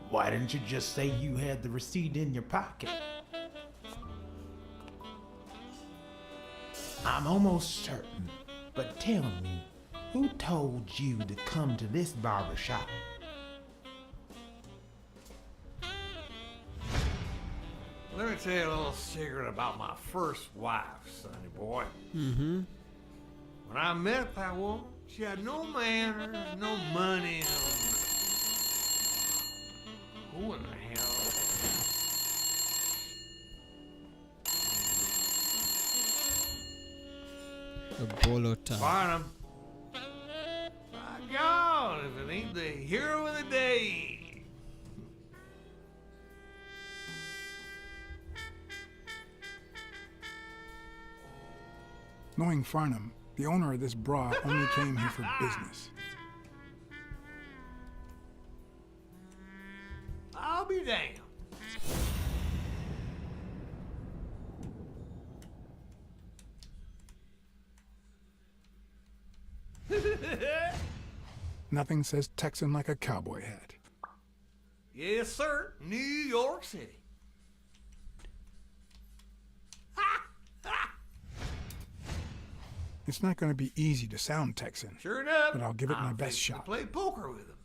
Why didn't you just say you had the receipt in your pocket? I'm almost certain, but tell me, who told you to come to this barber shop? Let me tell you a little secret about my first wife, sonny boy. Mm-hmm. When I met that woman, she had no manners, no money, Who in the hell? A bolo tie. Farnham. My God, if it ain't the hero of the day. Knowing Farnham, the owner of this bra only came here for business. I'll be damned. Nothing says Texan like a cowboy hat. Yes, sir. New York City. It's not going to be easy to sound Texan, Sure enough. but I'll give it my I'm best fixing shot. to play poker with him.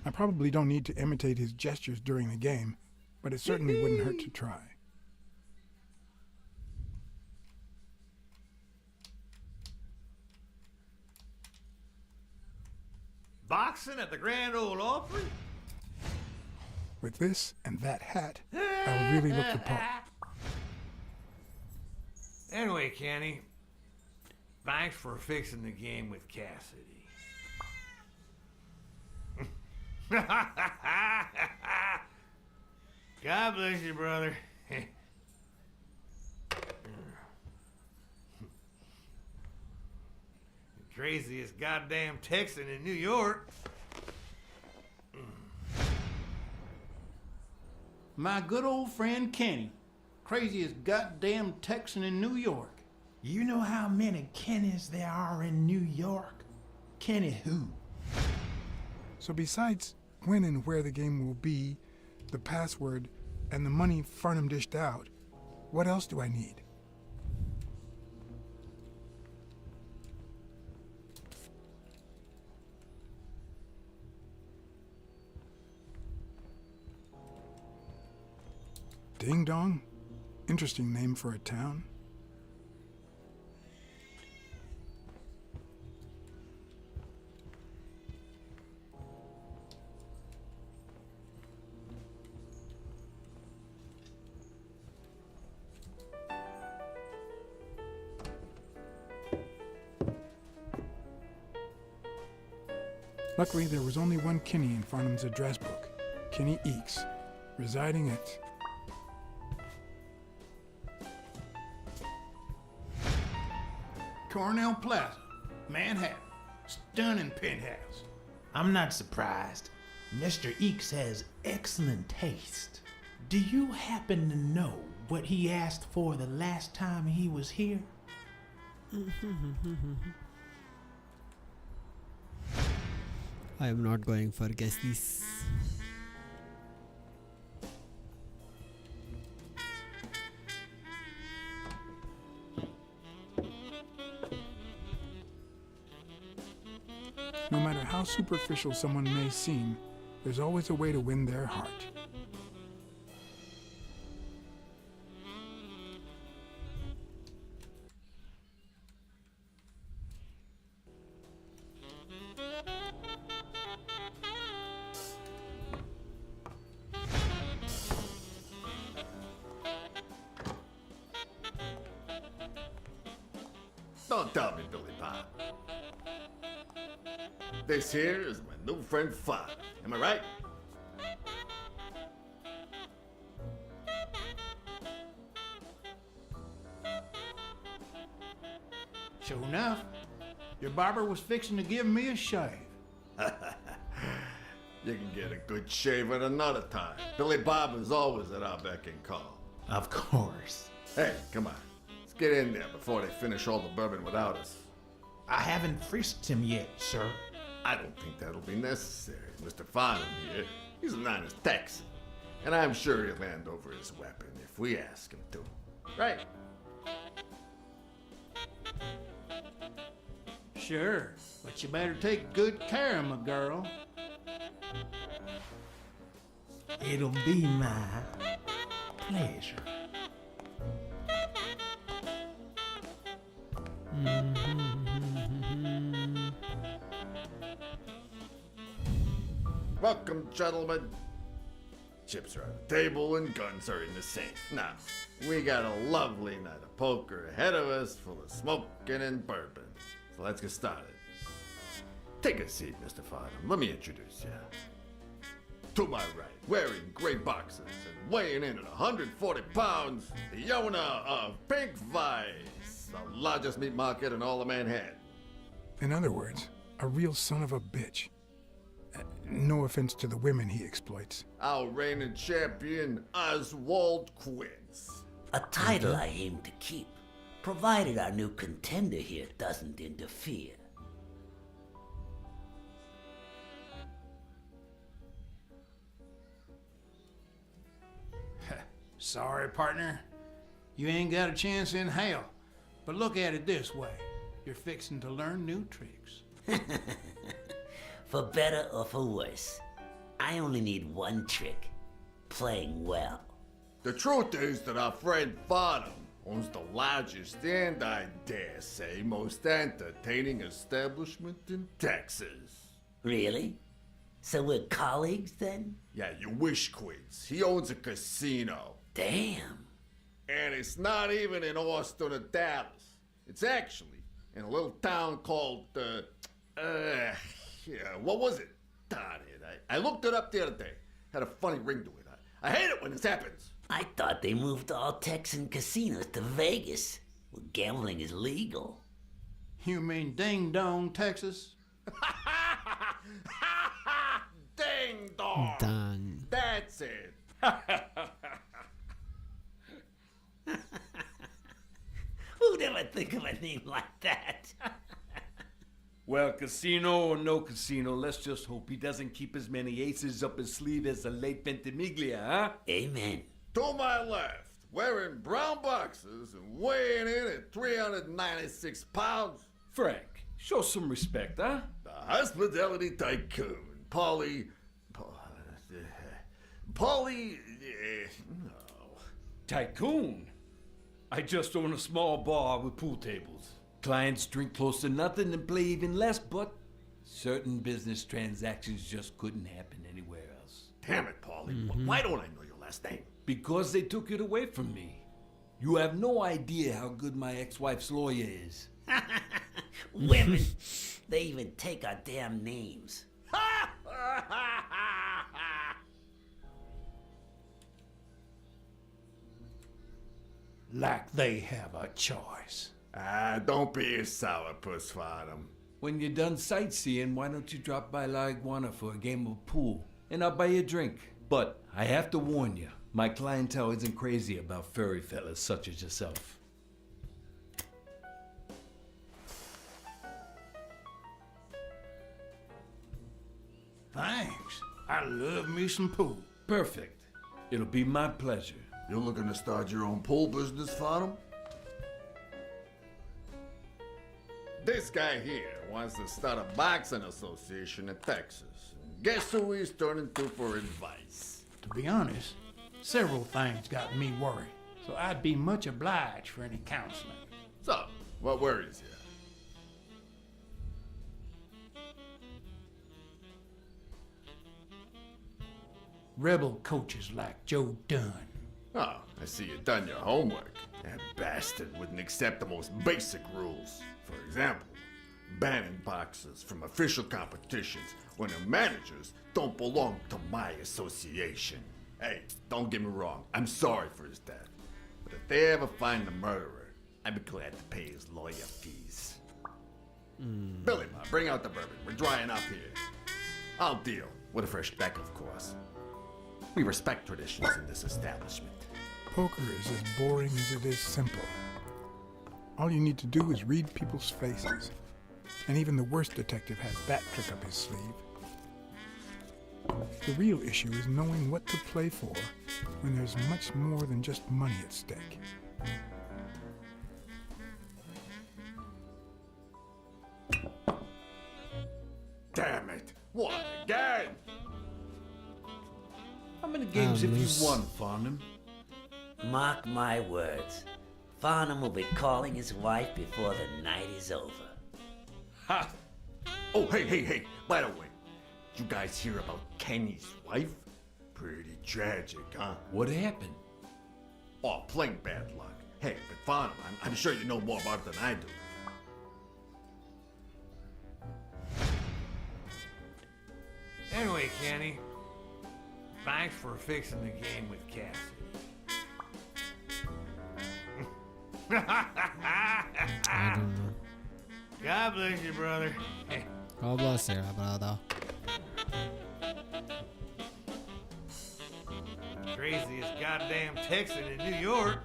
I probably don't need to imitate his gestures during the game, but it certainly wouldn't hurt to try. boxing at the Grand Ole Opry? With this and that hat, I would really look the part. Anyway, Kenny, thanks for fixing the game with Cassidy. God bless you, brother. The craziest goddamn Texan in New York. My good old friend Kenny. Craziest goddamn Texan in New York. You know how many Kennys there are in New York? Kenny who? So besides when and where the game will be, the password, and the money Farnham dished out, what else do I need? Ding Dong? Interesting name for a town. Luckily, there was only one Kinney in Farnham's address book, Kinney Eakes, residing at... Cornell Plaza, Manhattan. Stunning penthouse. I'm not surprised. Mr. Eakes has excellent taste. Do you happen to know what he asked for the last time he was here? I am not going for guesses. No matter how superficial someone may seem, there's always a way to win their heart. Don't tell me, Billy Bob. This here is my new friend Father. Am I right? Sure enough, your barber was fixing to give me a shave. You can get a good shave at another time. Billy Bob is always at our beck and call. Of course. Hey, come on. Let's get in there before they finish all the bourbon without us. I haven't frisked him yet, sir. I don't think that'll be necessary. Mr. Farnham here, he's an honest Texan. And I'm sure he'll hand over his weapon if we ask him to. Right? Sure, but you better take good care of my girl. It'll be my pleasure. Welcome, gentlemen. Chips are on the table and guns are in the safe. Now, we got a lovely night of poker ahead of us full of smoking and bourbon. So let's get started. Take a seat, Mr. Farnham. Let me introduce you. To my right, wearing gray boxers and weighing in at 140 pounds, the owner of Pink Vice, the largest meat market in all of Manhattan. In other words, a real son of a bitch. No offense to the women he exploits. Our reigning champion, Oswald Quince. A title I aim to keep, provided our new contender here doesn't interfere. Sorry, partner. You ain't got a chance in hell. But look at it this way. You're fixing to learn new tricks. For better or for worse, I only need one trick. Playing well. The truth is that our friend Farnham owns the largest and, I dare say, most entertaining establishment in Texas. Really? So we're colleagues then? Yeah, you wish, Quiz. He owns a casino. Damn. And it's not even in Austin or Dallas. It's actually in a little town called, what was it? Darn it. I looked it up the other day. Had a funny ring to it. I hate it when this happens. I thought they moved all Texan casinos to Vegas, where gambling is legal. You mean Ding Dong, Texas? Ding dong. Done. That's it. Who'd ever think of a name like that? Well, casino or no casino, let's just hope he doesn't keep as many aces up his sleeve as the late Ventimiglia, huh? Amen. To my left, wearing brown boxers and weighing in at 396 pounds. Frank, show some respect, huh? The hospitality tycoon, Polly, no. Tycoon? I just own a small bar with pool tables. Clients drink close to nothing and play even less, but certain business transactions just couldn't happen anywhere else. Damn it, Polly. Why don't I know your last name? Because they took it away from me. You have no idea how good my ex-wife's lawyer is. Women, they even take our damn names. Like they have a choice. Don't be a sourpuss, Farnham. When you're done sightseeing, why don't you drop by La Iguana for a game of pool? And I'll buy you a drink. But I have to warn you, my clientele isn't crazy about furry fellas such as yourself. Thanks. I love me some pool. Perfect. It'll be my pleasure. You're looking to start your own pool business, Farnham? This guy here wants to start a boxing association in Texas. Guess who he's turning to for advice? To be honest, several things got me worried, so I'd be much obliged for any counseling. So, what worries you? Rebel coaches like Joe Dunn. Oh, I see you've done your homework. That bastard wouldn't accept the most basic rules. For example, banning boxers from official competitions when their managers don't belong to my association. Hey, don't get me wrong, I'm sorry for his death. But if they ever find the murderer, I'd be glad to pay his lawyer fees. Billy, Ma, bring out the bourbon. We're drying up here. I'll deal with a fresh deck, of course. We respect traditions in this establishment. Poker is as boring as it is simple. All you need to do is read people's faces. And even the worst detective has that trick up his sleeve. The real issue is knowing what to play for when there's much more than just money at stake. Damn it! What again? How many games have you won, Farnham? Mark my words. Farnham will be calling his wife before the night is over. Ha! Oh, hey. By the way, you guys hear about Kenny's wife? Pretty tragic, huh? What happened? Oh, plain bad luck. Hey, but Farnham, I'm sure you know more about it than I do. Anyway, Kenny, thanks for fixing the game with Cassidy. I don't know. God bless you, brother. God bless you, brother. Craziest goddamn Texan in New York.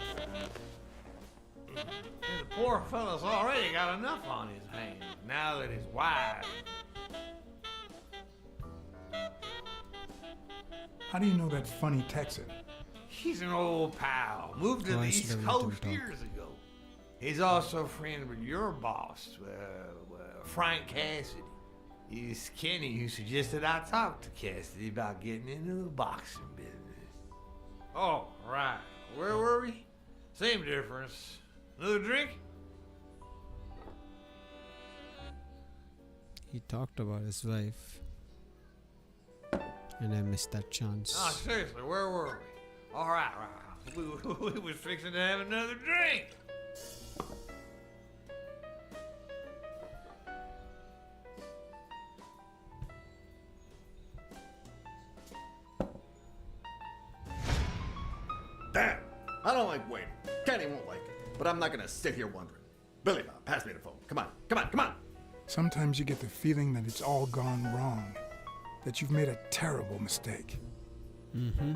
The poor fella's already got enough on his hands now that his wife. How do you know that funny Texan? He's an old pal. Moved to the East Coast years ago. He's also a friend with your boss, Frank Cassidy. It's Kenny who suggested I talk to Cassidy about getting into the boxing business. Oh, right. Where were we? Same difference. Another drink? He talked about his wife. and I missed that chance. Oh, seriously, where were we? All right. We was fixing to have another drink. Damn! I don't like waiting. Kenny won't like it, but I'm not gonna sit here wondering. Billy Bob, pass me the phone. Come on. Sometimes you get the feeling that it's all gone wrong, that you've made a terrible mistake. Mm-hmm.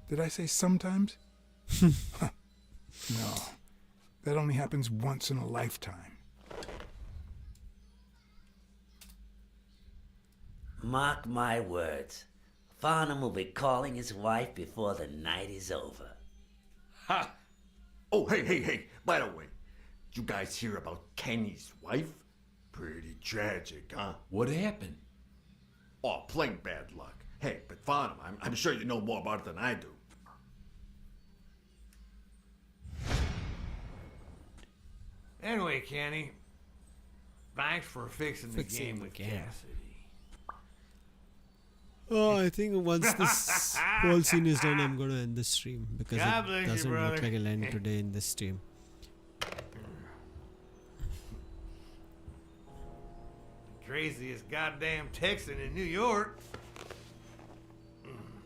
Did I say sometimes? No. That only happens once in a lifetime. Mark my words. Farnham will be calling his wife before the night is over. Ha! Oh, hey. By the way, you guys hear about Kenny's wife? Pretty tragic, huh? What happened? Oh, plain bad luck. Hey, but Farnham, I'm sure you know more about it than I do. Anyway, Kenny, thanks for fixing the game with Cassidy. Oh, I think once this whole scene is done, I'm going to end the stream because God it bless you, doesn't look brother. like it'll end today in this stream. Craziest goddamn Texan in New York.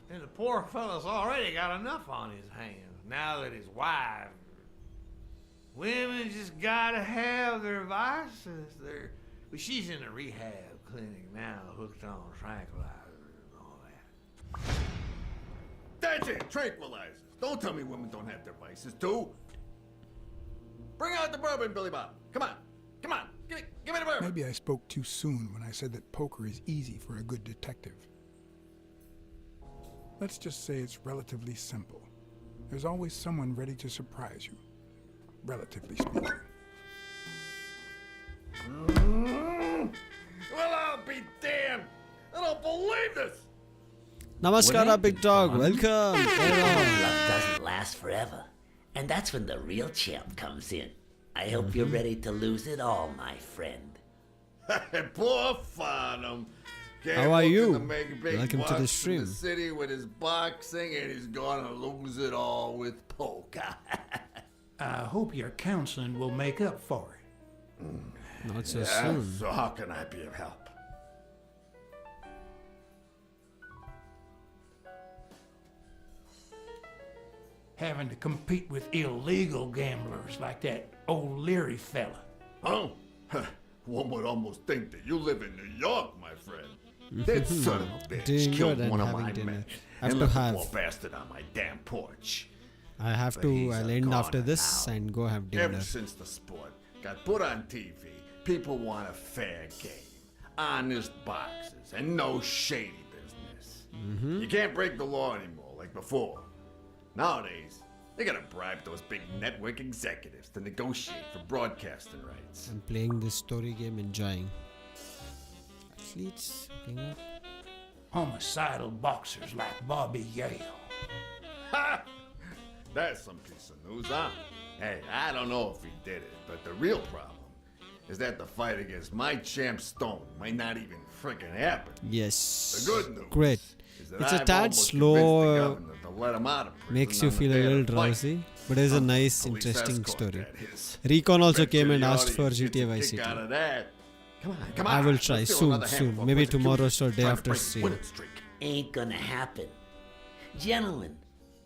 And the poor fella's already got enough on his hands now that his wife. Women just gotta have their vices. Well, she's in a rehab clinic now, hooked on tranquilizers and all that. That's it, tranquilizers. Don't tell me women don't have their vices, too. Bring out the bourbon, Billy Bob. Come on. Give me the bourbon. Maybe I spoke too soon when I said that poker is easy for a good detective. Let's just say it's relatively simple. There's always someone ready to surprise you, relatively speaking. Well, I'll be damned. I don't believe this. Namaskara, big dog. Welcome. Love doesn't last forever. And that's when the real champ comes in. I hope you're ready to lose it all, my friend. Poor Farnham. How are you? Welcome to the stream. In the city with his boxing, and he's gonna lose it all with poker. I hope your counseling will make up for it. Not so soon. So how can I be of help? Having to compete with illegal gamblers like that old Leary fella. Oh, one would almost think that you live in New York, my friend. That son of a bitch Doing killed good one and of my having men dinner. I have and to left the have. poor bastard on my damn porch. I have But to. he's I'll a end after goner this now. and go have dinner. Ever since the sport got put on TV, people want a fair game, honest boxes, and no shady business. You can't break the law anymore like before. Nowadays, they gotta bribe those big network executives to negotiate for broadcasting rights. I'm playing this story game, enjoying. Athletes, looking up. Homicidal boxers like Bobby Yale. Ha! That's some piece of news, huh? Hey, I don't know if he did it, but the real problem is that the fight against my champ Stone might not even frickin' happen. Yes. The good news Great. is that It's a I've tad almost slow. convinced the governor to let him out of prison Makes you on the feel a day of little the fight. drowsy, but it's a nice, Police interesting escort, story. that is. Recon also Bet you came and the asked for audience gets a GTA Vice kick City. out of that. Come on, I will try let's do soon, another handful soon. of Maybe persecution. tomorrow or day Trying to after break the stream. winning streak. Ain't gonna happen. Gentlemen,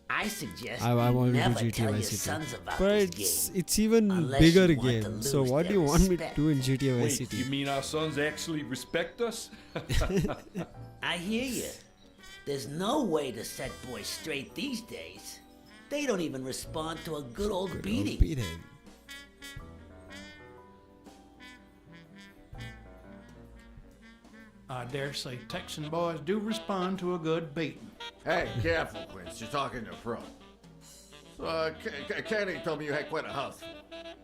I suggest I you want to do never GTA tell your Vice City. sons about But this game. it's even unless bigger you want to game. So lose what do you their want me to respect. do in GTA Vice Wait, City? you mean our sons actually respect us? I hear you. There's no way to set boys straight these days. They don't even respond to a good old beating. I dare say Texan boys do respond to a good beating. Hey, careful, Quince. You're talking to a pro. So, Kenny told me you had quite a house.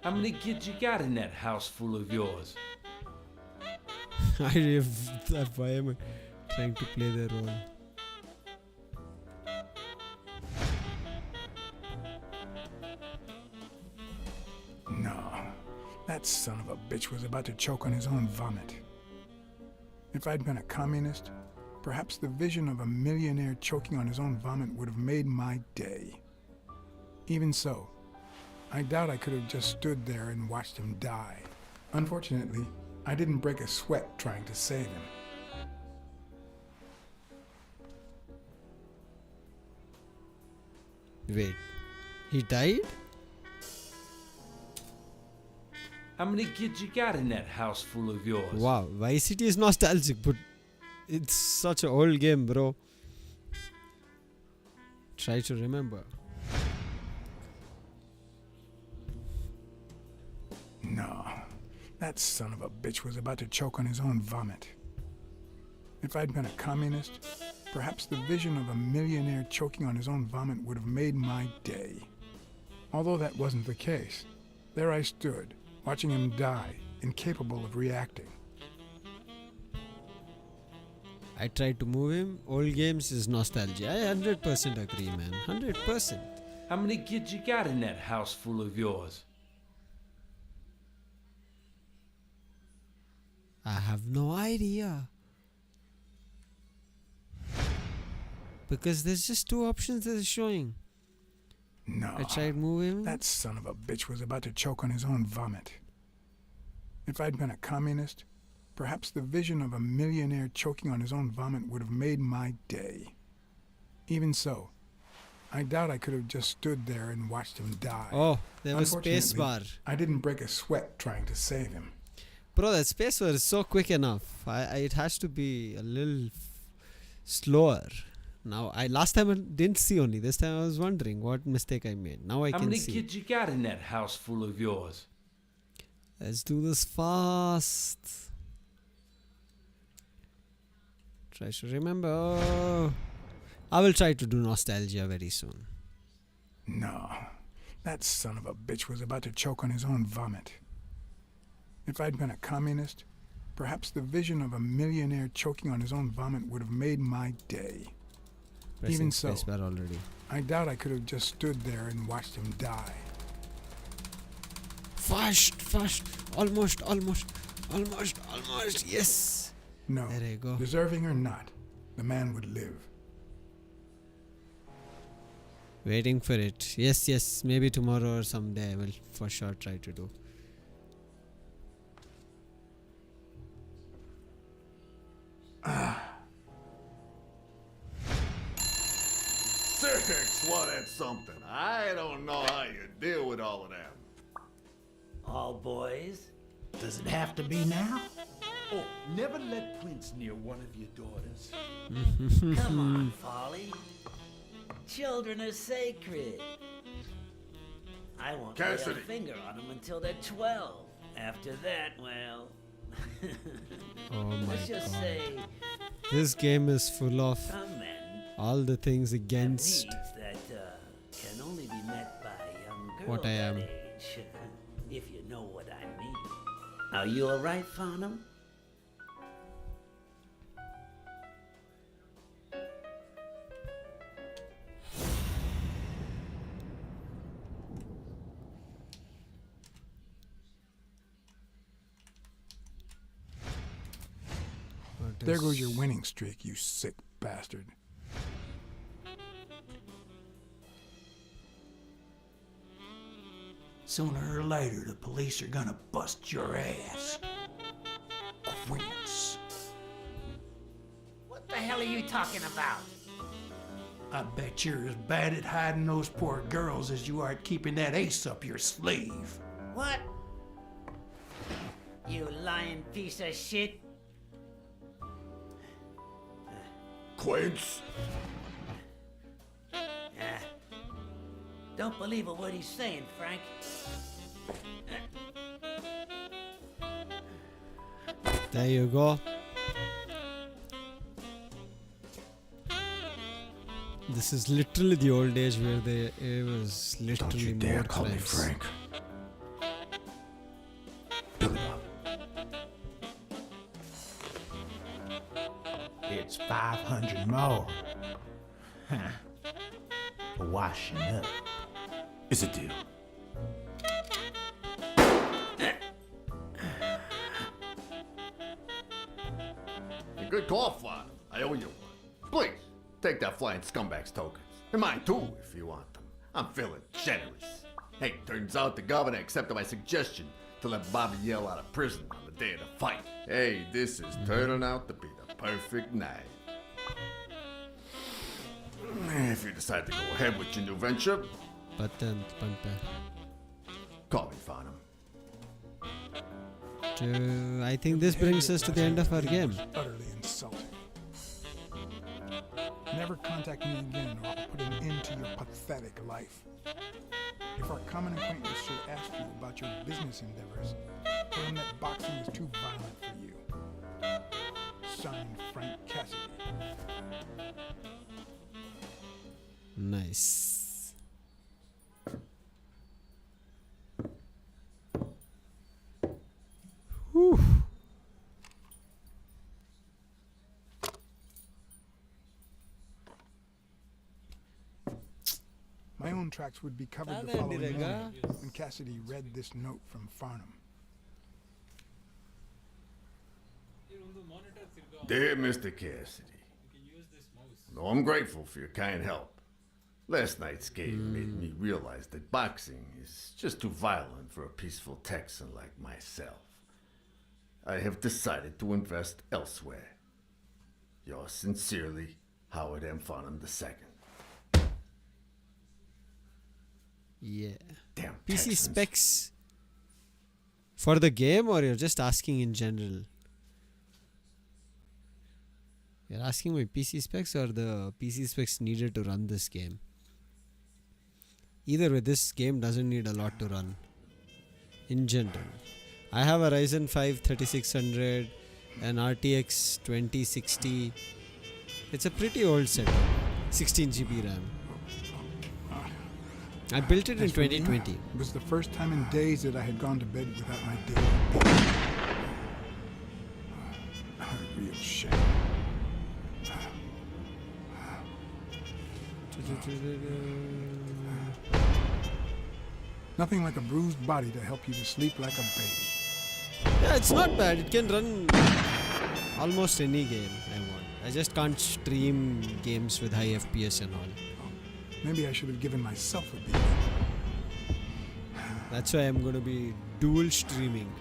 How many kids you got in that house full of yours? I have why am I Trying to play their role. No. That son of a bitch was about to choke on his own vomit. If I'd been a communist, perhaps the vision of a millionaire choking on his own vomit would have made my day. Even so, I doubt I could have just stood there and watched him die. Unfortunately, I didn't break a sweat trying to save him. Wait, he died? How many kids you got in that house full of yours? Wow, Vice City is nostalgic, but it's such an old game, bro. Try to remember. No. That son of a bitch was about to choke on his own vomit. If I'd been a communist, perhaps the vision of a millionaire choking on his own vomit would have made my day. Although that wasn't the case, there I stood, watching him die, incapable of reacting. I tried to move him. Old games is nostalgia. I 100% agree, man. 100%. How many kids you got in that house full of yours? I have no idea. Because there's just two options that are showing. No. I tried moving. That son of a bitch was about to choke on his own vomit. If I'd been a communist, perhaps the vision of a millionaire choking on his own vomit would have made my day. Even so, I doubt I could have just stood there and watched him die. Oh, there was space bar. I didn't break a sweat trying to save him. Bro, that space bar is so quick enough. It has to be a little slower. Now, last time I didn't see only. This time I was wondering what mistake I made. Now I can see. How many kids you got in that house full of yours? Let's do this fast. Try to remember. Oh. I will try to do nostalgia very soon. No. That son of a bitch was about to choke on his own vomit. If I'd been a communist, perhaps the vision of a millionaire choking on his own vomit would have made my day. Even so, already. I doubt I could have just stood there and watched him die. Fast. Almost. Yes. No. There you go. Deserving or not, the man would live. Waiting for it. Yes. Maybe tomorrow or someday I will for sure try to do. Six, well, that's something. I don't know how you deal with all of them. All boys? Does it have to be now? Oh, never let Prince near one of your daughters. Come on, Folly. Children are sacred. I won't lay a Cassidy. finger on them until they're 12. After that, well... Oh my Let's just God. say This game is full of some men all the things have against needs that can only be met by young girls what I am. that age, if you know what I mean. Are you alright, Farnham? There goes your winning streak, you sick bastard. Sooner or later, the police are gonna bust your ass. Quince. What the hell are you talking about? I bet you're as bad at hiding those poor girls as you are at keeping that ace up your sleeve. What? You lying piece of shit. Quince. Don't believe a word he's saying, Frank. There you go. This is literally the old days where it was literally Don't you more dare call me friends. Frank. Build it up. it's 500 more. Huh. Washing up. It's a deal. A good call, Father. I owe you one. Please, take that flying scumbag's tokens. And mine too, if you want them. I'm feeling generous. Hey, turns out the governor accepted my suggestion to let Bobby yell out of prison on the day of the fight. Hey, this is turning out to be the perfect night. If you decide to go ahead with your new venture, call me, Farnham. I think this brings us to the end of our game. Utterly insulting. Never contact me again or I'll put an end to your pathetic life. If our common acquaintance should ask you about your business endeavors, tell him that boxing is too violent for you. Signed, Frank Cassidy. Nice. Whew. My own tracks would be covered the following morning when Cassidy read this note from Farnham. Dear Mr. Cassidy, though I'm grateful for your kind help, last night's game made me realize that boxing is just too violent for a peaceful Texan like myself. I have decided to invest elsewhere. Yours sincerely, Howard M. Farnham II. Yeah. Damn PC Texans. specs for the game, or you're just asking in general? You're asking my PC specs or the PC specs needed to run this game? Either way, this game doesn't need a lot to run. In general, I have a Ryzen 5 3600, an RTX 2060. It's a pretty old setup. 16 GB RAM. I built it in As for me, 2020. It was the first time in days that I had gone to bed without my daily beat. A real shame. Nothing like a bruised body to help you to sleep like a baby. Yeah, it's not bad. It can run almost any game I want. I just can't stream games with high FPS and all. Maybe I should have given myself a beat. That's why I'm going to be dual streaming.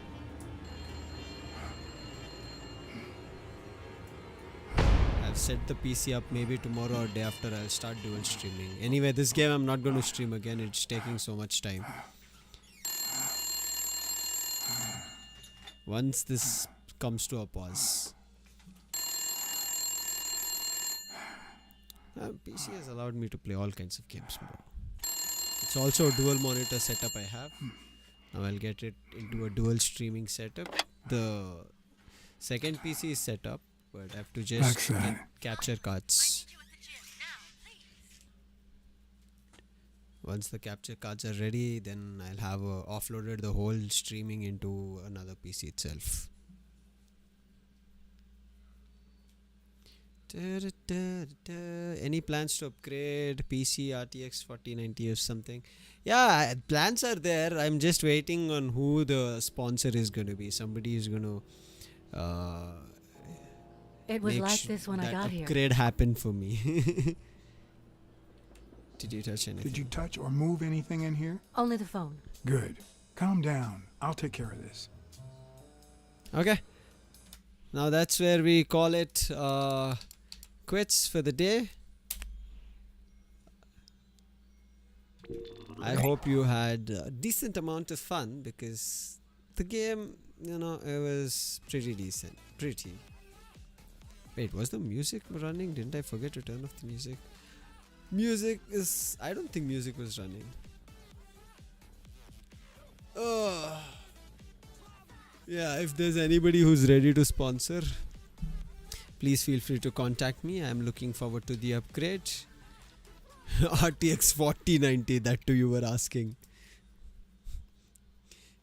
I've set the PC up. Maybe tomorrow or day after I'll start dual streaming. Anyway, this game I'm not going to stream again. It's taking so much time. Once this comes to a pause. PC has allowed me to play all kinds of games, bro. It's also a dual monitor setup I have. Now I'll get it into a dual streaming setup. The second PC is set up, but I have to just get capture cards. Once the capture cards are ready, then I'll have offloaded the whole streaming into another PC itself. Any plans to upgrade PC RTX 4090 or something? Yeah, plans are there. I'm just waiting on who the sponsor is going to be. Somebody is going to It was like this when I got here. Upgrade happened for me. Did you touch anything? Did you touch or move anything in here? Only the phone. Good. Calm down. I'll take care of this. Okay. Now that's where we call it quits for the day. I hope you had a decent amount of fun because the game, it was pretty decent. Wait, was the music running? Didn't I forget to turn off the music? I don't think music was running. Yeah, if there's anybody who's ready to sponsor, please feel free to contact me. I'm looking forward to the upgrade. RTX 4090, that too you were asking.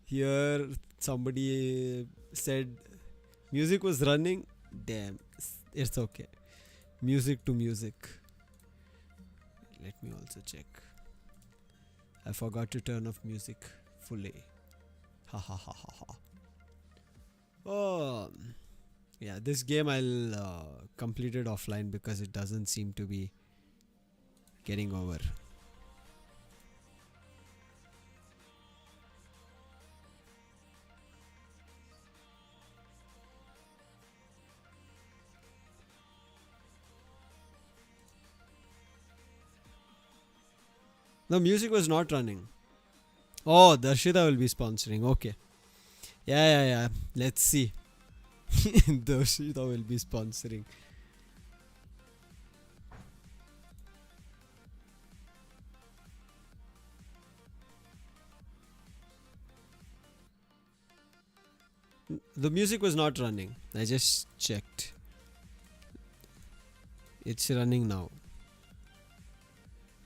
Here somebody said music was running. Damn, it's okay. Music to music. Let me also check. I forgot to turn off music fully. Ha ha ha ha ha. Oh, yeah, this game I'll complete it offline because it doesn't seem to be getting over. The music was not running. Oh, Darshita will be sponsoring. Okay. Yeah. Let's see. Darshita will be sponsoring. The music was not running. I just checked. It's running now.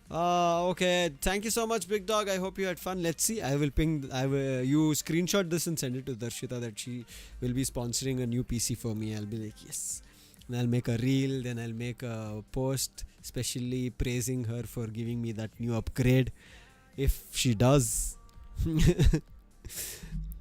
Okay. Thank you so much, Big Dog. I hope you had fun. Let's see. I will you screenshot this and send it to Darshita that she will be sponsoring a new PC for me. I'll be like, yes. And I'll make a reel. Then I'll make a post specially praising her for giving me that new upgrade. If she does.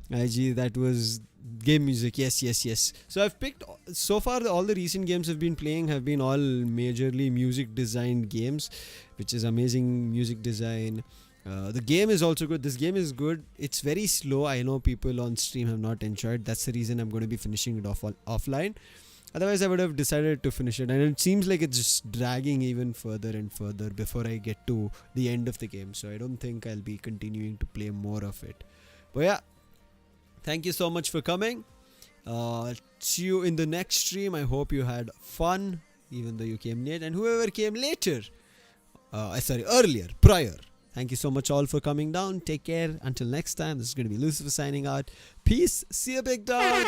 IG, that was game music. Yes. So I've picked, so far all the recent games I've been playing have been all majorly music designed games, which is amazing music design. The game is also good. This game is good. It's very slow. I know people on stream have not enjoyed. That's the reason I'm going to be finishing it offline. Otherwise I would have decided to finish it, and it seems like it's just dragging even further and further before I get to the end of the game. So I don't think I'll be continuing to play more of it. But yeah, thank you so much for coming. See you in the next stream. I hope you had fun, even though you came late. And whoever came later, earlier, prior. Thank you so much all for coming down. Take care. Until next time, this is going to be Lucifer signing out. Peace. See you, Big Dog.